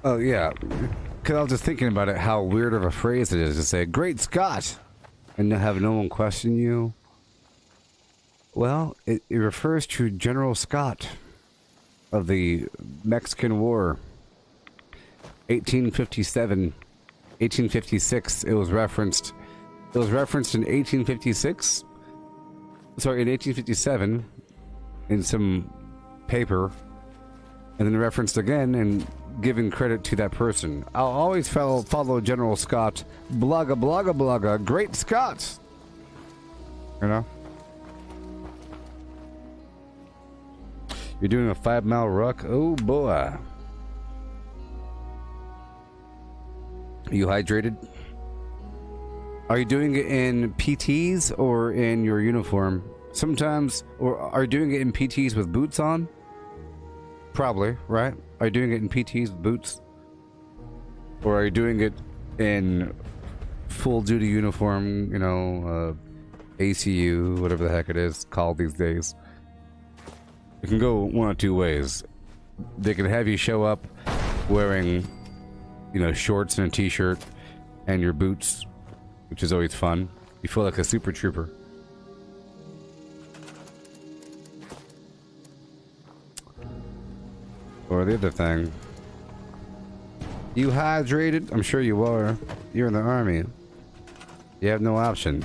Oh, yeah. Because I was just thinking about it, how weird of a phrase it is to say, Great Scott! And to have no one question you. Well, it refers to General Scott. of the Mexican War. 1857, 1856. It was referenced. It was referenced in 1856. Sorry, in 1857, in some paper, and then referenced again and giving credit to that person. I'll always follow General Scott. Blogga, blogga, blogga. Great Scott! You know? You're doing a 5-mile ruck? Oh boy. Are you hydrated? Are you doing it in PTs or in your uniform? Sometimes, or are you doing it in PTs with boots on? Probably, right? Are you doing it in PTs with boots? Or are you doing it in full duty uniform, you know, ACU, whatever the heck it is called these days? It can go one of two ways. They can have you show up wearing, you know, shorts and a t-shirt and your boots, which is always fun. You feel like a super trooper. Or the other thing. You hydrated? I'm sure you are. You're in the army. You have no option.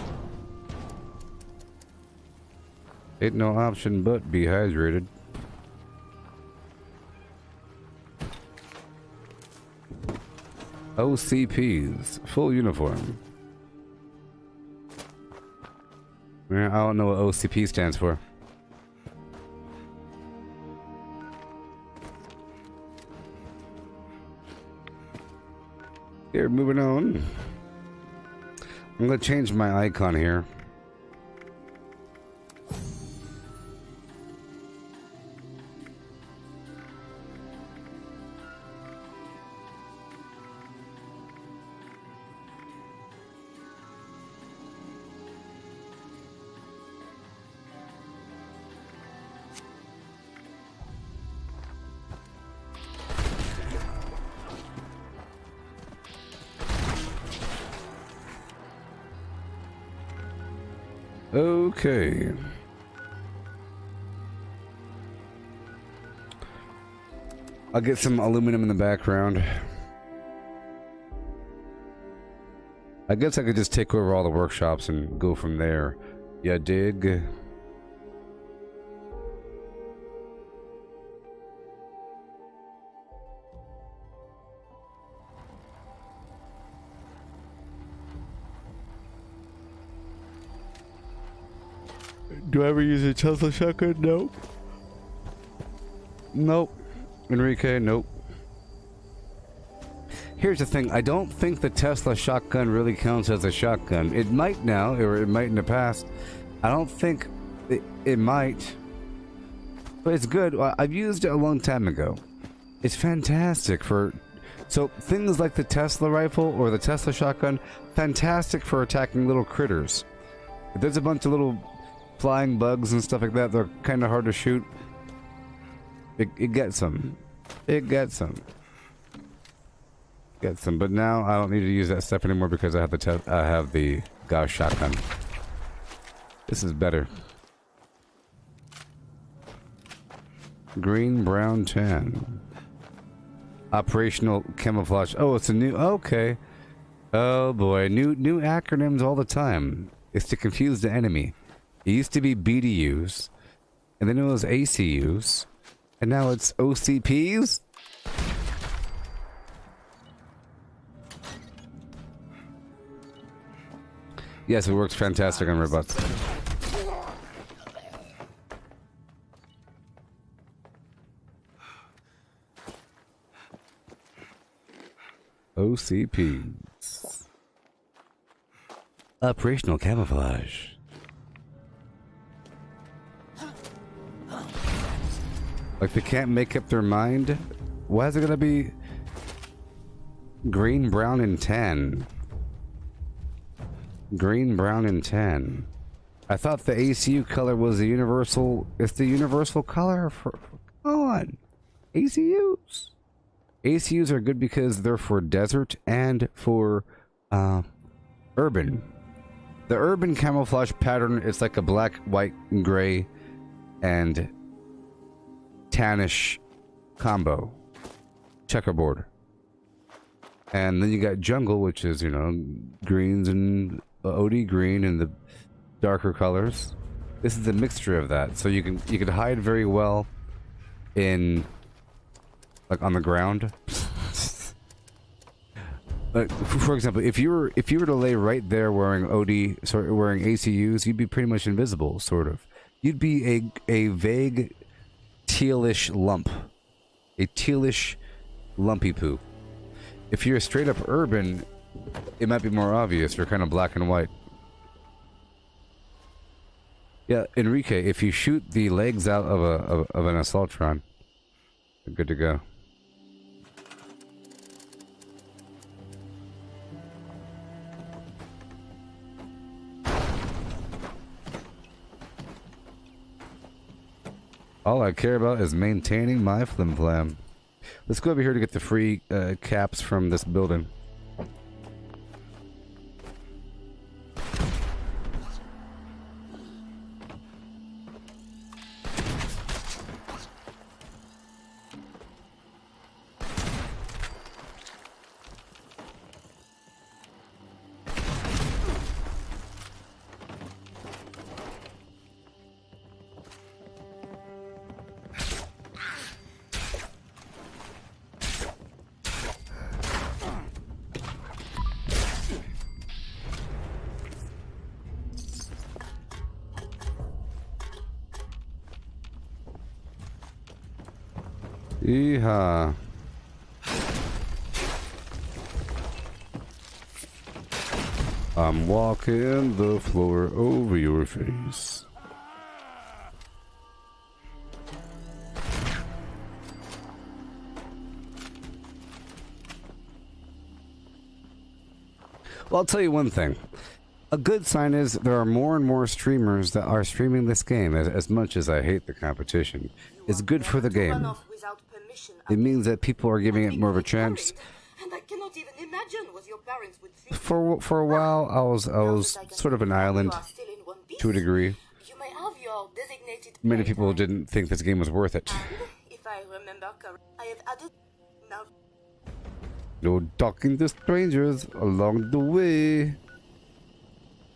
Ain't no option but be hydrated. OCPs. Full uniform. I don't know what OCP stands for. Here, moving on. I'm gonna change my icon here. Okay. I'll get some aluminum in the background. I guess I could just take over all the workshops and go from there. Ya dig? Do I ever use a Tesla shotgun? Nope. Nope. Enrique, nope. Here's the thing. I don't think the Tesla shotgun really counts as a shotgun. It might now, or it might in the past. I don't think it might. But it's good. I've used it a long time ago. It's fantastic for... So, things like the Tesla rifle or the Tesla shotgun, fantastic for attacking little critters. If there's a bunch of little flying bugs and stuff like that, they're kind of hard to shoot. It gets them. It gets them. Gets them. But now I don't need to use that stuff anymore because I have the Gauss shotgun. This is better. Green, brown, tan. Operational camouflage. Oh, it's a new... Okay. Oh boy, new acronyms all the time. It's to confuse the enemy. It used to be BDUs, and then it was ACUs, and now it's OCPs? Yes, it works fantastic on robots. OCPs. Operational camouflage. Like they can't make up their mind? Why is it gonna be green, brown, and tan? Green, brown, and tan. I thought the ACU color was the universal... It's the universal color for... Come on! ACUs! ACUs are good because they're for desert and for urban. The urban camouflage pattern is like a black, white, and gray, and tannish combo. Checkerboard. And then you got jungle, which is, you know, greens and OD green and the darker colors. This is a mixture of that. So you can hide very well in, like, on the ground. But for example, if you were to lay right there wearing wearing ACUs, you'd be pretty much invisible, sort of. You'd be a vague tealish lump. A tealish lumpy poo. If you're straight up urban, it might be more obvious. You're kind of black and white. Yeah, Enrique, if you shoot the legs out of an assaultron, you're good to go. All I care about is maintaining my flim-flam. Let's go over here to get the free caps from this building. Yeehaw. I'm walking the floor over your face. Well, I'll tell you one thing. A good sign is there are more and more streamers that are streaming this game. As much as I hate the competition, it's good for the game. It means that people are giving it more of a chance. And I cannot even imagine what your parents would think. For a while, I was sort of an island to a degree. You may have your designated Many people didn't think this game was worth it. if I remember correctly, I have added now. No talking to strangers along the way.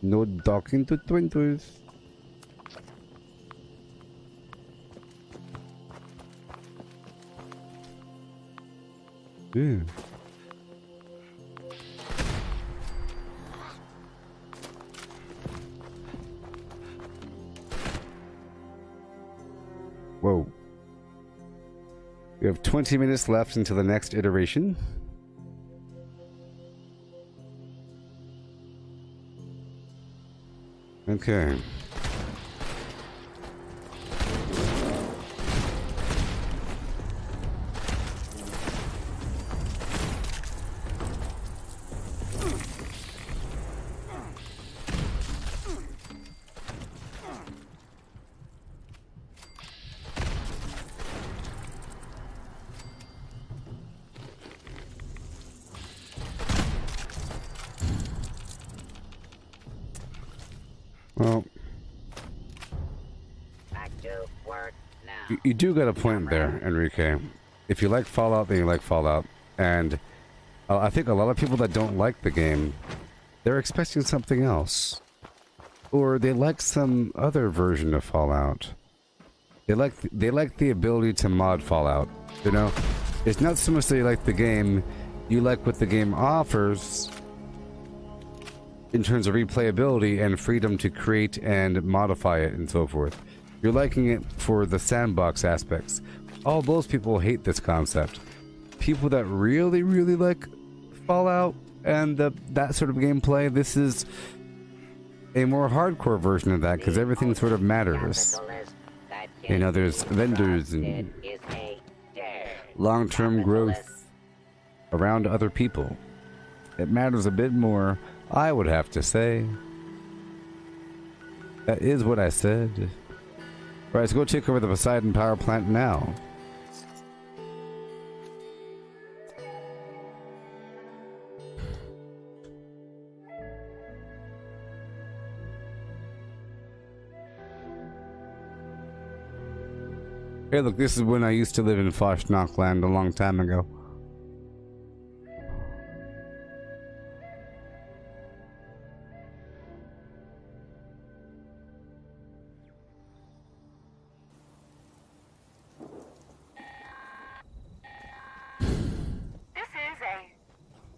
No talking to strangers. Yeah. Whoa. We have 20 minutes left until the next iteration. Okay. Well, Back to work now. you do got a point there, Enrique. If you like Fallout, then you like Fallout. And I think a lot of people that don't like the game, they're expecting something else. Or they like some other version of Fallout. They like the ability to mod Fallout. You know? It's not so much that you like the game, you like what the game offers in terms of replayability and freedom to create and modify it and so forth. You're liking it for the sandbox aspects. All those people hate this concept. People that really, really like Fallout and that sort of gameplay, this is a more hardcore version of that because everything sort of matters. You know, there's vendors and long-term growth around other people. It matters a bit more, I would have to say. That is what I said. Alright, let's go take over the Poseidon power plant now. Hey, look, this is when I used to live in Foshnockland a long time ago. This is a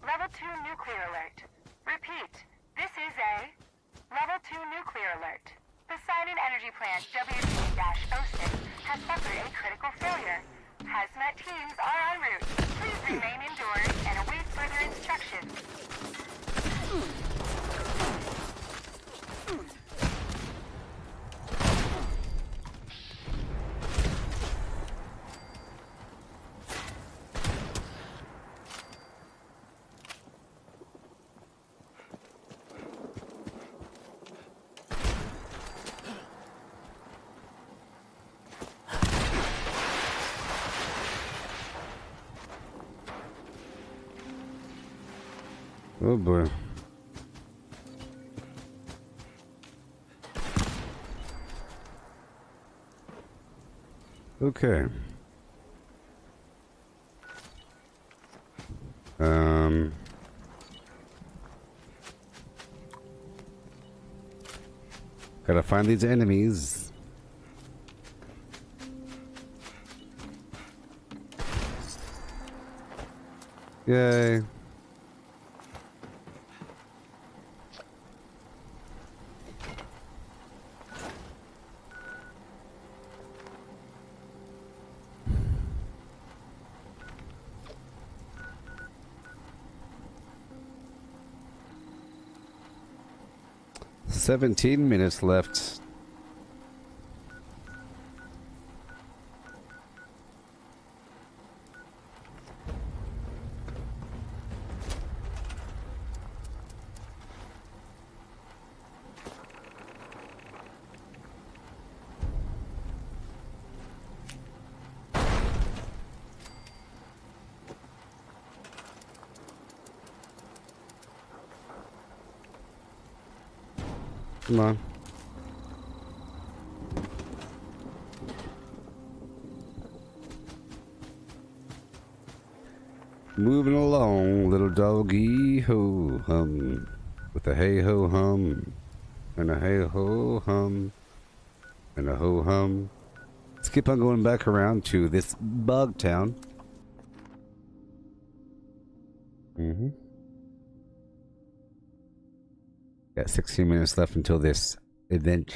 level 2 nuclear alert. Repeat, this is a level 2 nuclear alert. Poseidon Energy Plant WT-06 has suffered a critical failure. Hazmat teams are en route. Please remain indoors and await further instructions. Oh boy. Okay. Gotta find these enemies. Yay. "17 minutes left." Come on. Moving along, little doggy ho hum, with a hey ho hum, and a hey ho hum, and a ho hum. Let's keep on going back around to this bug town. Got 16 minutes left until this event.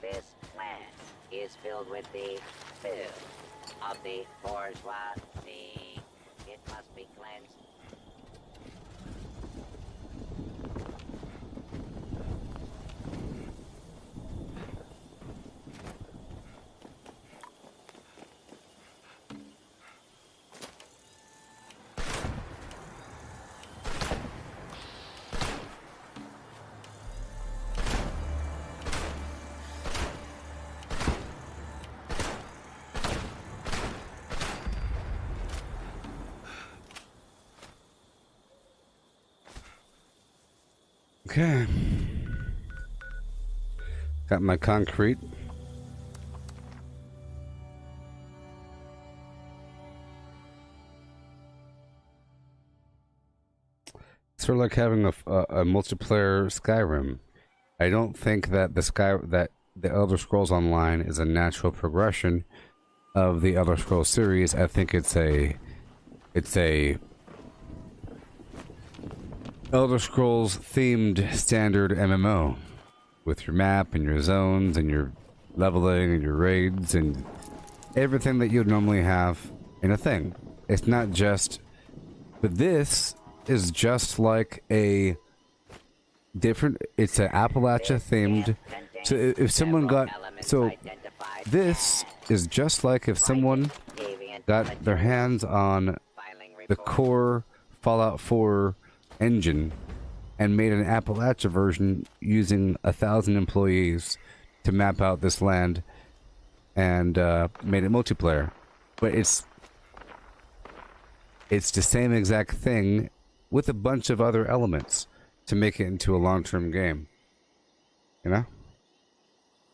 This plant is filled with the filth of the bourgeoisie. It must be cleansed. Okay. Got my concrete. Sort of like having a multiplayer Skyrim. I don't think that the Elder Scrolls Online is a natural progression of the Elder Scrolls series. I think it's a Elder Scrolls themed standard MMO with your map and your zones and your leveling and your raids and everything that you'd normally have in a thing. It's not just, but this is just like a different. It's an Appalachia themed. So if someone got this is just like if someone got their hands on the core Fallout 4 engine and made an Appalachia version using 1,000 employees to map out this land and made it multiplayer. But it's the same exact thing with a bunch of other elements to make it into a long-term game. You know?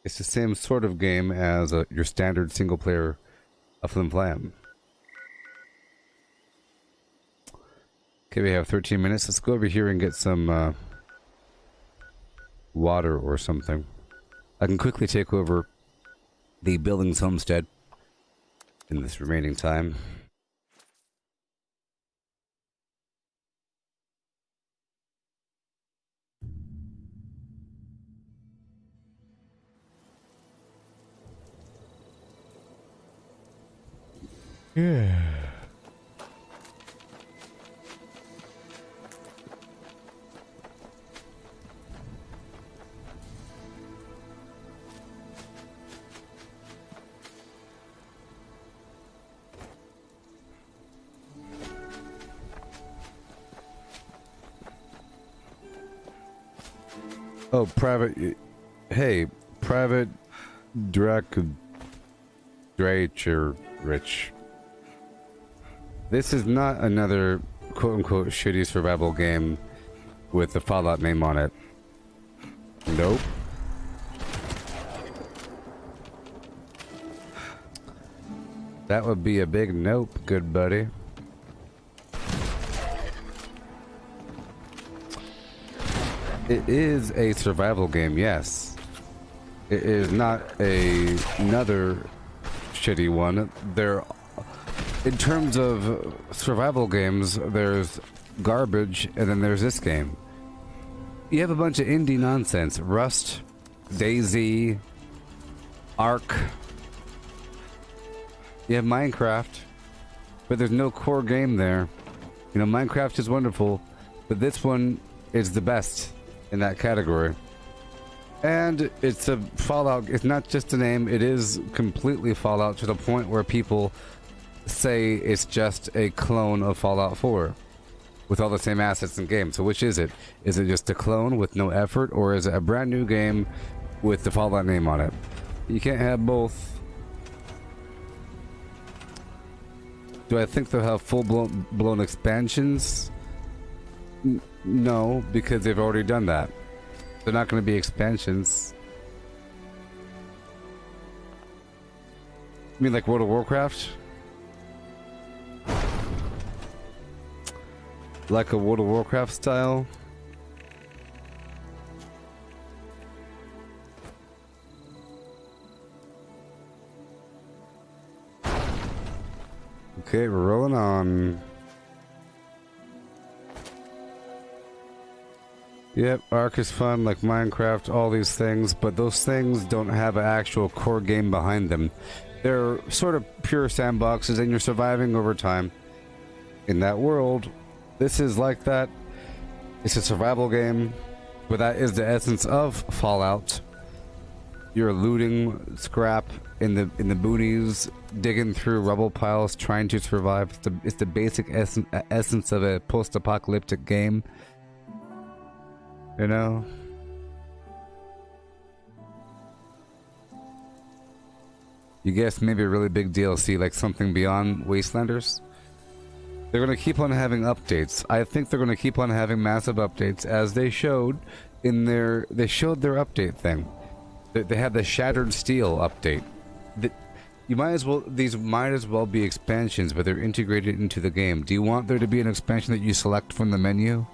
It's the same sort of game as your standard single-player Flim Flam. Okay, we have 13 minutes. Let's go over here and get some water or something. I can quickly take over the Billings homestead in this remaining time. Yeah. Oh, private. Hey, private Drake or Rich. This is not another quote-unquote shitty survival game with the Fallout name on it. Nope. That would be a big nope, good buddy. It is a survival game, yes. It is not another shitty one. In terms of survival games, there's garbage, and then there's this game. You have a bunch of indie nonsense. Rust, DayZ, Ark. You have Minecraft, but there's no core game there. You know, Minecraft is wonderful, but this one is the best in that category. And it's a Fallout. It's not just a name, it is completely Fallout to the point where people say it's just a clone of Fallout 4 with all the same assets and games. So which is it? Is it just a clone with no effort, or is it a brand new game with the Fallout name on it? You can't have both. Do I think they'll have full-blown expansions? No, because they've already done that. They're not going to be expansions. You mean like World of Warcraft? Like a World of Warcraft style? Okay, we're rolling on. Yep, Ark is fun, like Minecraft, all these things, but those things don't have an actual core game behind them. They're sort of pure sandboxes, and you're surviving over time in that world. This is like that. It's a survival game, but that is the essence of Fallout. You're looting scrap in the boonies, digging through rubble piles, trying to survive. It's the basic essence of a post-apocalyptic game. You know? You guess maybe a really big DLC, like something beyond Wastelanders? They're going to keep on having updates. I think they're going to keep on having massive updates, as they showed in their... They showed their update thing. They had the Shattered Steel update. You might as well... These might as well be expansions, but they're integrated into the game. Do you want there to be an expansion that you select from the menu?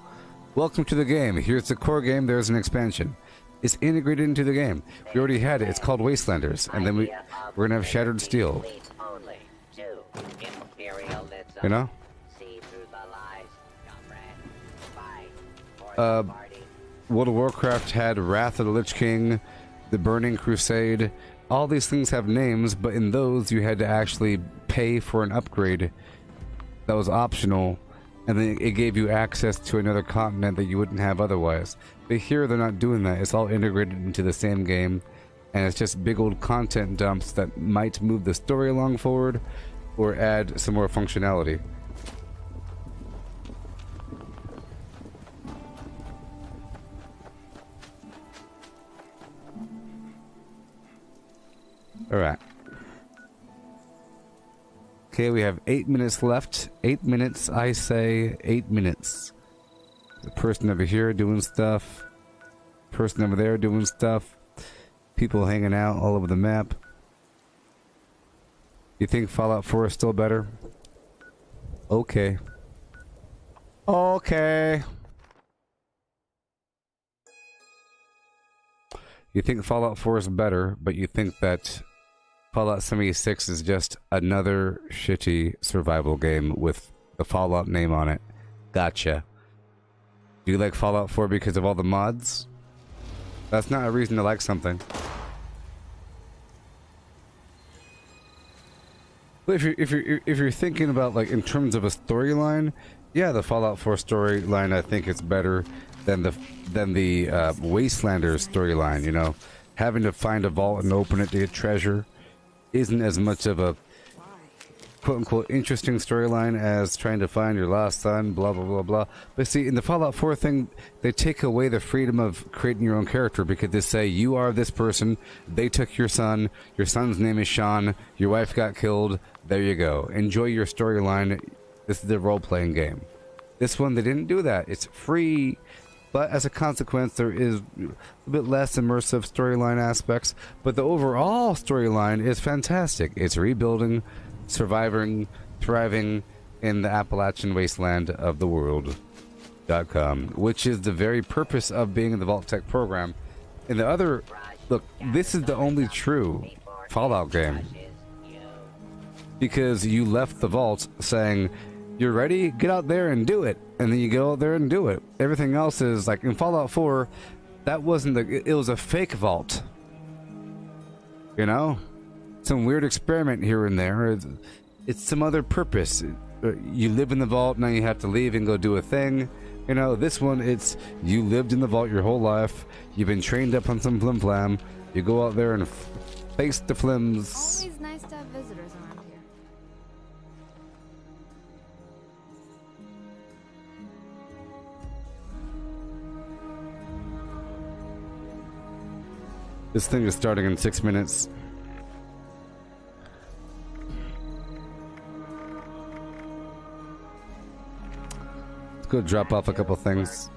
Welcome to the game. Here's the core game. There's an expansion. It's integrated into the game. We already had it. It's called Wastelanders. And then we're going to have Shattered Steel. You know? World of Warcraft had Wrath of the Lich King, the Burning Crusade. All these things have names, but in those you had to actually pay for an upgrade that was optional and then it gave you access to another continent that you wouldn't have otherwise. But here they're not doing that. It's all integrated into the same game, and it's just big old content dumps that might move the story along forward or add some more functionality. Alright. Okay, we have 8 minutes left. 8 minutes, I say 8 minutes. The person over here doing stuff. Person over there doing stuff. People hanging out all over the map. You think Fallout 4 is still better? Okay. Okay. You think Fallout 4 is better, but you think that Fallout 76 is just another shitty survival game with the Fallout name on it. Gotcha. Do you like Fallout 4 because of all the mods? That's not a reason to like something. But if you're thinking about, like, in terms of a storyline, yeah, the Fallout 4 storyline I think is better than the Wastelanders storyline. You know, having to find a vault and open it to get treasure isn't as much of a quote-unquote interesting storyline as trying to find your lost son, blah blah blah blah. But see, in the Fallout 4 thing, they take away the freedom of creating your own character because they say you are this person, they took your son's name is Sean, your wife got killed, there you go. Enjoy your storyline. This is the role-playing game. This one, they didn't do that. It's free. But as a consequence, there is a bit less immersive storyline aspects. But the overall storyline is fantastic. It's rebuilding, surviving, thriving in the Appalachian wasteland of the world.com, which is the very purpose of being in the Vault Tech program. In the other, look, this is the only true Fallout game. Because you left the vault saying, you're ready? Get out there and do it. And then you go out there and do it. Everything else is, like, in Fallout 4, that wasn't it was a fake vault. You know? Some weird experiment here and there. It's some other purpose. You live in the vault, now you have to leave and go do a thing. You know, this one, it's, you lived in the vault your whole life. You've been trained up on some flim-flam. You go out there and face the flims. Always nice to have visitors around here. This thing is starting in 6 minutes. Let's go drop off a couple things.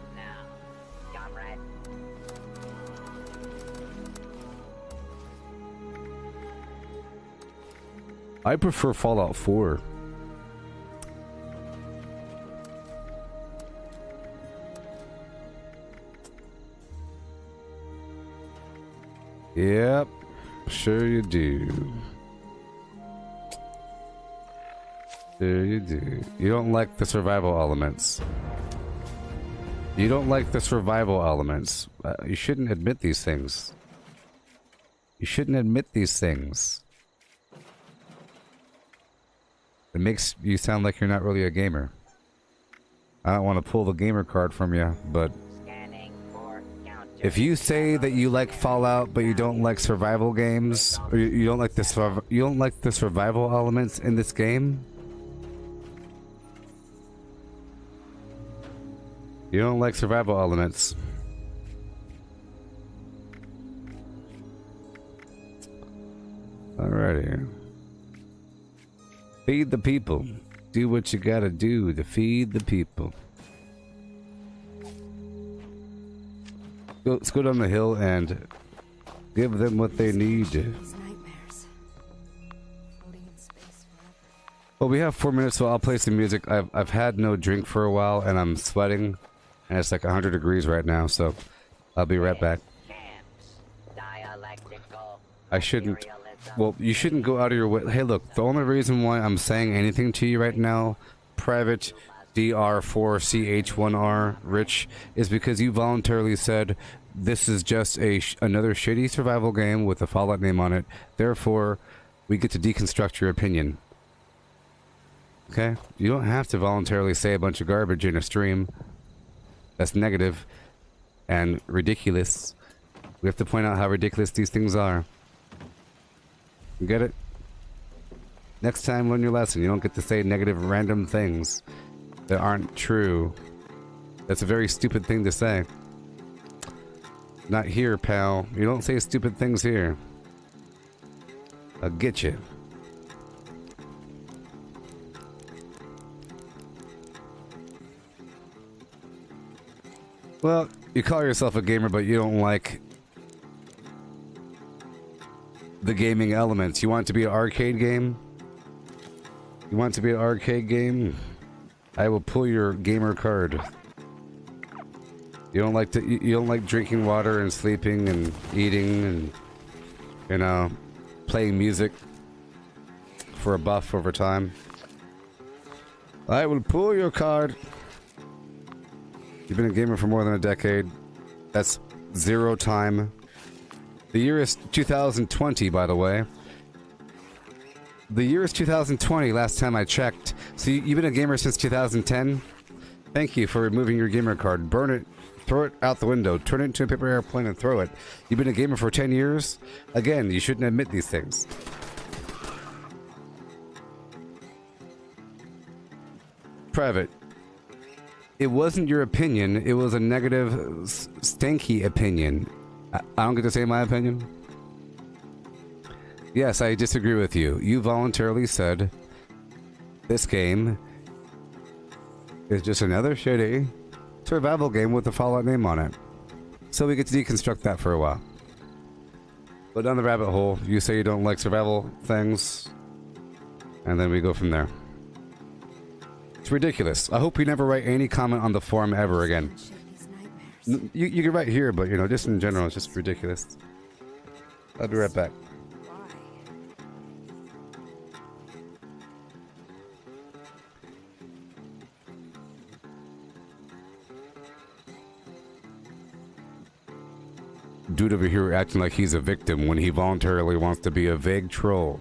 I prefer Fallout 4. Yep, sure you do. Sure you do. You don't like the survival elements. You don't like the survival elements. You shouldn't admit these things. You shouldn't admit these things. It makes you sound like you're not really a gamer. I don't want to pull the gamer card from you, but if you say that you like Fallout but you don't like survival games, or you don't like the survival elements in this game, you don't like survival elements. Alrighty. Feed the people. Do what you gotta do to feed the people. Let's go down the hill and give them what they need. Well, we have 4 minutes, so I'll play some music. I've had no drink for a while, and I'm sweating, and it's like 100 degrees right now, so I'll be right back. I shouldn't... Well, you shouldn't go out of your way. Hey, look, the only reason why I'm saying anything to you right now, Private DR4CH1R Rich, is because you voluntarily said this is just another shitty survival game with a Fallout name on it. Therefore, we get to deconstruct your opinion. Okay? You don't have to voluntarily say a bunch of garbage in a stream. That's negative and ridiculous. We have to point out how ridiculous these things are. You get it? Next time, learn your lesson. You don't get to say negative random things that aren't true. That's a very stupid thing to say. Not here, pal. You don't say stupid things here. I'll get you. Well, you call yourself a gamer, but you don't like the gaming elements. You want it to be an arcade game? You want it to be an arcade game? I will pull your gamer card. You don't like you don't like drinking water and sleeping and eating and, you know, playing music for a buff over time. I will pull your card. You've been a gamer for more than a decade. That's 0 time. The year is 2020, by the way. The year is 2020, last time I checked. So you've been a gamer since 2010? Thank you for removing your gamer card. Burn it, throw it out the window, turn it into a paper airplane and throw it. You've been a gamer for 10 years? Again, you shouldn't admit these things. Private. It wasn't your opinion, it was a negative, stanky opinion. I don't get to say my opinion? Yes, I disagree with you. You voluntarily said this game is just another shitty survival game with a Fallout name on it. So we get to deconstruct that for a while. Go down the rabbit hole. You say you don't like survival things, and then we go from there. It's ridiculous. I hope you never write any comment on the forum ever again. You can write here, but, you know, just in general, it's just ridiculous. I'll be right back. Dude over here acting like he's a victim when he voluntarily wants to be a vague troll.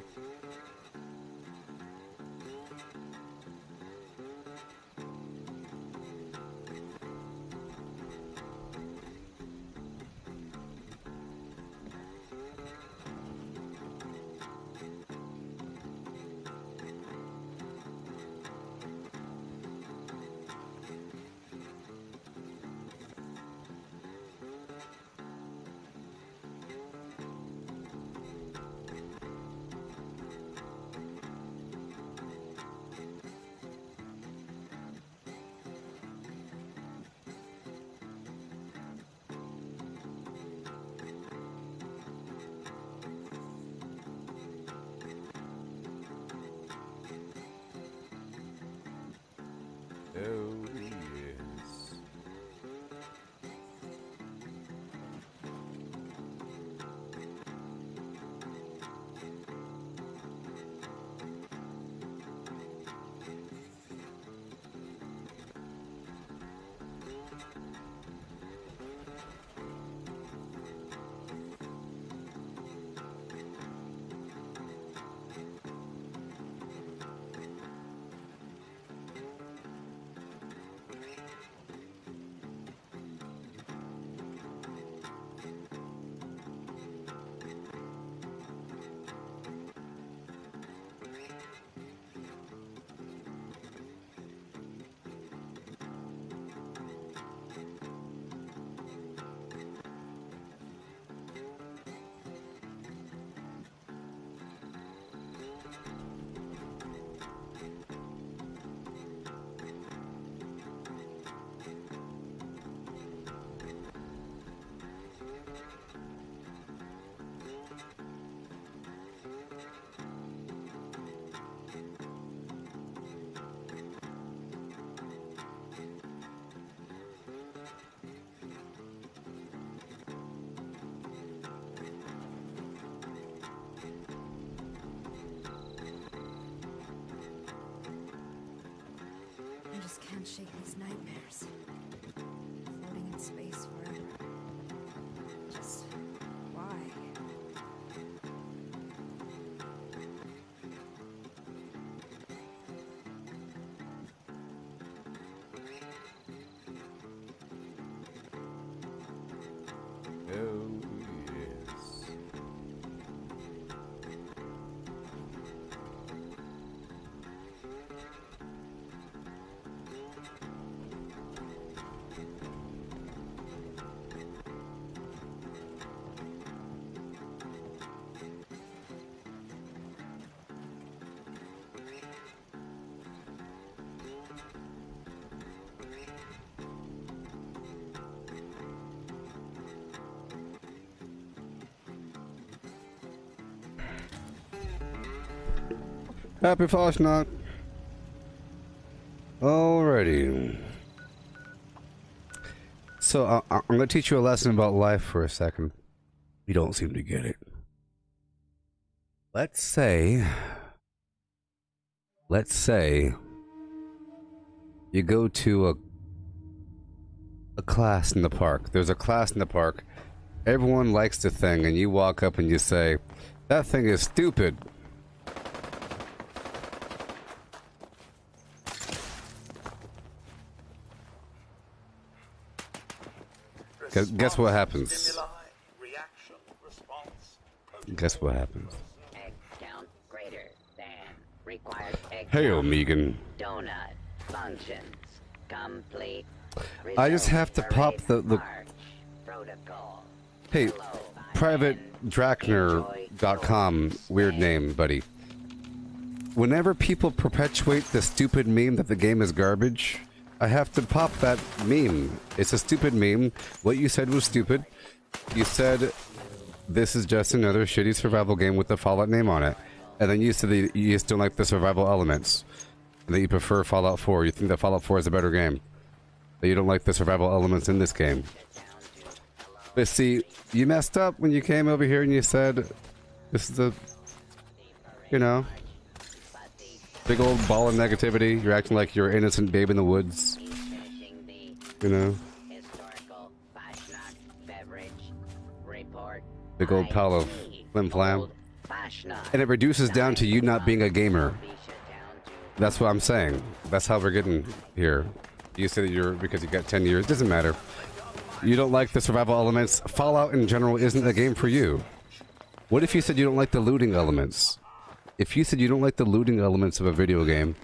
I just can't shake these nightmares. Floating in space forever. Just why? Happy Fashnacht. Alrighty. So I'm going to teach you a lesson about life for a second. You don't seem to get it. Let's say you go to a class in the park. There's a class in the park. Everyone likes the thing, and you walk up and you say, "That thing is stupid." Guess what happens? Guess what happens? Egg count greater than required egg Hey, count. Megan. Donut functions complete. I just have to pop the Protocol. Hey, privatedrakner.com, weird name, buddy. Whenever people perpetuate the stupid meme that the game is garbage, I have to pop that meme. It's a stupid meme. What you said was stupid. You said this is just another shitty survival game with the Fallout name on it. And then you said that you just don't like the survival elements. And that you prefer Fallout 4. You think that Fallout 4 is a better game. That you don't like the survival elements in this game. But see, you messed up when you came over here and you said, this is a, you know, big old ball of negativity. You're acting like you're an innocent babe in the woods. You know? Big old pile of flim flam. And it reduces down to you not being a gamer. That's what I'm saying. That's how we're getting here. You say that you're, because you got 10 years, doesn't matter. You don't like the survival elements. Fallout in general isn't a game for you. What if you said you don't like the looting elements? If you said you don't like the looting elements of a video game,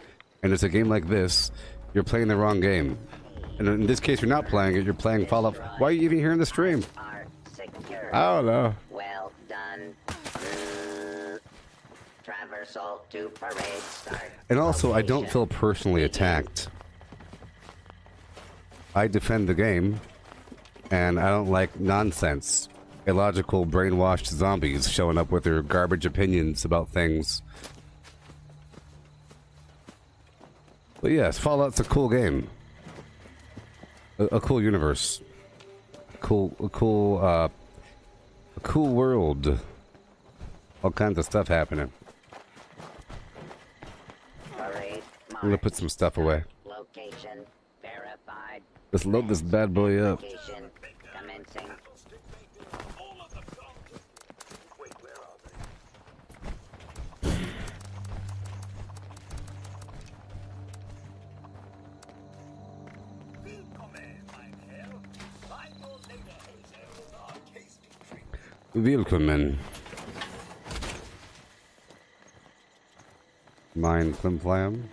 and it's a game like this, you're playing the wrong game. And in this case, you're not playing it, you're playing Fallout. Why are you even here in the stream? I don't know. Well done. Traversal to parade start. And also, I don't feel personally attacked. I defend the game, and I don't like nonsense. Illogical, brainwashed zombies showing up with their garbage opinions about things. But yes, Fallout's a cool game. A cool universe. A cool world. All kinds of stuff happening. I'm gonna put some stuff away. Location verified. Let's load this bad boy up. Location commencing. Willkommen. Mein Flim Flam.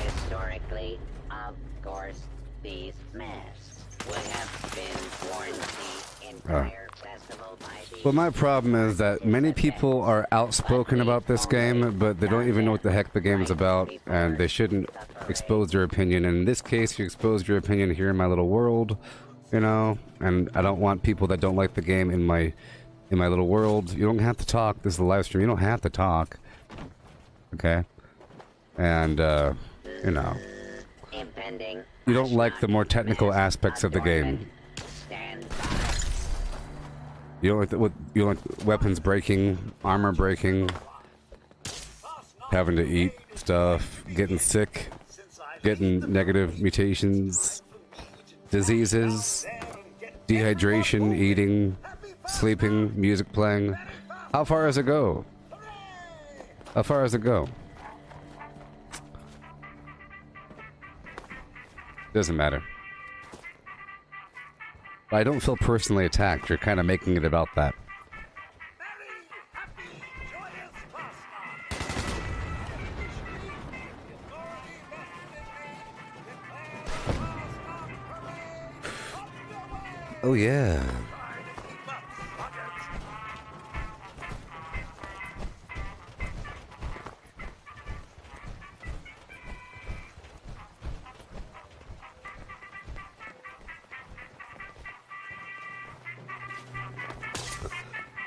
Historically, of course, these masks would have been worn in prior festival by the... Well, my problem is that many people are outspoken about this game, but they don't even know what the heck the game is about, and they shouldn't expose their opinion. And in this case, you exposed your opinion here in my little world, you know, and I don't want people that don't like the game in my little world. You don't have to talk. This is a live stream. You don't have to talk. Okay? And, you know, you don't like the more technical aspects of the game. You don't like you don't like weapons breaking, armor breaking, having to eat stuff, getting sick, getting negative mutations, diseases, dehydration, eating, sleeping, music playing. How far does it go? How far does it go? Doesn't matter. I don't feel personally attacked. You're kind of making it about that. Oh yeah.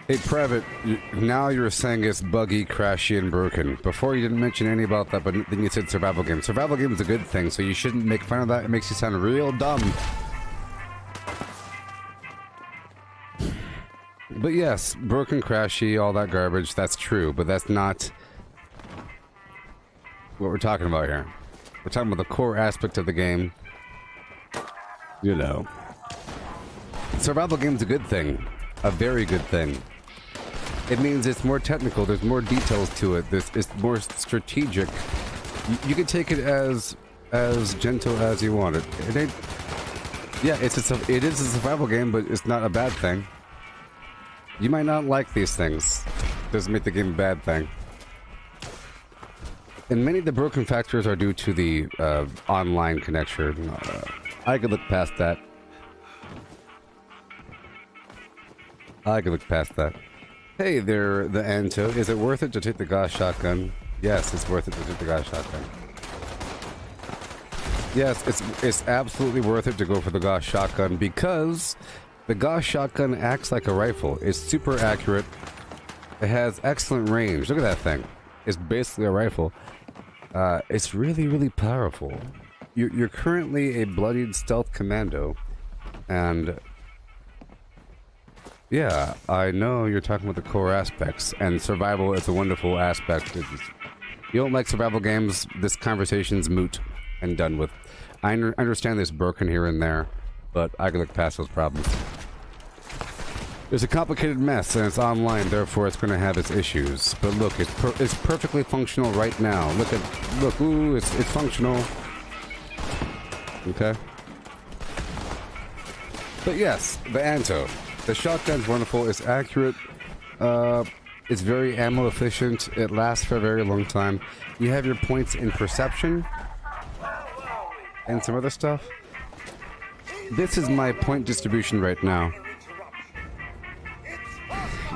Hey, Private, now you're saying it's buggy, crashy, and broken. Before you didn't mention any about that, but then you said survival game. Survival game is a good thing, so you shouldn't make fun of that. It makes you sound real dumb. But yes, broken, crashy, all that garbage, that's true, but that's not what we're talking about here. We're talking about the core aspect of the game. You know. Survival game's a good thing. A very good thing. It means it's more technical, there's more details to it, it's more strategic. You can take it as gentle as you want it. It ain't... Yeah, it is a survival game, but it's not a bad thing. You might not like these things. Doesn't make the game a bad thing. And many of the broken factors are due to the online connection. I could look past that. I could look past that. Hey there, the Anto. Is it worth it to take the Gauss shotgun? Yes, it's worth it to take the Gauss shotgun. Yes, it's absolutely worth it to go for the Gauss shotgun because the Gauss shotgun acts like a rifle. It's super accurate. It has excellent range. Look at that thing. It's basically a rifle. It's really, really powerful. You're currently a bloodied stealth commando, and yeah, I know you're talking about the core aspects, and survival is a wonderful aspect. You don't like survival games, this conversation's moot and done with. I understand there's broken here and there, but I can look past those problems. It's a complicated mess, and it's online, therefore it's going to have its issues. But look, it's perfectly functional right now. Look, ooh, it's functional. Okay. But yes, the Anto. The shotgun's wonderful, it's accurate, it's very ammo efficient, it lasts for a very long time. You have your points in perception, and some other stuff. This is my point distribution right now.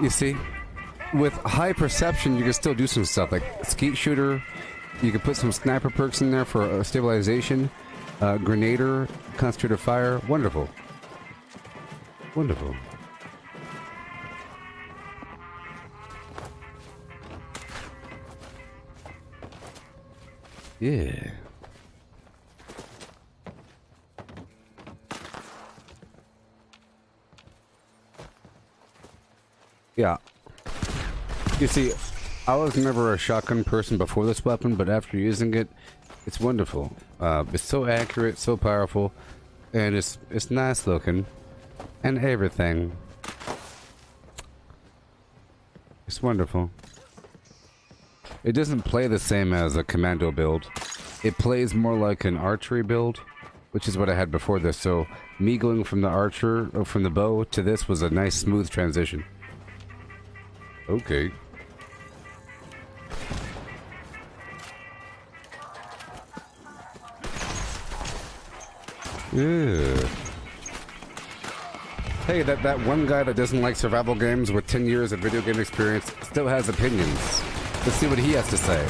You see, with high perception you can still do some stuff, like skeet shooter, you can put some sniper perks in there for stabilization, grenader, concentrated fire, wonderful. Wonderful. Yeah. Yeah. You see, I was never a shotgun person before this weapon, but after using it, it's wonderful. It's so accurate, so powerful, and it's nice looking, and everything. It's wonderful. It doesn't play the same as a commando build. It plays more like an archery build, which is what I had before this, so me going from the archer, or from the bow, to this was a nice smooth transition. Okay. Yeah. Hey, that one guy that doesn't like survival games with 10 years of video game experience still has opinions. Let's see what he has to say.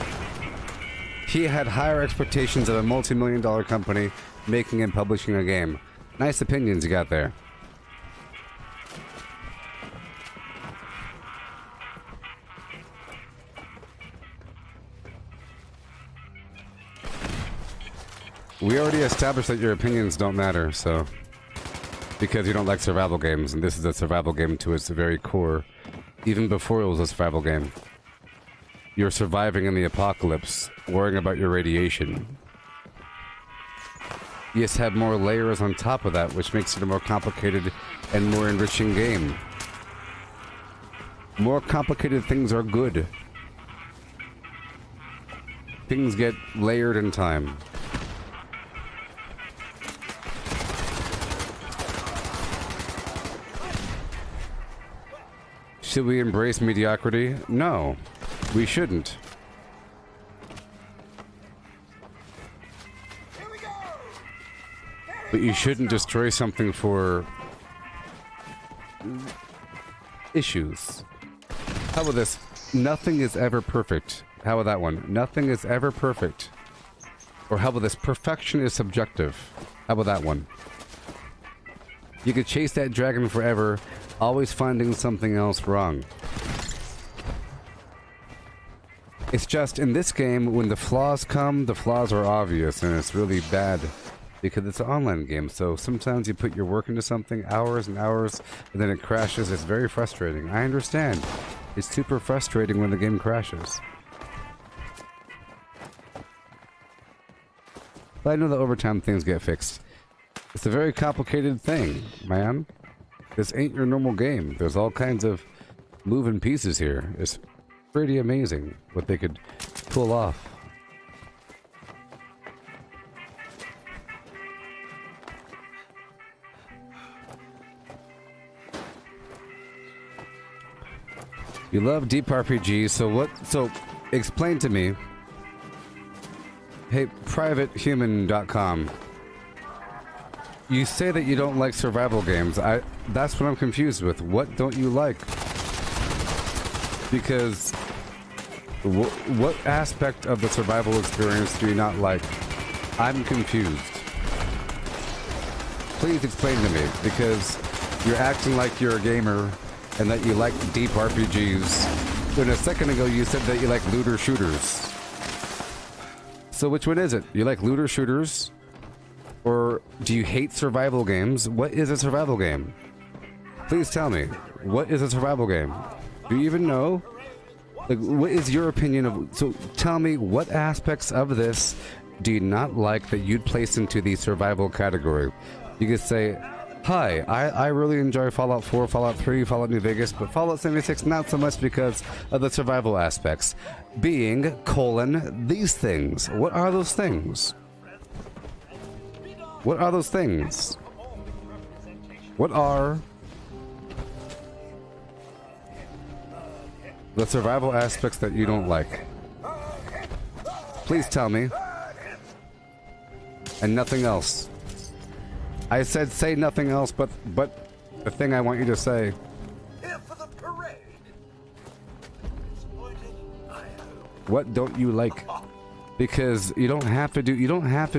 He had higher expectations of a multi-million-dollar company making and publishing a game. Nice opinions you got there. We already established that your opinions don't matter, so... Because you don't like survival games, and this is a survival game to its very core. Even before it was a survival game. You're surviving in the apocalypse, worrying about your radiation. You just have more layers on top of that, which makes it a more complicated and more enriching game. More complicated things are good. Things get layered in time. Should we embrace mediocrity? No, we shouldn't. But you shouldn't destroy something for issues. How about this? Nothing is ever perfect. How about that one? Nothing is ever perfect. Or how about this? Perfection is subjective. How about that one? You could chase that dragon forever, always finding something else wrong. It's just, in this game, when the flaws come, the flaws are obvious, and it's really bad. Because it's an online game, so sometimes you put your work into something, hours and hours, and then it crashes. It's very frustrating. I understand. It's super frustrating when the game crashes. But I know that over time things get fixed. It's a very complicated thing, man. This ain't your normal game. There's all kinds of moving pieces here. It's pretty amazing what they could pull off. You love deep RPGs, so what? So, explain to me. Hey, privatehuman.com. You say that you don't like survival games. That's what I'm confused with. What don't you like? Because what aspect of the survival experience do you not like? I'm confused. Please explain to me, because you're acting like you're a gamer and that you like deep RPGs. When a second ago you said that you like looter shooters. So which one is it? You like looter shooters? Or do you hate survival games? What is a survival game? Please tell me. What is a survival game? Do you even know? Like, what is your opinion of... So tell me, what aspects of this do you not like that you'd place into the survival category? You could say, hi, I really enjoy Fallout 4, Fallout 3, Fallout New Vegas, but Fallout 76 not so much because of the survival aspects. Being, these things. What are those things? What are those things? What are the survival aspects that you don't like? Please tell me. And nothing else. I said say nothing else, but the thing I want you to say. Here for the parade. What don't you like? Because you don't have to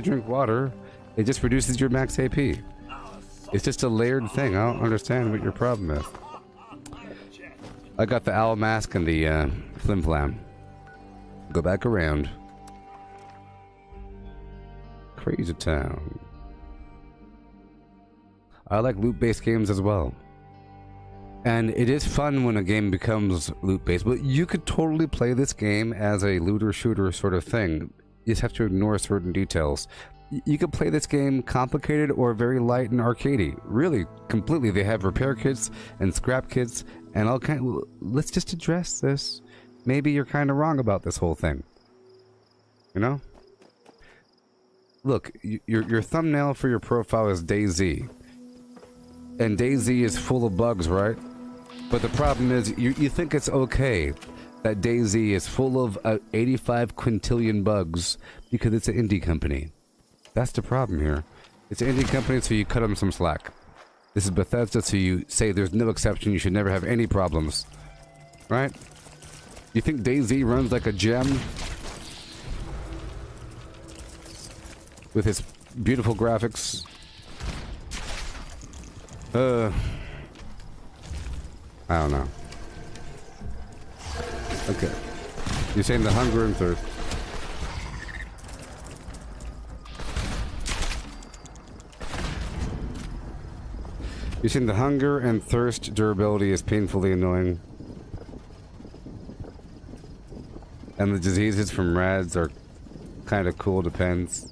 drink water. It just reduces your max AP. It's just a layered thing. I don't understand what your problem is. I got the owl mask and the flim flam. Go back around. Crazy town. I like loot-based games as well. And it is fun when a game becomes loot-based, but you could totally play this game as a looter-shooter sort of thing. You just have to ignore certain details. You could play this game complicated or very light and arcadey. Really, completely. They have repair kits and scrap kits and all kind. Let's just address this. Maybe you're kind of wrong about this whole thing. You know? Look, your thumbnail for your profile is DayZ. And DayZ is full of bugs, right? But the problem is, you think it's okay that DayZ is full of 85 quintillion bugs because it's an indie company. That's the problem here. It's an indie company, so you cut them some slack. This is Bethesda, so you say there's no exception, you should never have any problems. Right? You think DayZ runs like a gem? With his beautiful graphics? I don't know. Okay. You're saying the hunger and thirst. You're saying the hunger and thirst durability is painfully annoying. And the diseases from rads are kind of cool, depends.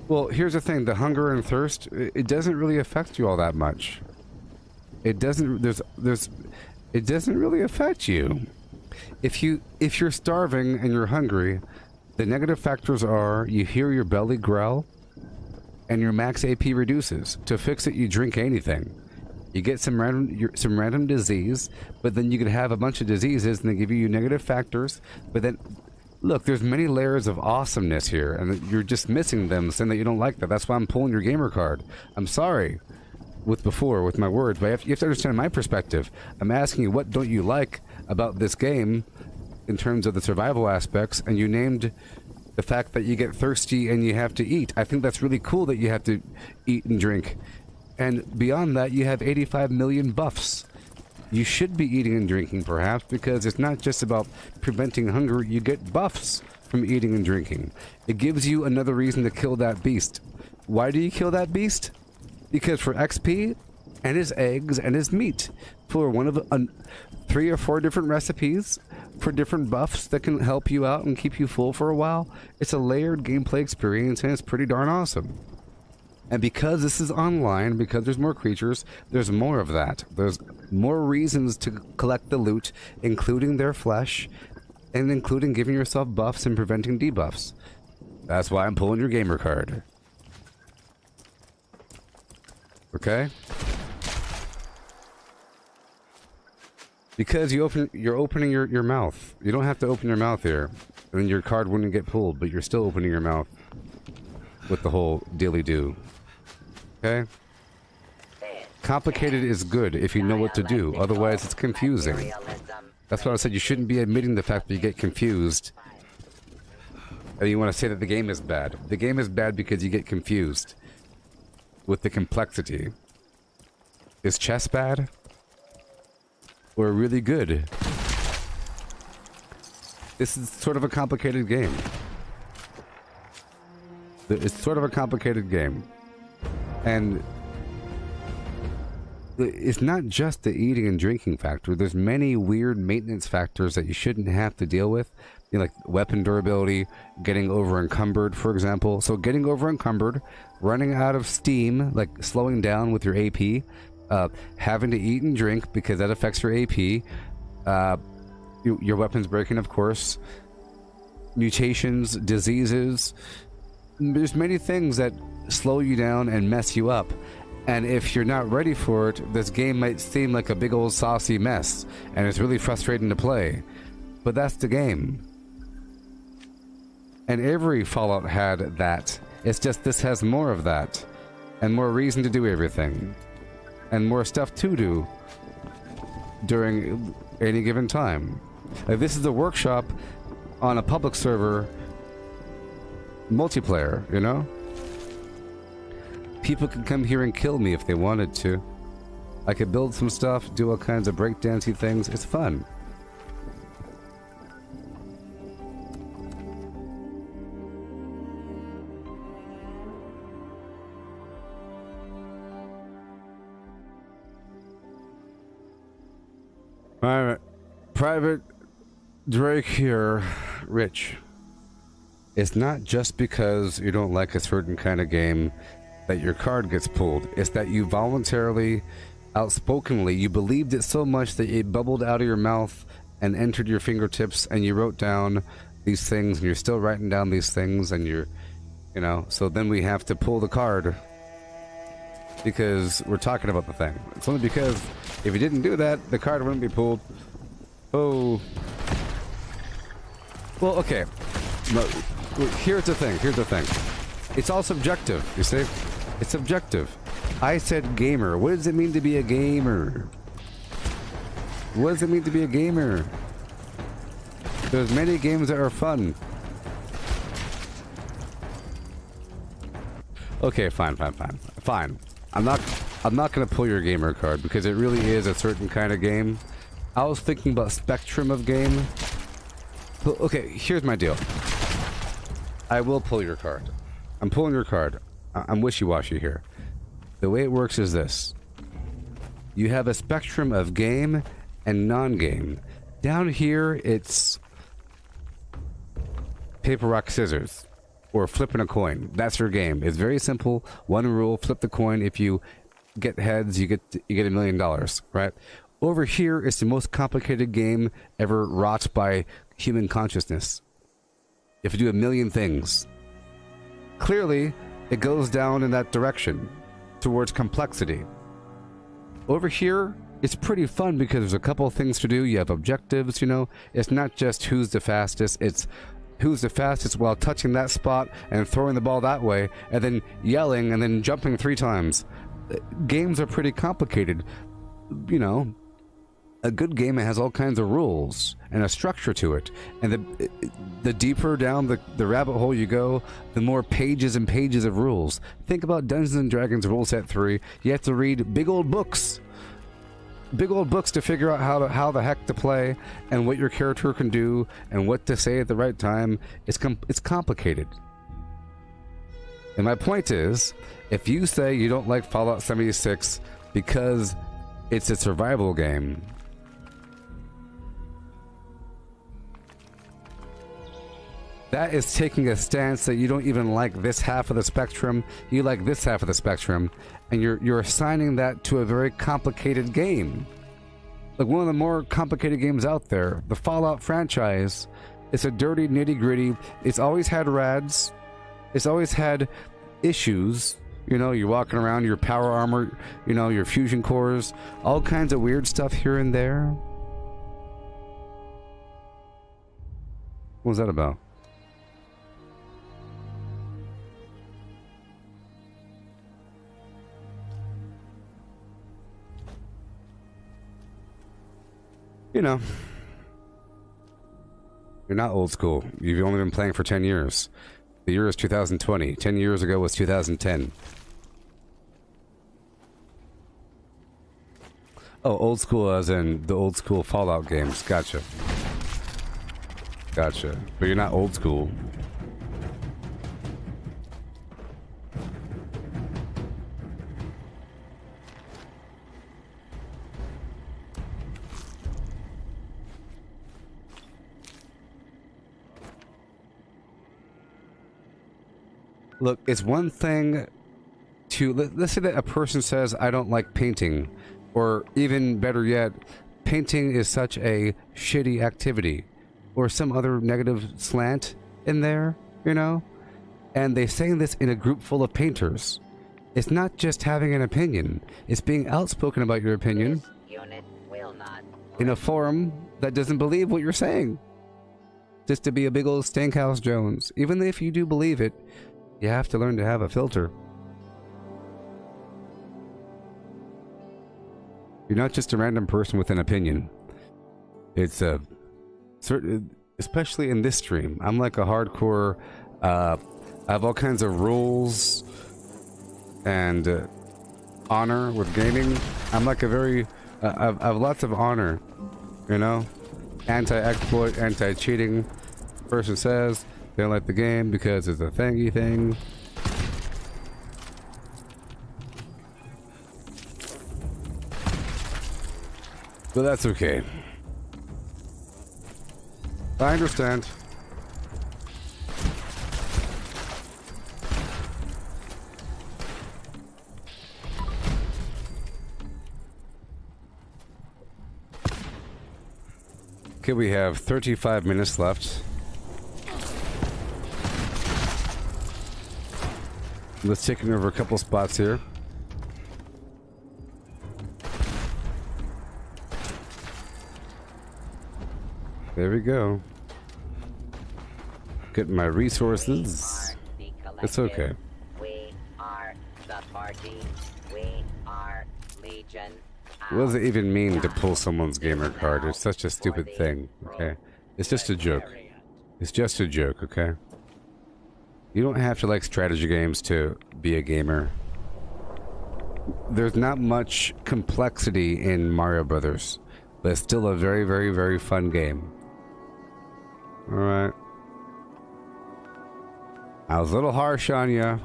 Well, here's the thing, the hunger and thirst, it doesn't really affect you all that much. It doesn't, it doesn't really affect you. If you're starving and you're hungry, the negative factors are you hear your belly growl and your max AP reduces. To fix it, you drink anything. You get some random disease, but then you could have a bunch of diseases and they give you negative factors, but then look, there's many layers of awesomeness here, and you're just missing them, saying that you don't like that. That's why I'm pulling your gamer card. I'm sorry. with before with my words, but you have to understand my perspective. I'm asking you, what don't you like about this game in terms of the survival aspects, and you named the fact that you get thirsty and you have to eat. I think that's really cool that you have to eat and drink. And beyond that, you have 85 million buffs. You should be eating and drinking, perhaps, because it's not just about preventing hunger. You get buffs from eating and drinking. It gives you another reason to kill that beast. Why do you kill that beast? Because for XP and his eggs and his meat. For one of 3 or 4 different recipes for different buffs that can help you out and keep you full for a while. It's a layered gameplay experience, and it's pretty darn awesome. And because this is online, because there's more creatures, there's more of that. There's more reasons to collect the loot, including their flesh, and including giving yourself buffs and preventing debuffs. That's why I'm pulling your gamer card. Okay? Because you're opening your mouth. You don't have to open your mouth here. And then your card wouldn't get pulled, but you're still opening your mouth with the whole dilly-do. Okay? Complicated is good if you know what to do. Otherwise, it's confusing. That's why I said you shouldn't be admitting the fact that you get confused. And you want to say that the game is bad. The game is bad because you get confused with the complexity. Is chess bad? Or really good? This is sort of a complicated game. It's sort of a complicated game. And it's not just the eating and drinking factor. There's many weird maintenance factors that you shouldn't have to deal with. You know, like weapon durability, getting over encumbered, for example. So getting over encumbered, running out of steam, like slowing down with your AP, having to eat and drink because that affects your AP, your weapons breaking, of course, mutations, diseases. There's many things that slow you down and mess you up. And if you're not ready for it, this game might seem like a big old saucy mess, and it's really frustrating to play. But that's the game. And every Fallout had that. It's just this has more of that. And more reason to do everything. And more stuff to do during any given time. Like, this is a workshop on a public server multiplayer, you know? People can come here and kill me if they wanted to. I could build some stuff, do all kinds of breakdancey things. It's fun. Alright. Private Drake here, Rich. It's not just because you don't like a certain kind of game that your card gets pulled. It's that you voluntarily, outspokenly, you believed it so much that it bubbled out of your mouth and entered your fingertips, and you wrote down these things, and you're still writing down these things, and you're, you know, so then we have to pull the card because we're talking about the thing. It's only because if you didn't do that, the card wouldn't be pulled. Oh. Well, okay. No, here's the thing. It's all subjective, you see? It's subjective. I said gamer. What does it mean to be a gamer? What does it mean to be a gamer? There's many games that are fun. Okay, fine. I'm not gonna pull your gamer card because it really is a certain kind of game. I was thinking about spectrum of game. But, okay, here's my deal. I will pull your card. I'm pulling your card. I'm wishy-washy here. The way it works is this. You have a spectrum of game and non-game. Down here, it's paper, rock, scissors, or flipping a coin. That's your game. It's very simple. One rule: flip the coin. If you get heads, you get $1 million, right? Over here, it's the most complicated game ever wrought by human consciousness. You have to do 1 million things. Clearly, it goes down in that direction, towards complexity. Over here, it's pretty fun because there's a couple of things to do. You have objectives, you know. It's not just who's the fastest, it's who's the fastest while touching that spot and throwing the ball that way, and then yelling and then jumping 3 times. games are pretty complicated. You know, a good game has all kinds of rules and a structure to it. And the deeper down the rabbit hole you go, the more pages and pages of rules. Think about Dungeons and Dragons Rule Set 3. You have to read big old books. Big old books to figure out how the heck to play and what your character can do and what to say at the right time. It's complicated. And my point is, if you say you don't like Fallout 76 because it's a survival game, that is taking a stance that you don't even like this half of the spectrum, you like this half of the spectrum, and you're assigning that to a very complicated game. Like one of the more complicated games out there, the Fallout franchise. It's a dirty, nitty-gritty. It's always had rads. It's always had issues. You know, you're walking around, your power armor, you know, your fusion cores, all kinds of weird stuff here and there. What was that about? You know, you're not old school. You've only been playing for 10 years. The year is 2020. 10 years ago was 2010. Oh, old school as in the old school Fallout games. Gotcha. Gotcha. But you're not old school. Look, it's one thing to... Let's say that a person says, I don't like painting. Or even better yet, painting is such a shitty activity. Or some other negative slant in there, you know? And they say this in a group full of painters. It's not just having an opinion. It's being outspoken about your opinion Unit will not. in a forum that doesn't believe what you're saying. Just to be a big old Stankhouse Jones. Even if you do believe it, you have to learn to have a filter. You're not just a random person with an opinion. It's a certain, especially in this stream. I'm like a hardcore. I have all kinds of rules and honor with gaming. I'm like a very. I have lots of honor. You know, anti-exploit, anti-cheating. Person says they don't like the game because it's a thingy thing. But that's okay. I understand. Okay, we have 35 minutes left. Let's take over a couple spots here. There we go. Get my resources. It's okay. We are the party. We are Legion. What does it even mean to pull someone's gamer card? It's such a stupid thing, okay? It's just a joke. It's just a joke, okay? You don't have to like strategy games to be a gamer. There's not much complexity in Mario Brothers, but it's still a very, very, very fun game. Alright. I was a little harsh on you.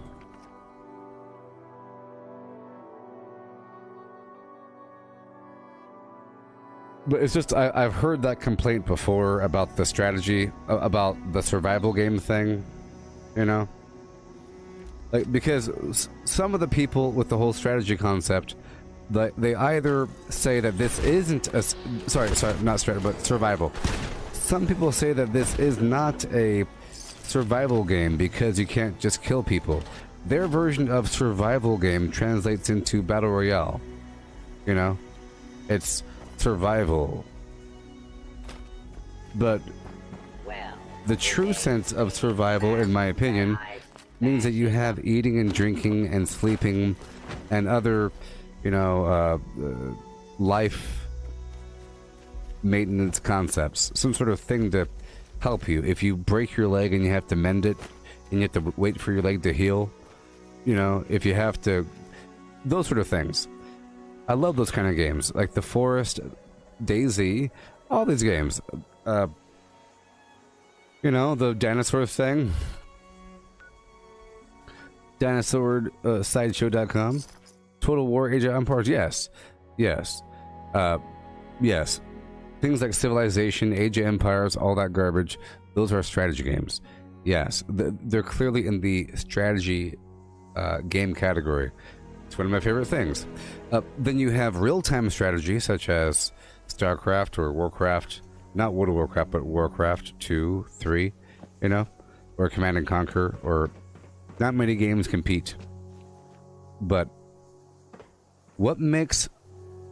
But it's just, I've heard that complaint before about the strategy, about the survival game thing, you know? Like, because some of the people with the whole strategy concept, they either say that this isn't a... Sorry, not strategy, but survival. Some people say that this is not a survival game because you can't just kill people. Their version of survival game translates into Battle Royale. You know? It's survival. But the true sense of survival, in my opinion, means that you have eating and drinking and sleeping and other, you know, life maintenance concepts. Some sort of thing to help you. If you break your leg and you have to mend it and you have to wait for your leg to heal, you know, if you have to... Those sort of things. I love those kind of games. Like The Forest, Daisy, all these games. You know, the dinosaur thing. Dinosaur sideshow.com. Total War, Age of Empires, yes. Yes. Yes. Things like Civilization, Age of Empires, all that garbage, those are strategy games. Yes. They're clearly in the strategy game category. It's one of my favorite things. Then you have real-time strategy, such as StarCraft or Warcraft. Not World of Warcraft, but Warcraft 2, 3, you know? Or Command and Conquer, or... Not many games compete. But what makes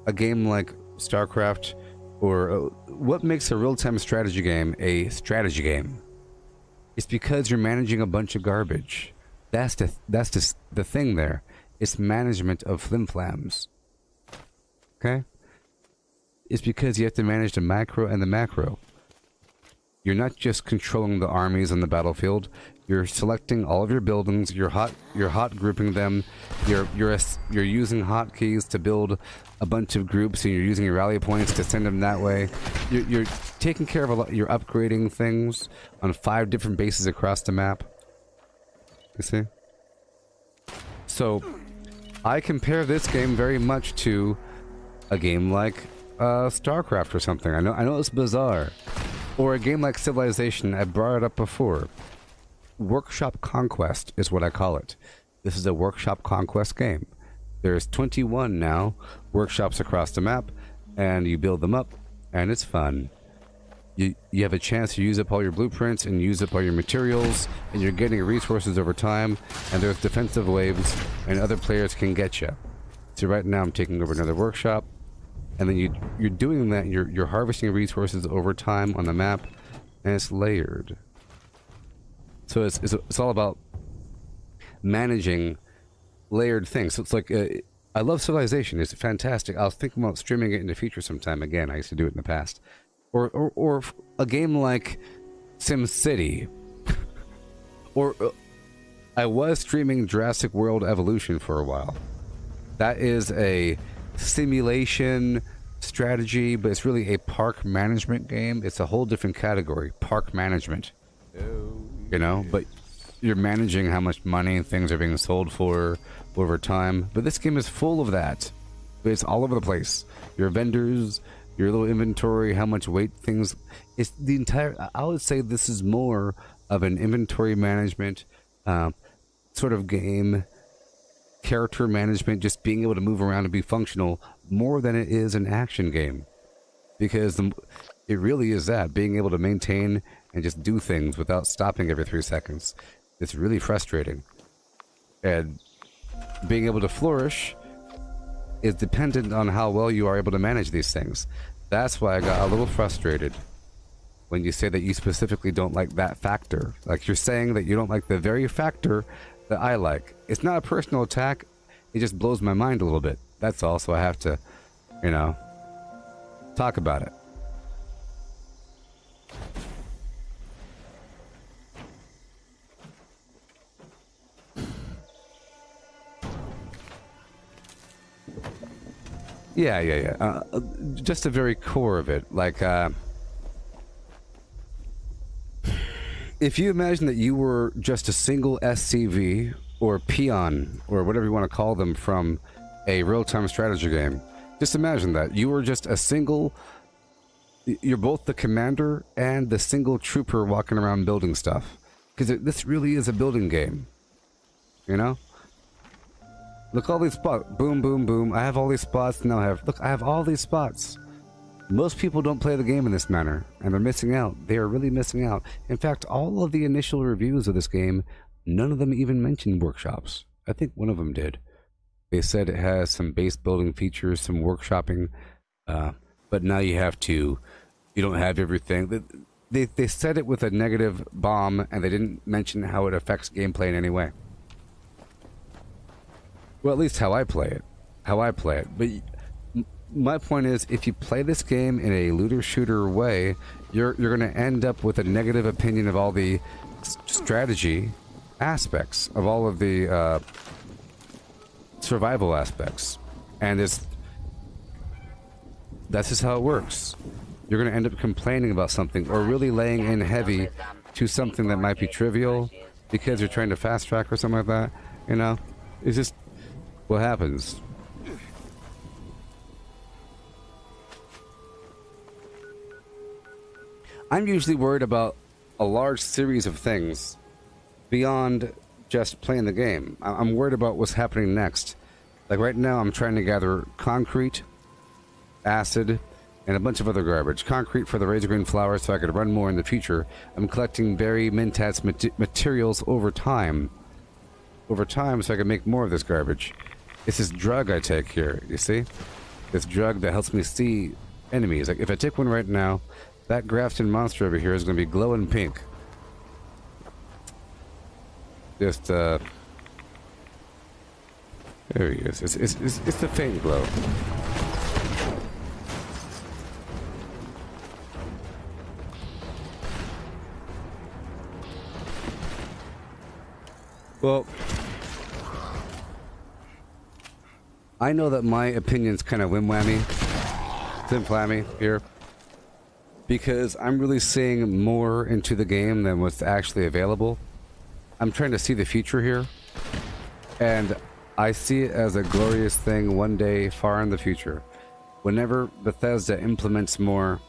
a game like StarCraft, or what makes a real-time strategy game a strategy game? It's because you're managing a bunch of garbage. That's the thing there. It's management of flimflams. Okay? It's because you have to manage the macro and the macro. You're not just controlling the armies on the battlefield. You're selecting all of your buildings. You're hot grouping them. You're using hotkeys to build a bunch of groups, and you're using your rally points to send them that way. You're taking care of a lot. You're upgrading things on 5 different bases across the map. You see? So, I compare this game very much to a game like StarCraft or something. I know it's bizarre. Or a game like Civilization. I brought it up before. Workshop Conquest is what I call it. This is a Workshop Conquest game. There's 21 now, workshops across the map, and you build them up, and it's fun. You have a chance to use up all your blueprints and use up all your materials, and you're getting resources over time, and there's defensive waves, and other players can get you. So right now I'm taking over another workshop, and then you're doing that, you're harvesting resources over time on the map, and it's layered. So it's all about managing layered things. So it's like, I love Civilization. It's fantastic. I was thinking about streaming it in the future sometime again. I used to do it in the past. Or a game like SimCity. Or I was streaming Jurassic World Evolution for a while. That is a simulation strategy, but it's really a park management game. It's a whole different category, park management. You know, but you're managing how much money things are being sold for over time. But this game is full of that. It's all over the place. Your vendors, your little inventory, how much weight things... It's the entire... I would say this is more of an inventory management sort of game. Character management, just being able to move around and be functional, more than it is an action game. Because it really is that, being able to maintain and just do things without stopping every 3 seconds. It's really frustrating. And being able to flourish is dependent on how well you are able to manage these things. That's why I got a little frustrated when you say that you specifically don't like that factor. Like, you're saying that you don't like the very factor that I like. It's not a personal attack. It just blows my mind a little bit. That's all. So I have to, you know, talk about it. Yeah. Just the very core of it. Like, if you imagine that you were just a single SCV or peon or whatever you want to call them from a real-time strategy game, just imagine that. You were just a single... You're both the commander and the single trooper walking around building stuff. Because this really is a building game. You know? Look, all these spots. Boom, boom, boom. I have all these spots. Now I have... Look, I have all these spots. Most people don't play the game in this manner, and they're missing out. They are really missing out. In fact, all of the initial reviews of this game, none of them even mentioned workshops. I think one of them did. They said it has some base building features, some workshopping, but now you have to... You don't have everything. they said it with a negative bomb, and they didn't mention how it affects gameplay in any way. Well, at least how I play it. But my point is, if you play this game in a looter shooter way, you're going to end up with a negative opinion of all the strategy aspects, of all of the survival aspects, and that's just how it works. You're going to end up complaining about something, or really laying in heavy to something that might be trivial because you're trying to fast track or something like that. You know, it's just what happens. I'm usually worried about a large series of things beyond just playing the game. I'm worried about what's happening next. Like right now, I'm trying to gather concrete, acid, and a bunch of other garbage. Concrete for the razor green flowers so I could run more in the future. I'm collecting berry mentats materials over time. So I can make more of this garbage. It's this drug I take here, you see? This drug that helps me see enemies. Like if I take one right now, that Grafton monster over here is going to be glowing pink. Just, there he is. It's the faint glow. Well, I know that my opinion's kind of wham-whammy, flim-flammy here, because I'm really seeing more into the game than what's actually available. I'm trying to see the future here, and I see it as a glorious thing one day far in the future. Whenever Bethesda implements more,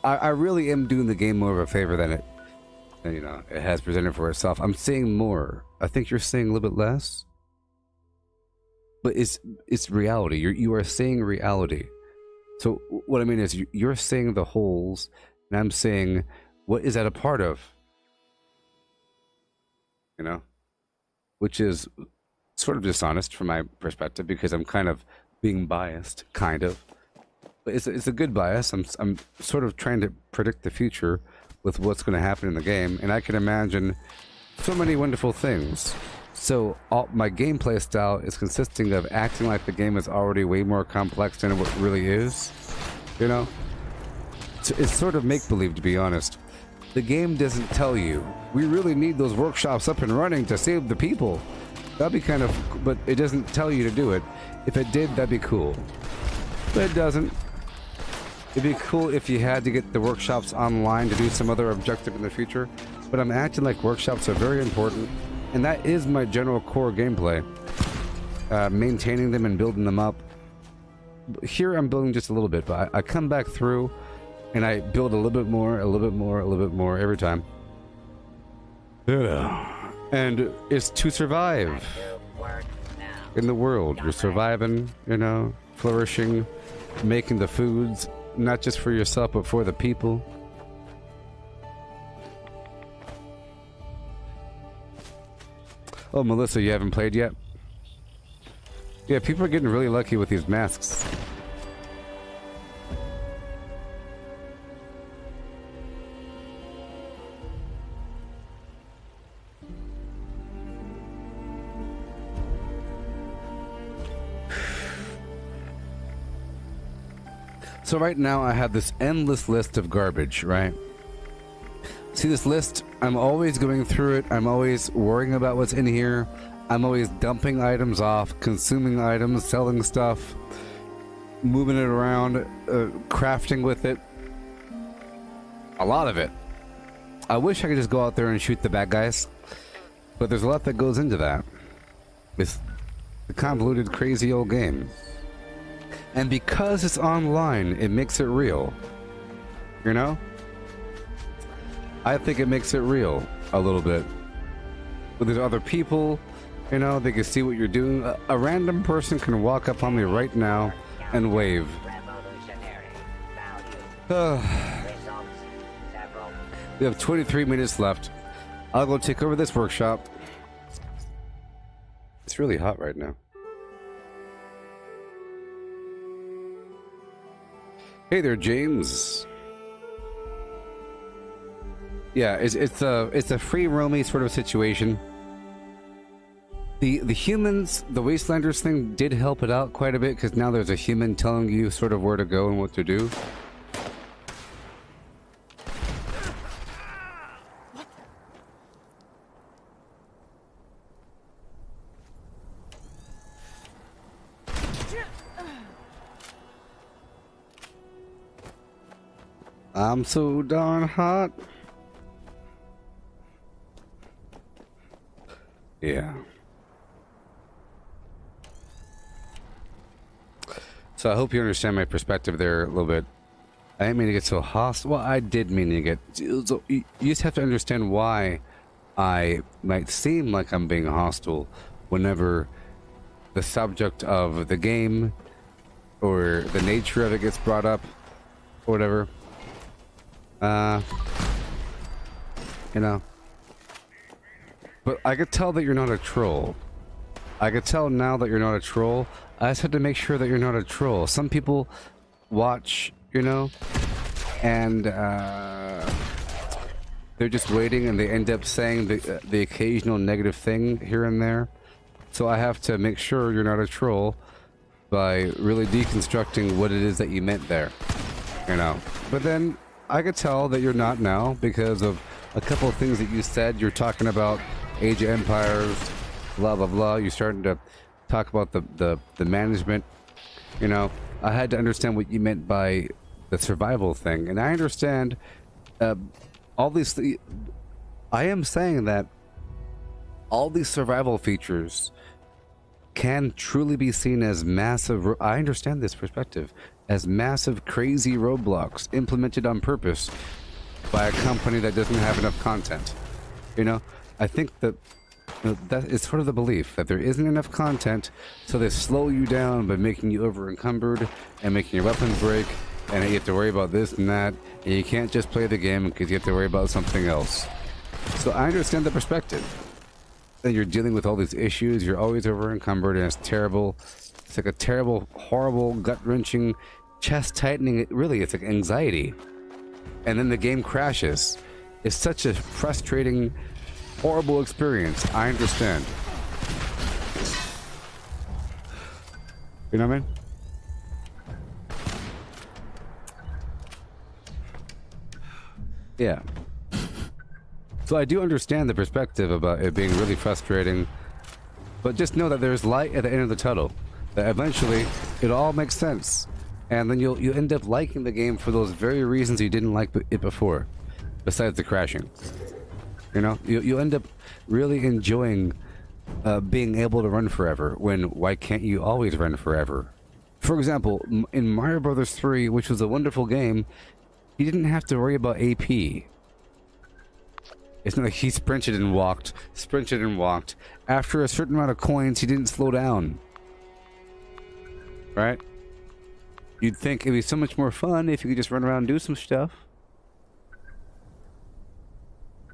I really am doing the game more of a favor than it, you know, it has presented for itself. I'm seeing more. I think you're seeing a little bit less, but it's reality. You are seeing reality. So what I mean is you're seeing the holes, and I'm saying, what is that a part of? You know, which is sort of dishonest from my perspective because I'm kind of being biased, kind of. But it's a good bias. I'm sort of trying to predict the future with what's going to happen in the game, and I can imagine so many wonderful things. So my gameplay style is consisting of acting like the game is already way more complex than what it really is. You know? It's sort of make-believe, to be honest. The game doesn't tell you, we really need those workshops up and running to save the people. That'd be kind of... but it doesn't tell you to do it. If it did, that'd be cool. But it doesn't. It'd be cool if you had to get the workshops online to do some other objective in the future. But I'm acting like workshops are very important. And that is my general core gameplay. Maintaining them and building them up. Here I'm building just a little bit, but I come back through and I build a little bit more, a little bit more, a little bit more every time. Yeah. And it's to survive in the world. You're surviving, you know, flourishing, making the foods, not just for yourself, but for the people. Oh, Melissa, you haven't played yet? Yeah, people are getting really lucky with these masks. So right now I have this endless list of garbage, right? See this list? I'm always going through it. I'm always worrying about what's in here. I'm always dumping items off, consuming items, selling stuff, moving it around, crafting with it. A lot of it. I wish I could just go out there and shoot the bad guys, but there's a lot that goes into that. It's a convoluted, crazy old game. And because it's online, it makes it real. You know? I think it makes it real a little bit. But there's other people, you know, they can see what you're doing. A random person can walk up on me right now and wave. We have 23 minutes left. I'll go take over this workshop. It's really hot right now. Hey there, James. Yeah, it's a free roamy sort of situation. The humans, the Wastelanders thing did help it out quite a bit because now there's a human telling you sort of where to go and what to do. I'm so darn hot. Yeah. So I hope you understand my perspective there a little bit. I didn't mean to get so hostile. Well, I did mean to get... So you just have to understand why I might seem like I'm being hostile whenever the subject of the game or the nature of it gets brought up or whatever. You know. But I could tell that you're not a troll. I could tell now that you're not a troll. I just had to make sure that you're not a troll. Some people watch, you know, and they're just waiting and they end up saying the occasional negative thing here and there. So I have to make sure you're not a troll by really deconstructing what it is that you meant there, you know. But then I could tell that you're not now because of a couple of things that you said. You're talking about Age of Empires, blah blah blah. You're starting to talk about the management. You know, I had to understand what you meant by the survival thing, and I understand all these. I am saying that all these survival features can truly be seen as massive. I understand this perspective as massive, crazy roadblocks implemented on purpose by a company that doesn't have enough content. You know, I think that that is sort of the belief that there isn't enough content, so they slow you down by making you over encumbered and making your weapons break, and you have to worry about this and that, and you can't just play the game because you have to worry about something else. So I understand the perspective. And you're dealing with all these issues, you're always over encumbered, and it's terrible. It's like a terrible, horrible, gut-wrenching, chest-tightening, really, it's like anxiety. And then the game crashes. It's such a frustrating, horrible experience. I understand. You know what I mean? Yeah. So I do understand the perspective about it being really frustrating, but just know that there's light at the end of the tunnel. That eventually it all makes sense, and then you'll end up liking the game for those very reasons you didn't like it before, besides the crashing. You know, you'll end up really enjoying being able to run forever. When why can't you always run forever? For example, in Mario Brothers 3, which was a wonderful game, you didn't have to worry about AP. It's not like he sprinted and walked. After a certain amount of coins, he didn't slow down. Right? You'd think it'd be so much more fun if you could just run around and do some stuff.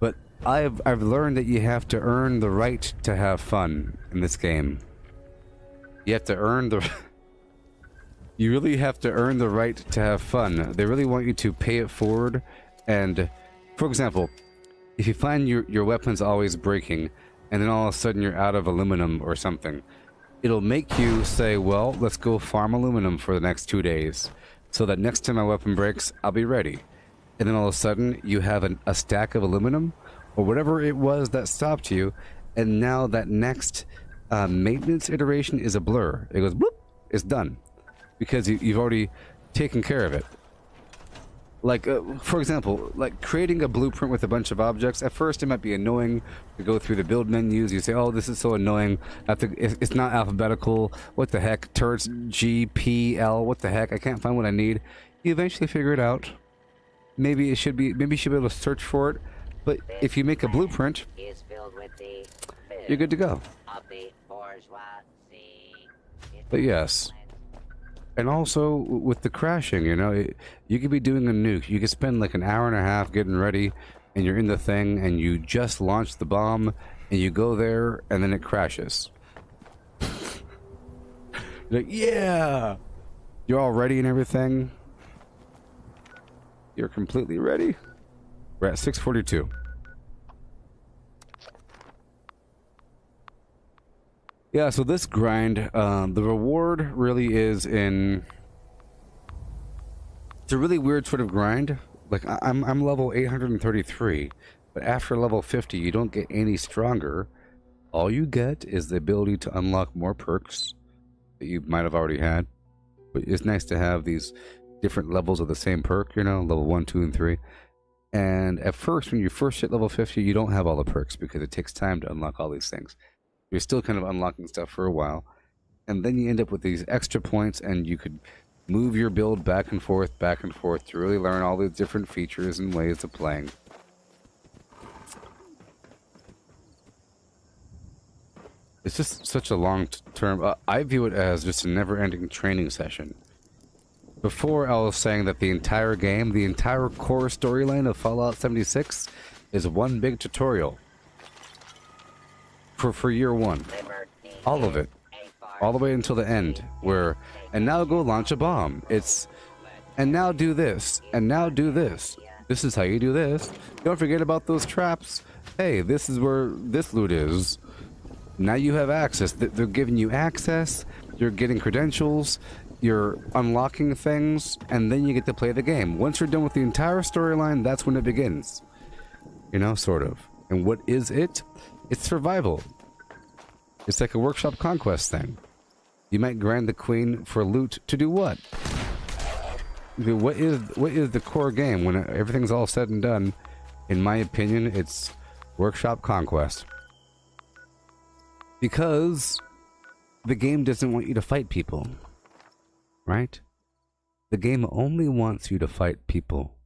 But I've learned that you have to earn the right to have fun in this game. You have to earn the... You really have to earn the right to have fun. They really want you to pay it forward. And, for example... If you find your weapon's always breaking, and then all of a sudden you're out of aluminum or something, it'll make you say, well, let's go farm aluminum for the next 2 days, so that next time my weapon breaks, I'll be ready. And then all of a sudden, you have a stack of aluminum, or whatever it was that stopped you, and now that next maintenance iteration is a blur. It goes, bloop, it's done. Because you've already taken care of it. Like, for example, like creating a blueprint with a bunch of objects. At first, it might be annoying to go through the build menus. You say, oh, this is so annoying. It's not alphabetical. What the heck? Turrets, G, P, L. What the heck? I can't find what I need. You eventually figure it out. Maybe you should be able to search for it. But if you make a blueprint, you're good to go. But yes. And also, with the crashing, you know, you could be doing a nuke. You could spend like an hour and a half getting ready, and you're in the thing, and you just launched the bomb, and you go there, and then it crashes. You're like, yeah! You're all ready and everything. You're completely ready. We're at 642. Yeah, so this grind, the reward really is in... It's a really weird sort of grind. Like, I'm level 833, but after level 50, you don't get any stronger. All you get is the ability to unlock more perks that you might have already had. But it's nice to have these different levels of the same perk, you know, level 1, 2, and 3. And at first, when you first hit level 50, you don't have all the perks because it takes time to unlock all these things. You're still kind of unlocking stuff for a while. And then you end up with these extra points, and you could move your build back and forth to really learn all the different features and ways of playing. It's just such a long term. I view it as just a never-ending training session. Before, I was saying that the entire game, the entire core storyline of Fallout 76 is one big tutorial. For year one. All of it. All the way until the end. Where, and now go launch a bomb. It's, and now do this. And now do this. This is how you do this. Don't forget about those traps. Hey, this is where this loot is. Now you have access. They're giving you access. You're getting credentials. You're unlocking things. And then you get to play the game. Once you're done with the entire storyline, that's when it begins. You know, sort of. And what is it? It's survival. It's like a workshop conquest thing. You might grind the queen for loot to do what? What is the core game when everything's all said and done? In my opinion, it's workshop conquest. Because the game doesn't want you to fight people. Right? The game only wants you to fight people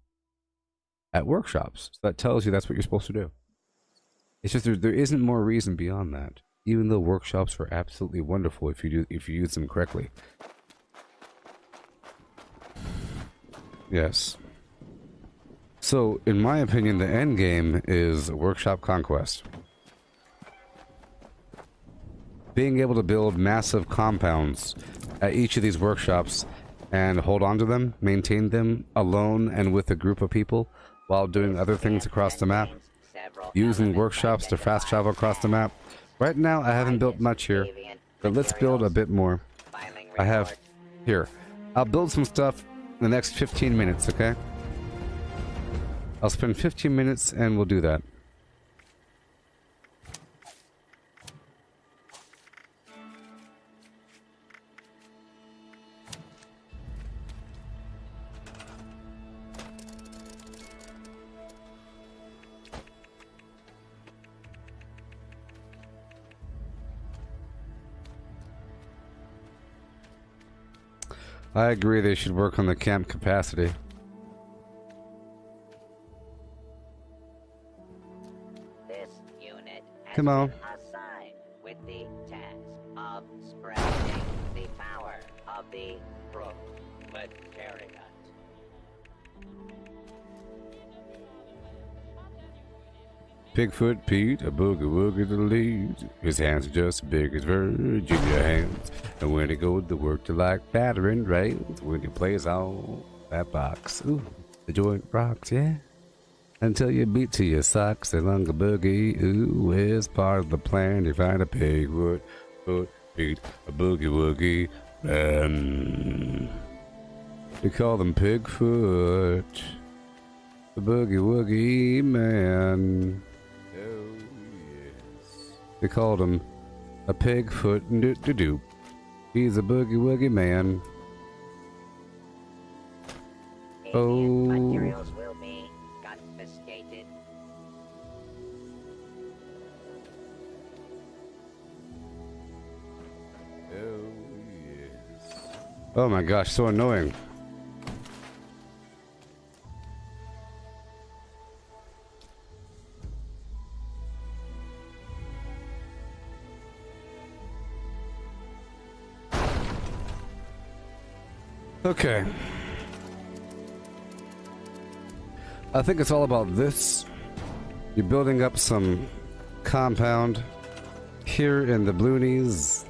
at workshops. So that tells you that's what you're supposed to do. It's just there isn't more reason beyond that. Even though workshops are absolutely wonderful if you use them correctly. Yes. So, in my opinion, the end game is workshop conquest. Being able to build massive compounds at each of these workshops and hold on to them, maintain them alone and with a group of people while doing other things across the map. Using workshops to fast travel across the map. Right now, I haven't built much here, but let's build a bit more. I have... Here. I'll build some stuff in the next 15 minutes, okay? I'll spend 15 minutes and we'll do that. I agree they should work on the camp capacity. This unit has Come on. been assigned with the task of spreading the power of the proletariat. Bigfoot Pete, a boogie woogie to the leaves. His hands are just as big as Virginia hands. And when he goes to work, they're like battering rails. When he plays on that box, ooh, the joint rocks, yeah. Until you beat to your socks along a boogie, ooh, is part of the plan. You find a pigwood, foot, Pete, a boogie woogie. We call them Pigfoot, the boogie woogie man. They called him a pigfoot doo-doo-doo. He's a boogie-woogie man. Oh. Materials will be confiscated. Oh my gosh, so annoying. Okay. I think it's all about this. You're building up some compound here in the Bloonies,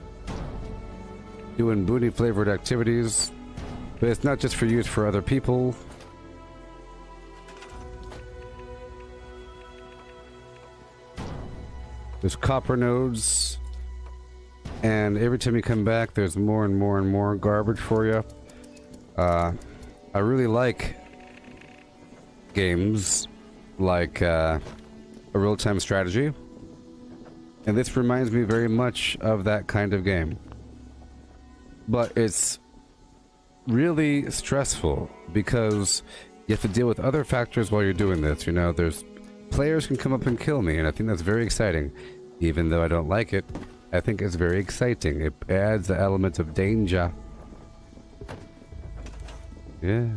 doing Boonie flavored activities, but it's not just for use for other people. There's copper nodes. And every time you come back, there's more and more and more garbage for you. I really like games like a real-time strategy. And this reminds me very much of that kind of game. But it's really stressful because you have to deal with other factors while you're doing this. You know, there's players can come up and kill me, and I think that's very exciting. Even though I don't like it, I think it's very exciting. It adds the element of danger. Yeah.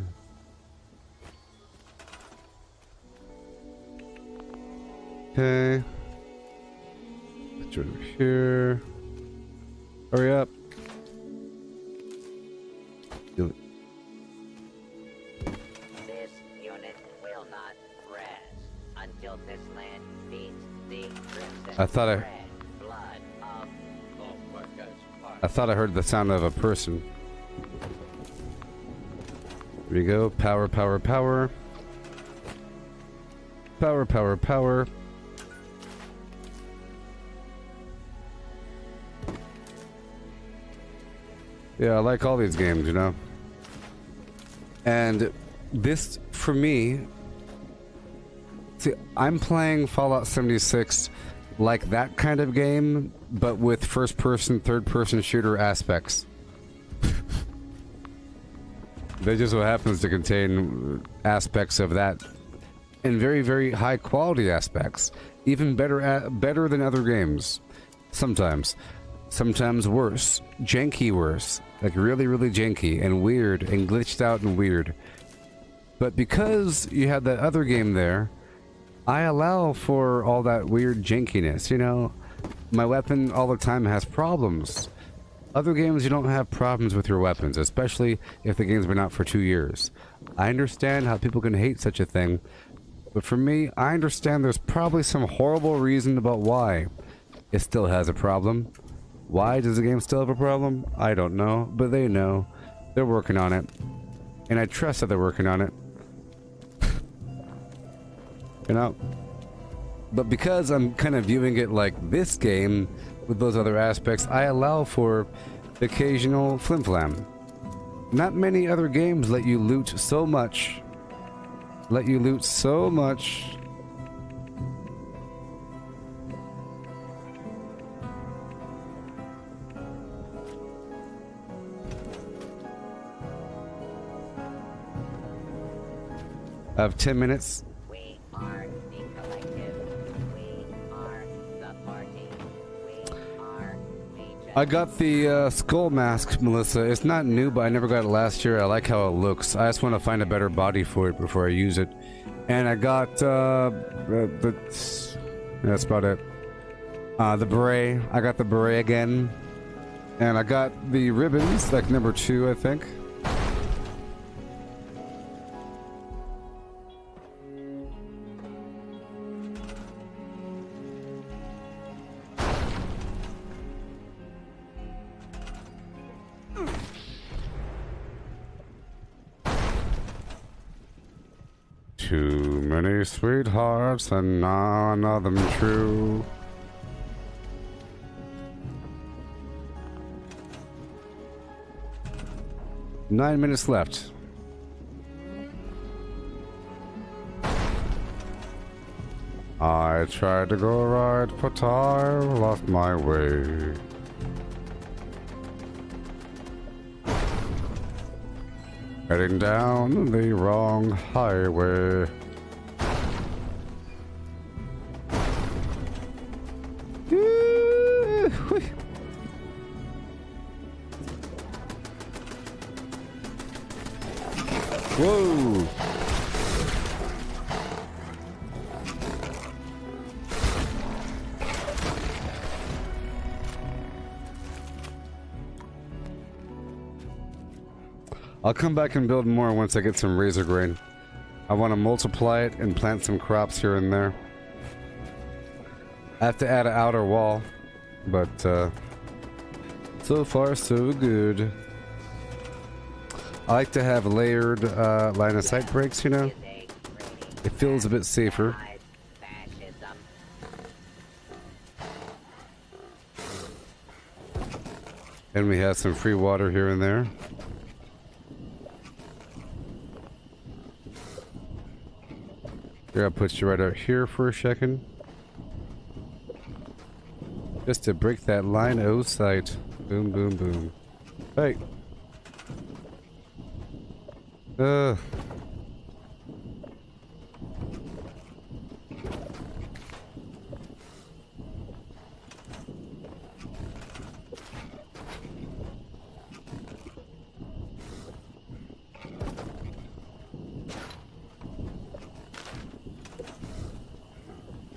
Okay. Put you over here. Hurry up. This unit will not rest until this land feeds the crimson I thought red blood of I thought I heard the sound of a person. Here we go. Power, power, power. Power, power, power. Yeah, I like all these games, you know. And this, for me, see, I'm playing Fallout 76 like that kind of game, but with first-person, third-person shooter aspects. That just so happens to contain aspects of that, and very, very high-quality aspects. Even better than other games. Sometimes. Sometimes worse. Janky worse. Like really, really janky and weird and glitched out and weird. But because you had that other game there, I allow for all that weird jankiness, you know? My weapon all the time has problems. Other games you don't have problems with your weapons, especially if the game's been out for 2 years. I understand how people can hate such a thing, but for me, I understand there's probably some horrible reason about why it still has a problem. Why does the game still have a problem? I don't know, but they know. They're working on it. And I trust that they're working on it. You know? But because I'm kind of viewing it like this game, with those other aspects, I allow for the occasional flim-flam. Not many other games let you loot so much. Let you loot so much. I have 10 minutes. We are the collective. We are the party. We are the I got the skull mask, Melissa. It's not new, but I never got it last year. I like how it looks. I just want to find a better body for it before I use it. And I got that's about it. The beret. I got the beret again. And I got the ribbons, like number 2, I think. Too many sweethearts and none of them true. Nine minutes left. I tried to go right, but I lost my way. Heading down the wrong highway. Whoa! I'll come back and build more once I get some razor grain. I want to multiply it and plant some crops here and there. I have to add an outer wall, but so far so good. I like to have layered line of sight breaks, you know? It feels a bit safer. And we have some free water here and there. Here, I'll put you right out here for a second. Just to break that line of sight. Boom, boom, boom. Hey!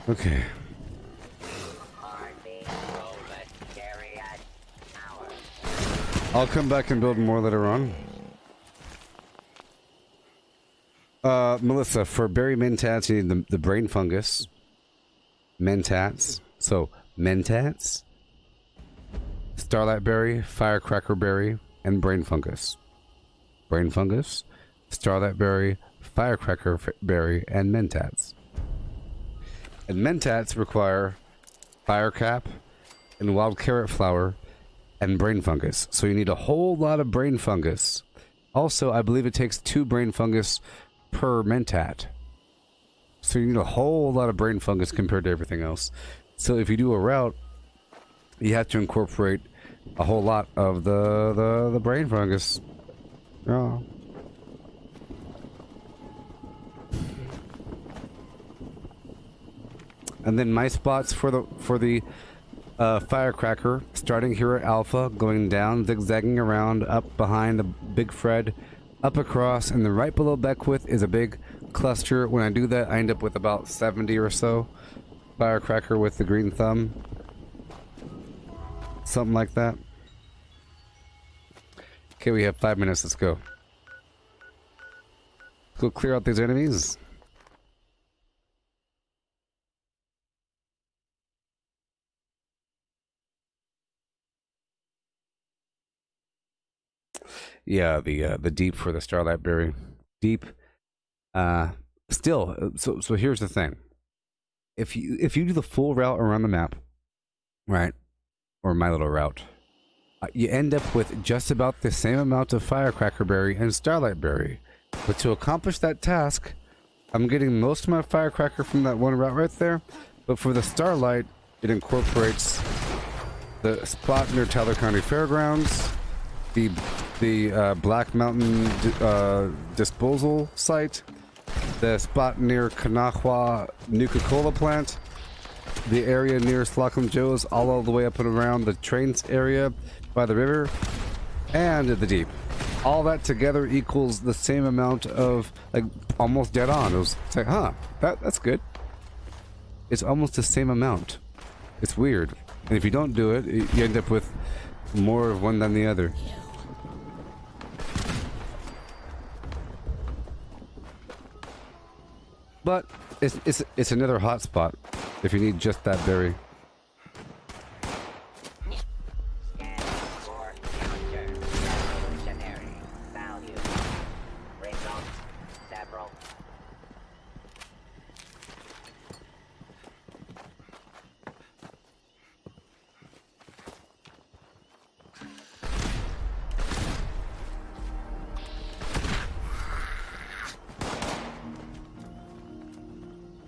Okay. I'll come back and build more later on. Melissa, for berry mentats, you need the brain fungus. Mentats. So, mentats, starlight berry, firecracker berry, and brain fungus. Brain fungus, starlight berry, firecracker berry, and mentats. And mentats require firecap and wild carrot flower and brain fungus. So you need a whole lot of brain fungus. Also, I believe it takes 2 brain fungus per mentat. So you need a whole lot of brain fungus compared to everything else. So if you do a route, you have to incorporate a whole lot of the brain fungus. Oh. And then my spots for the firecracker, starting here at Alpha, going down, zigzagging around, up behind the Big Fred, up across, and then right below Beckwith is a big cluster. When I do that, I end up with about 70 or so. Firecracker with the green thumb. Something like that. Okay, we have 5 minutes. Let's go. Let's go clear out these enemies. Yeah, the deep for the starlight berry. Deep. Still, so here's the thing. If you do the full route around the map, right, or my little route, you end up with just about the same amount of firecracker berry and starlight berry. But to accomplish that task, I'm getting most of my firecracker from that one route right there. But for the starlight, it incorporates the spot near Tyler County Fairgrounds, the Black Mountain disposal site, the spot near Kanahua Nuka-Cola plant, the area near Slocum Joe's, all the way up and around the trains area by the river, and the deep. All that together equals the same amount of, like, almost dead on. It's like, huh, that's good. It's almost the same amount. It's weird. And if you don't do it, you end up with more of one than the other. But it's another hot spot if you need just that berry.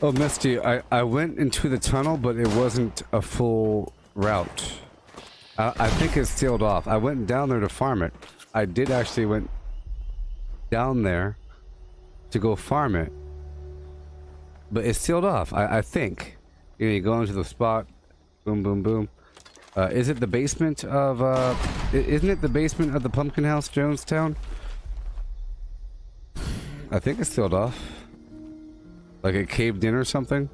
Oh, Misty, I went into the tunnel, but it wasn't a full route. I think it's sealed off. I went down there to farm it. I did actually went down there to go farm it. But it's sealed off, I think. You go into the spot, boom, boom, boom. Is it the basement of, isn't it the basement of the Pumpkin House, Jonestown? I think it's sealed off. Like it caved in or something?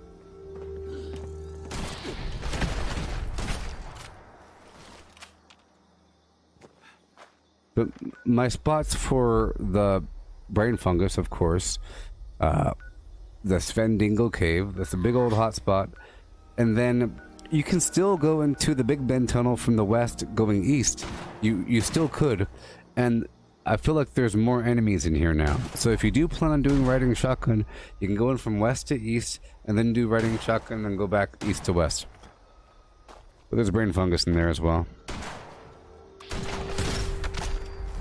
But my spots for the brain fungus, of course, the Sven Dingle Cave, that's a big old hot spot. And then you can still go into the Big Bend Tunnel from the west going east. You still could. And I feel like there's more enemies in here now. So if you do plan on doing riding shotgun, you can go in from west to east and then do riding shotgun and go back east to west. But there's brain fungus in there as well.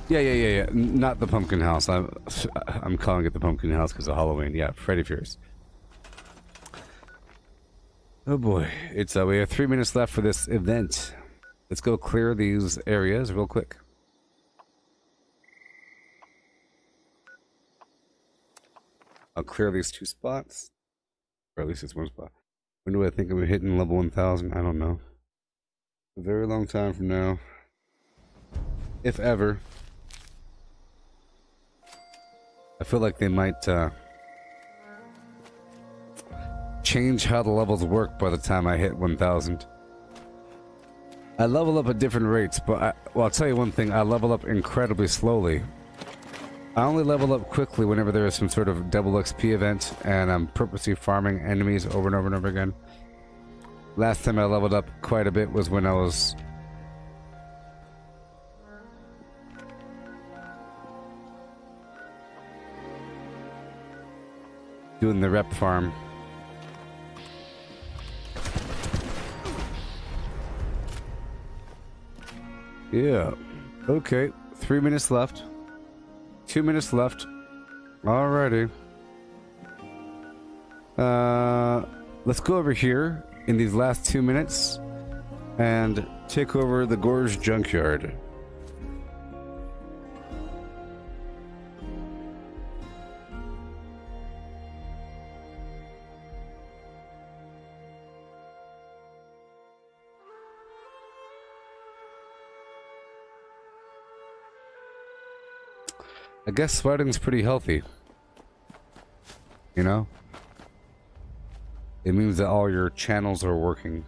Yeah. Not the pumpkin house. I'm calling it the pumpkin house because of Halloween. Yeah, Freddy Fears. Oh boy, it's we have 3 minutes left for this event. Let's go clear these areas real quick. I'll clear these 2 spots, or at least it's 1 spot. When do I think I'm hitting level 1000? I don't know. A very long time from now, if ever. I feel like they might change how the levels work by the time I hit 1000. I level up at different rates, but I'll tell you one thing, I level up incredibly slowly. I only level up quickly whenever there is some sort of double XP event and I'm purposely farming enemies over and over and over again. Last time I leveled up quite a bit was when I was doing the rep farm. Yeah. Okay. 3 minutes left. 2 minutes left. Alrighty. Let's go over here in these last 2 minutes and take over the Gorge Junkyard. I guess sweating's pretty healthy. You know? It means that all your channels are working.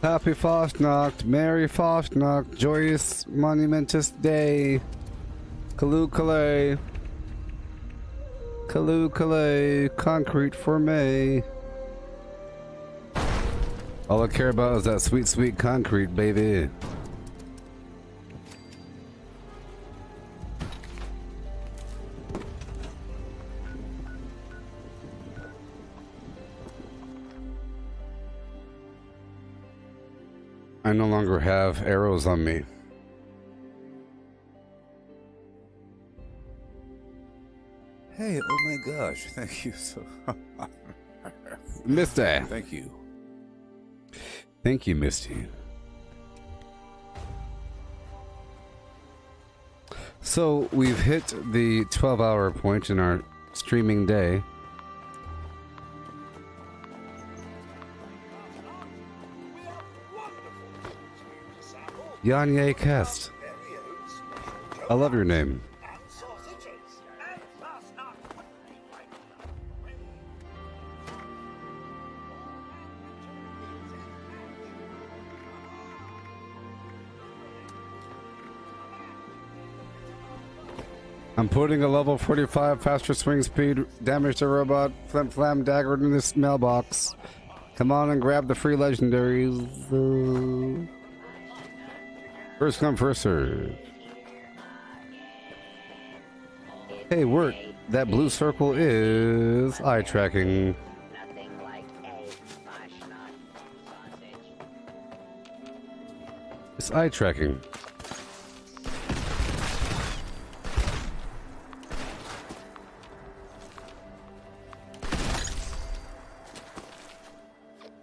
Happy Fastnacht, Merry Fastnacht, joyous monumentous day. Kalu Kalay. Kalu Kalay, concrete for May. All I care about is that sweet, sweet concrete, baby. I no longer have arrows on me. Hey, oh my gosh, thank you so Misty. Thank you. Thank you, Misty. So we've hit the 12-hour point in our streaming day. Yanye Cast. I love your name. I'm putting a level 45 faster swing speed, damage to robot, flam flam dagger in this mailbox. Come on and grab the free legendaries. First come, first serve. Hey, Wirt, that blue circle is eye tracking. It's eye tracking.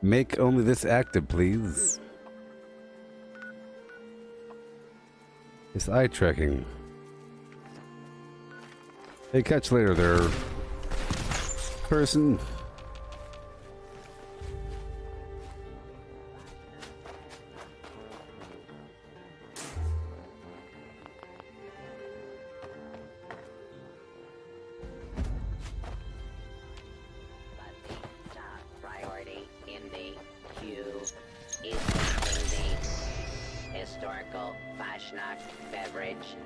Make only this active, please. It's eye tracking. Hey, catch you later there, person. Priority in the queue is the historical Fashnacht beverage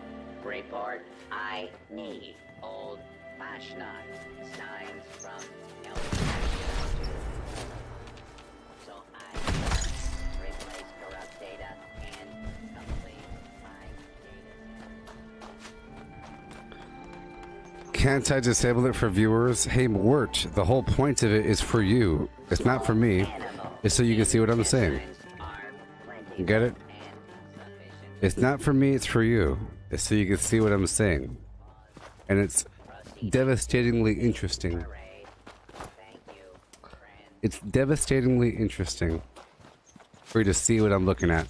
report. I need old Fashnacht signs from El so I replace corrupt data and complete my data. Can't I disable it for viewers? Hey, Mort, the whole point of it is for you. It's not for me. It's so you can see what I'm saying. You get it? It's not for me, it's for you. It's so you can see what I'm saying. And it's devastatingly interesting. It's devastatingly interesting for you to see what I'm looking at.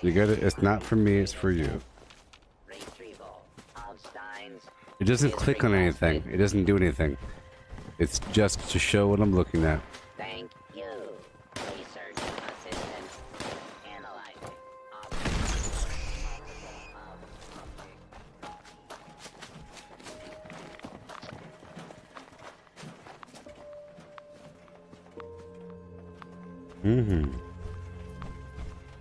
You get it? It's not for me, it's for you. It doesn't click on anything. It doesn't do anything. It's just to show what I'm looking at. Thank you, research assistant. Analyzing. Mm-hmm.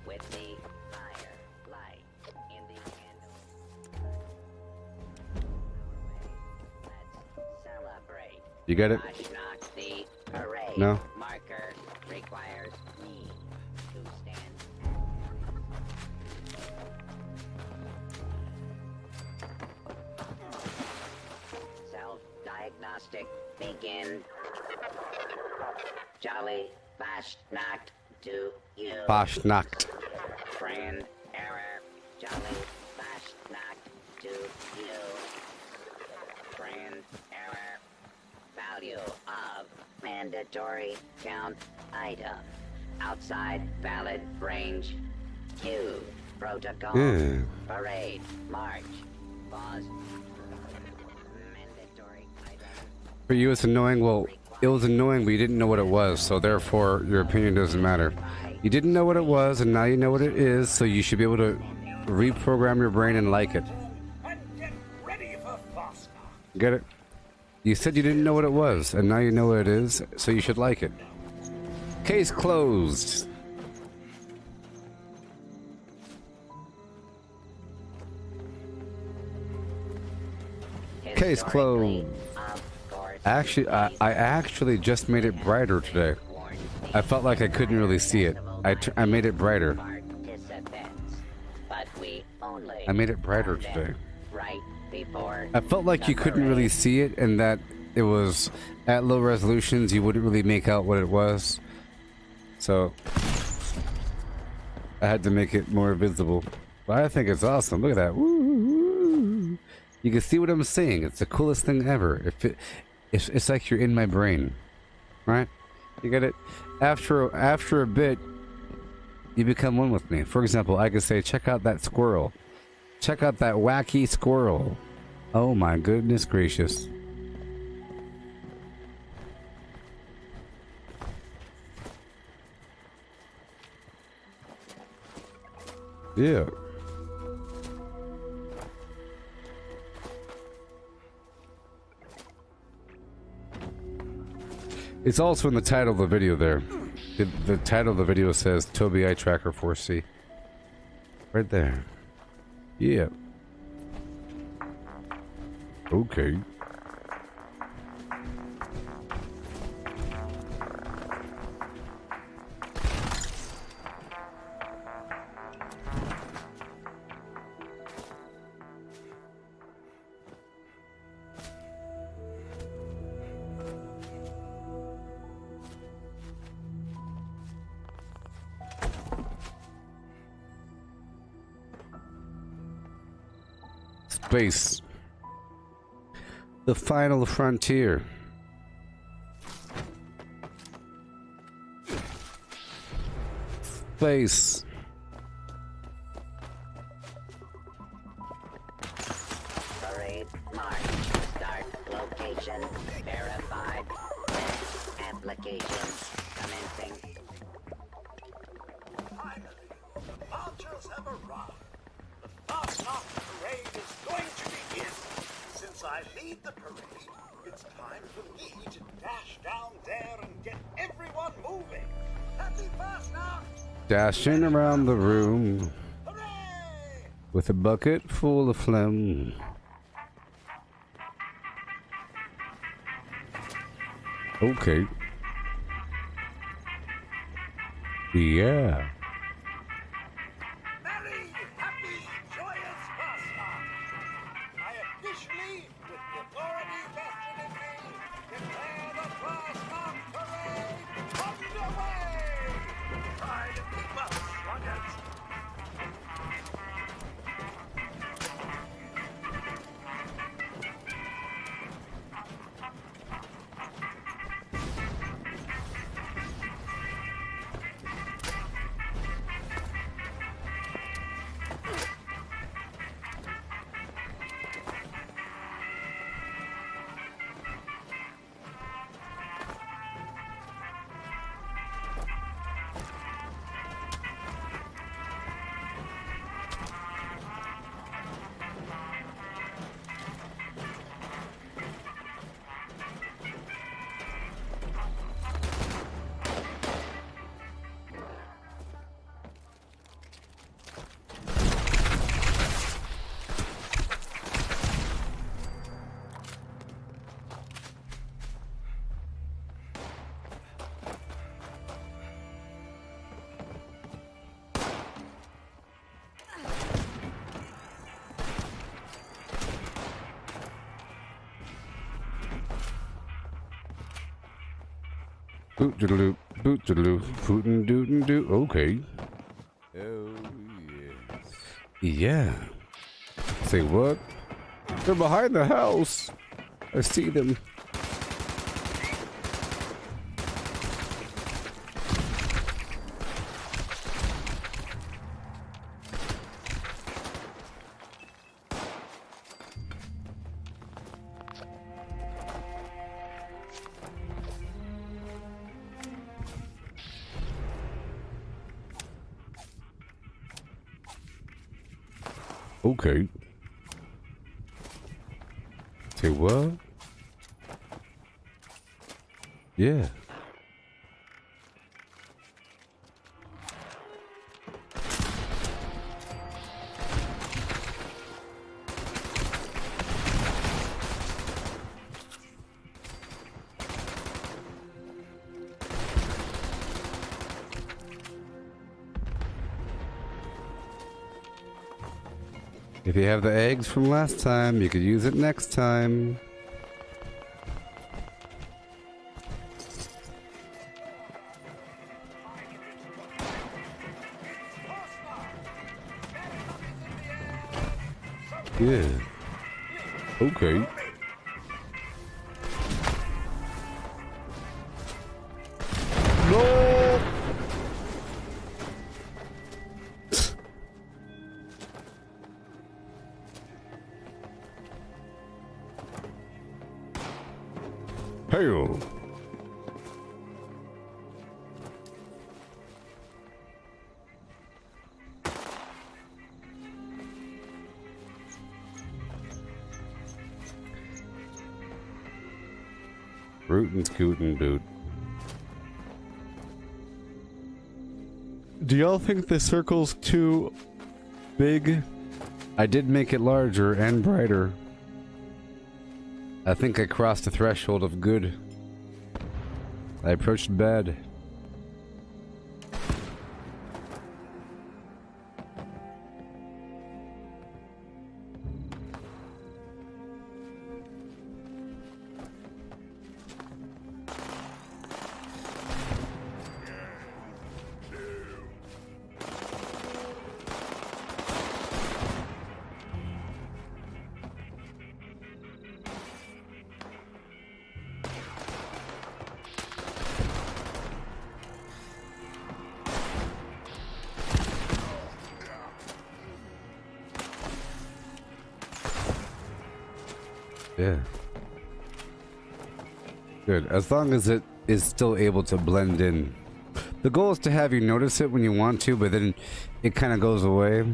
With the fire, light, in the candle. Let's celebrate. You get it? Fashnacht the parade. No? Marker requires me to stand. Self-diagnostic begin. Jolly Fashnacht to you. Fashnacht. Friend error. Jolly Fashnacht to you. Friend error. Value of mandatory count item. Outside valid range. Q. Protocol. Yeah. Parade. March. Pause. Mandatory item. For you, it's annoying. Well, it was annoying, but you didn't know what it was, so therefore your opinion doesn't matter. You didn't know what it was, and now you know what it is, so you should be able to reprogram your brain and like it. Get it? You said you didn't know what it was, and now you know what it is, so you should like it. Case closed. Case closed. Actually, I actually just made it brighter today. I felt like I couldn't really see it. I made it brighter. I made it brighter today. I felt like you couldn't really see it, and that it was at low resolutions. You wouldn't really make out what it was. So I had to make it more visible. But I think it's awesome. Look at that. Woo! You can see what I'm saying. It's the coolest thing ever. It's like you're in my brain, right? You get it? After a bit, you become one with me. For example, I could say, check out that squirrel. Check out that wacky squirrel. Oh my goodness gracious. Yeah. It's also in the title of the video there. The title of the video says Tobii Eye Tracker 4C. Right there. Yeah. Okay. Space. The final frontier. Space. Escape mark. Start location. Verified. Application commencing. Finally, the marchers have arrived. The Fast Knock Parade is going to begin. Since I lead the parade, it's time for me to dash down there and get everyone moving. Happy Fast Knock! Dashing around the room with a bucket full of phlegm. Okay. Yeah. Merry, happy, joyous Fast Knock! I officially, with the authority vested in me, declare the Fast Knock Parade underway! Try to keep up, sluggards! Boot doodaloo, boot doodaloo, footin' dootin' doo. Okay. Oh yes. Yeah. Say what? They're behind the house. I see them. Okay. Say what? Yeah. If you have the eggs from last time, you could use it next time. Yeah. Okay. No! Hail! Rootin' scootin' dude. Do y'all think the circle's too big? I did make it larger and brighter. I think I crossed the threshold of good. I approached bad. Yeah. Good. As long as it is still able to blend in. The goal is to have you notice it when you want to, but then it kind of goes away.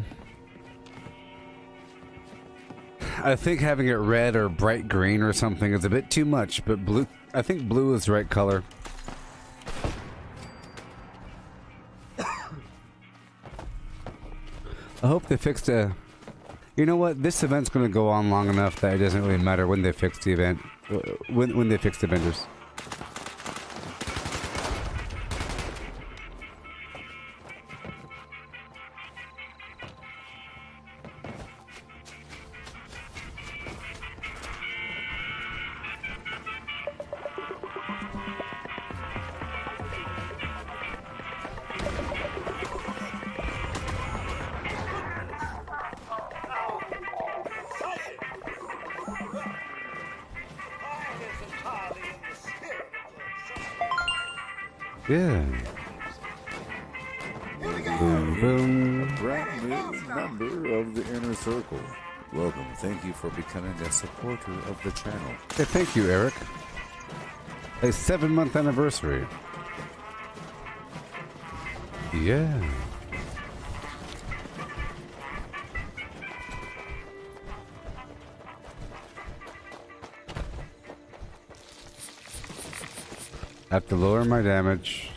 I think having it red or bright green or something is a bit too much, but blue, I think blue is the right color. I hope they fixed a... You know what? This event's going to go on long enough that it doesn't really matter when they fix the event. When they fix the vendors. Yeah. Boom, boom. A brand new member of the Inner Circle. Welcome. Thank you for becoming a supporter of the channel. Hey, thank you, Eric. A 7-month anniversary. Yeah. Have to lower my damage.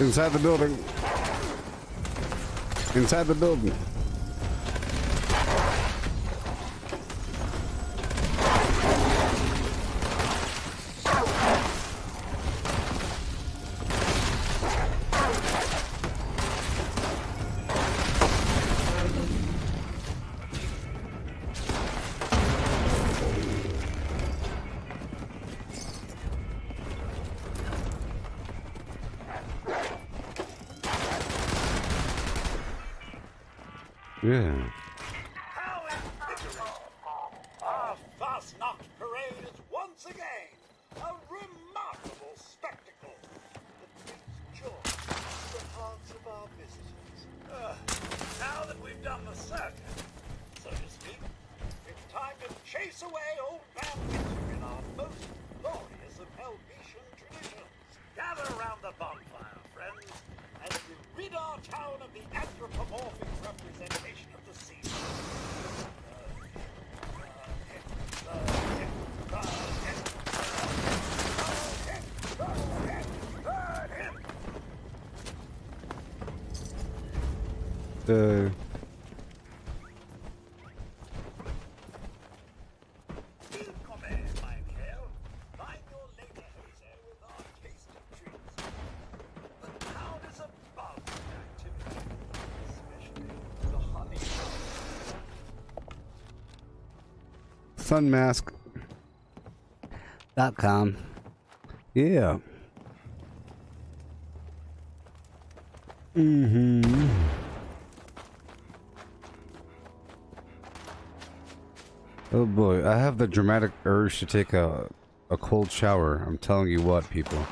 Inside the building. Inside the building. Yeah. Our Fastnacht parade is once again a remarkable spectacle that brings joy to the hearts of our visitors. Now that we've done the circuit, so to speak, it's time to chase away old man Winter in our most glorious of Helvetian traditions. Gather around the bonfire, friends, as we rid our town of the anthropomorphic representation of the sea. Sunmask.com. Yeah. Oh boy, I have the dramatic urge to take a cold shower. I'm telling you what, people.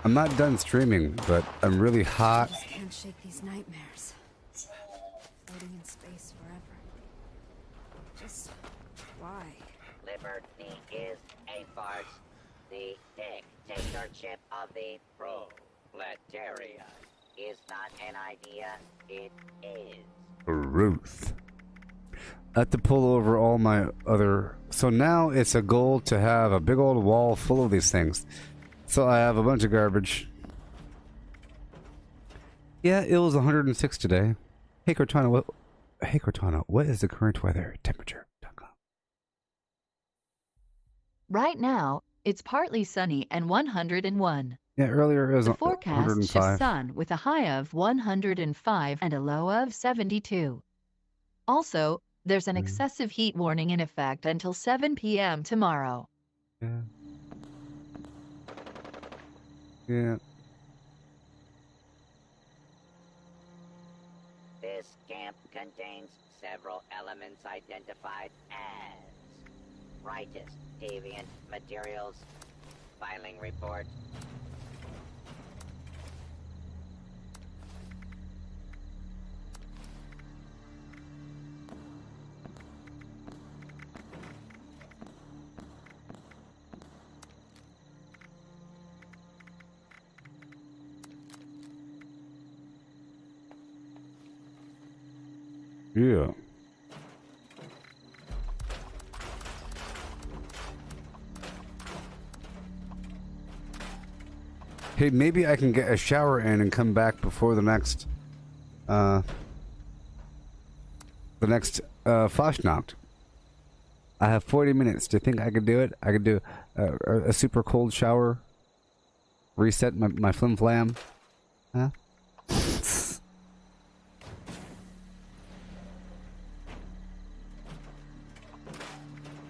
I'm not done streaming, but I'm really hot. Just can't shake these nightmares. Floating in space forever. Just why? Liberty is a farce. The dictatorship of the proletariat is not an idea, it is. Ruth. I have to pull over all my other... So now it's a goal to have a big old wall full of these things. So I have a bunch of garbage. Yeah, it was 106 today. Hey Cortana, what is the current weather temperature? Right now, it's partly sunny and 101. Yeah, earlier it was The forecast 105. shows sun with a high of 105 and a low of 72. Also, there's an excessive heat warning in effect until 7 p.m. tomorrow. Yeah. Yeah. This camp contains several elements identified as righteous, deviant materials. Filing report. Yeah. Hey, maybe I can get a shower in and come back before the next Fashnacht. I have 40 minutes. Do you think I could do it? I could do a super cold shower. Reset my flim flam. Huh?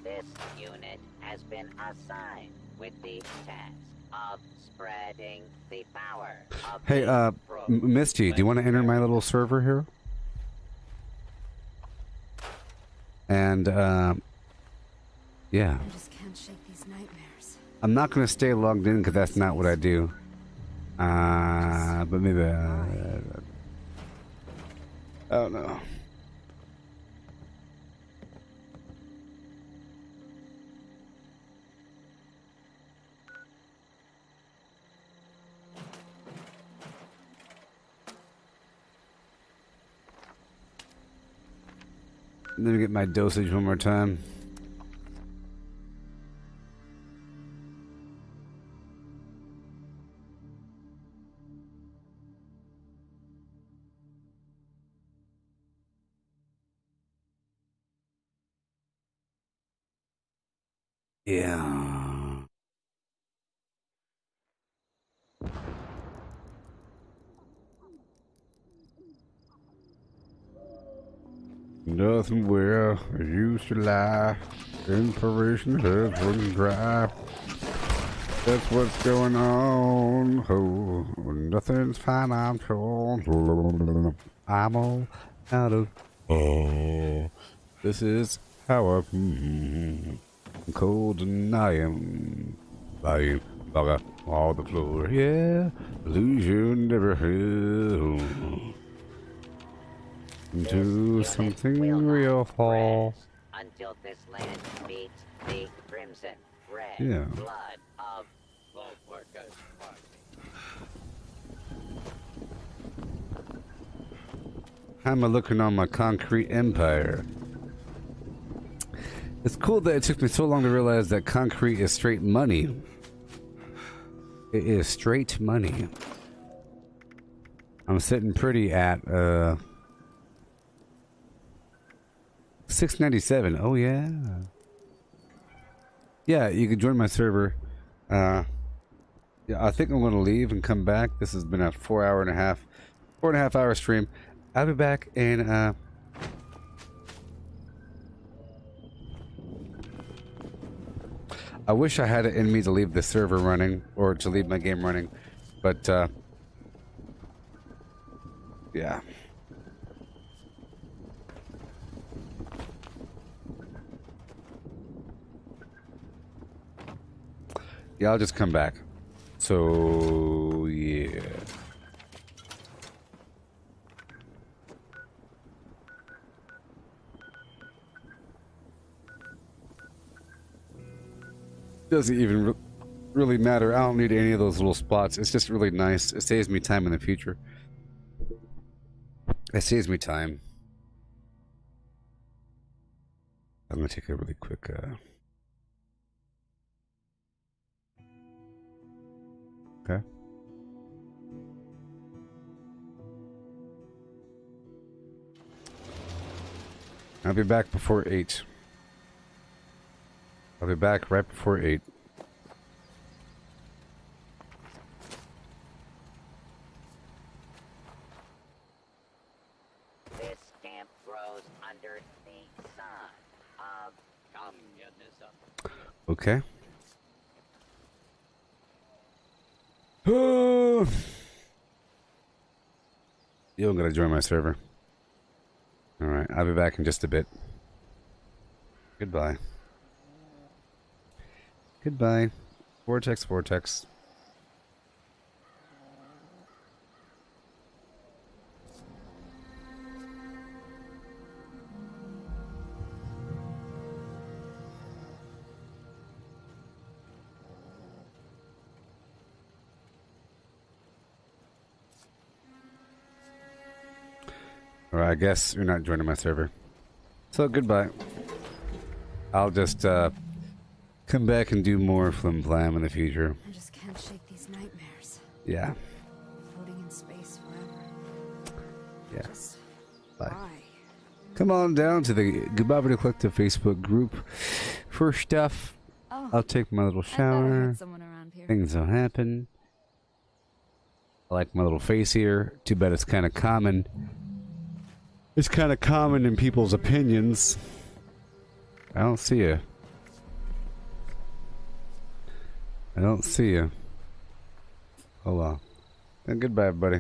This unit has been assigned with the task of spreading the power of Hey, the Misty, do you want to enter my little server here? And, yeah. I just can't shake these nightmares. I'm not going to stay logged in because that's not what I do. But maybe, I don't know. Let me get my dosage one more time. Yeah. Nothing where I used to lie. Inspiration has run dry. That's what's going on. Oh, nothing's fine, I'm sure. I'm all out of. Oh, this is how I'm cold and I am. I bugger all the floor. Yeah, lose you never held. Into something real fall. Until this land meets the crimson red Yeah. blood of both workers. How am I looking on my concrete empire? It's cool that it took me so long to realize that concrete is straight money. It is straight money. I'm sitting pretty at 697. Oh yeah. Yeah, you can join my server. Yeah, I think I'm gonna leave and come back. This has been a 4 and a half hour stream. I'll be back in I wish I had it in me to leave the server running or to leave my game running, but yeah. Yeah, I'll just come back. So, yeah. Doesn't even really matter. I don't need any of those little spots. It's just really nice. It saves me time in the future. It saves me time. I'm gonna take a really quick. Okay. I'll be back before 8. I'll be back right before 8. This camp grows under the sun of communism. Okay. You're gonna join my server. Alright, I'll be back in just a bit. Goodbye. Goodbye. Vortex, vortex. Alright, I guess you're not joining my server. So, goodbye. I'll just, come back and do more Flim Flam in the future. I just can't shake these nightmares. Yeah. Floating in space forever. Yeah. Just Bye. why? Come on down to the Gooboberti Collective Facebook group for stuff. Oh, I'll take my little I thought I shower. heard someone around here. Things will happen. I like my little face here. Too bad it's kind of common. It's kind of common in people's opinions. I don't see you. I don't see you. Oh well. And goodbye, everybody.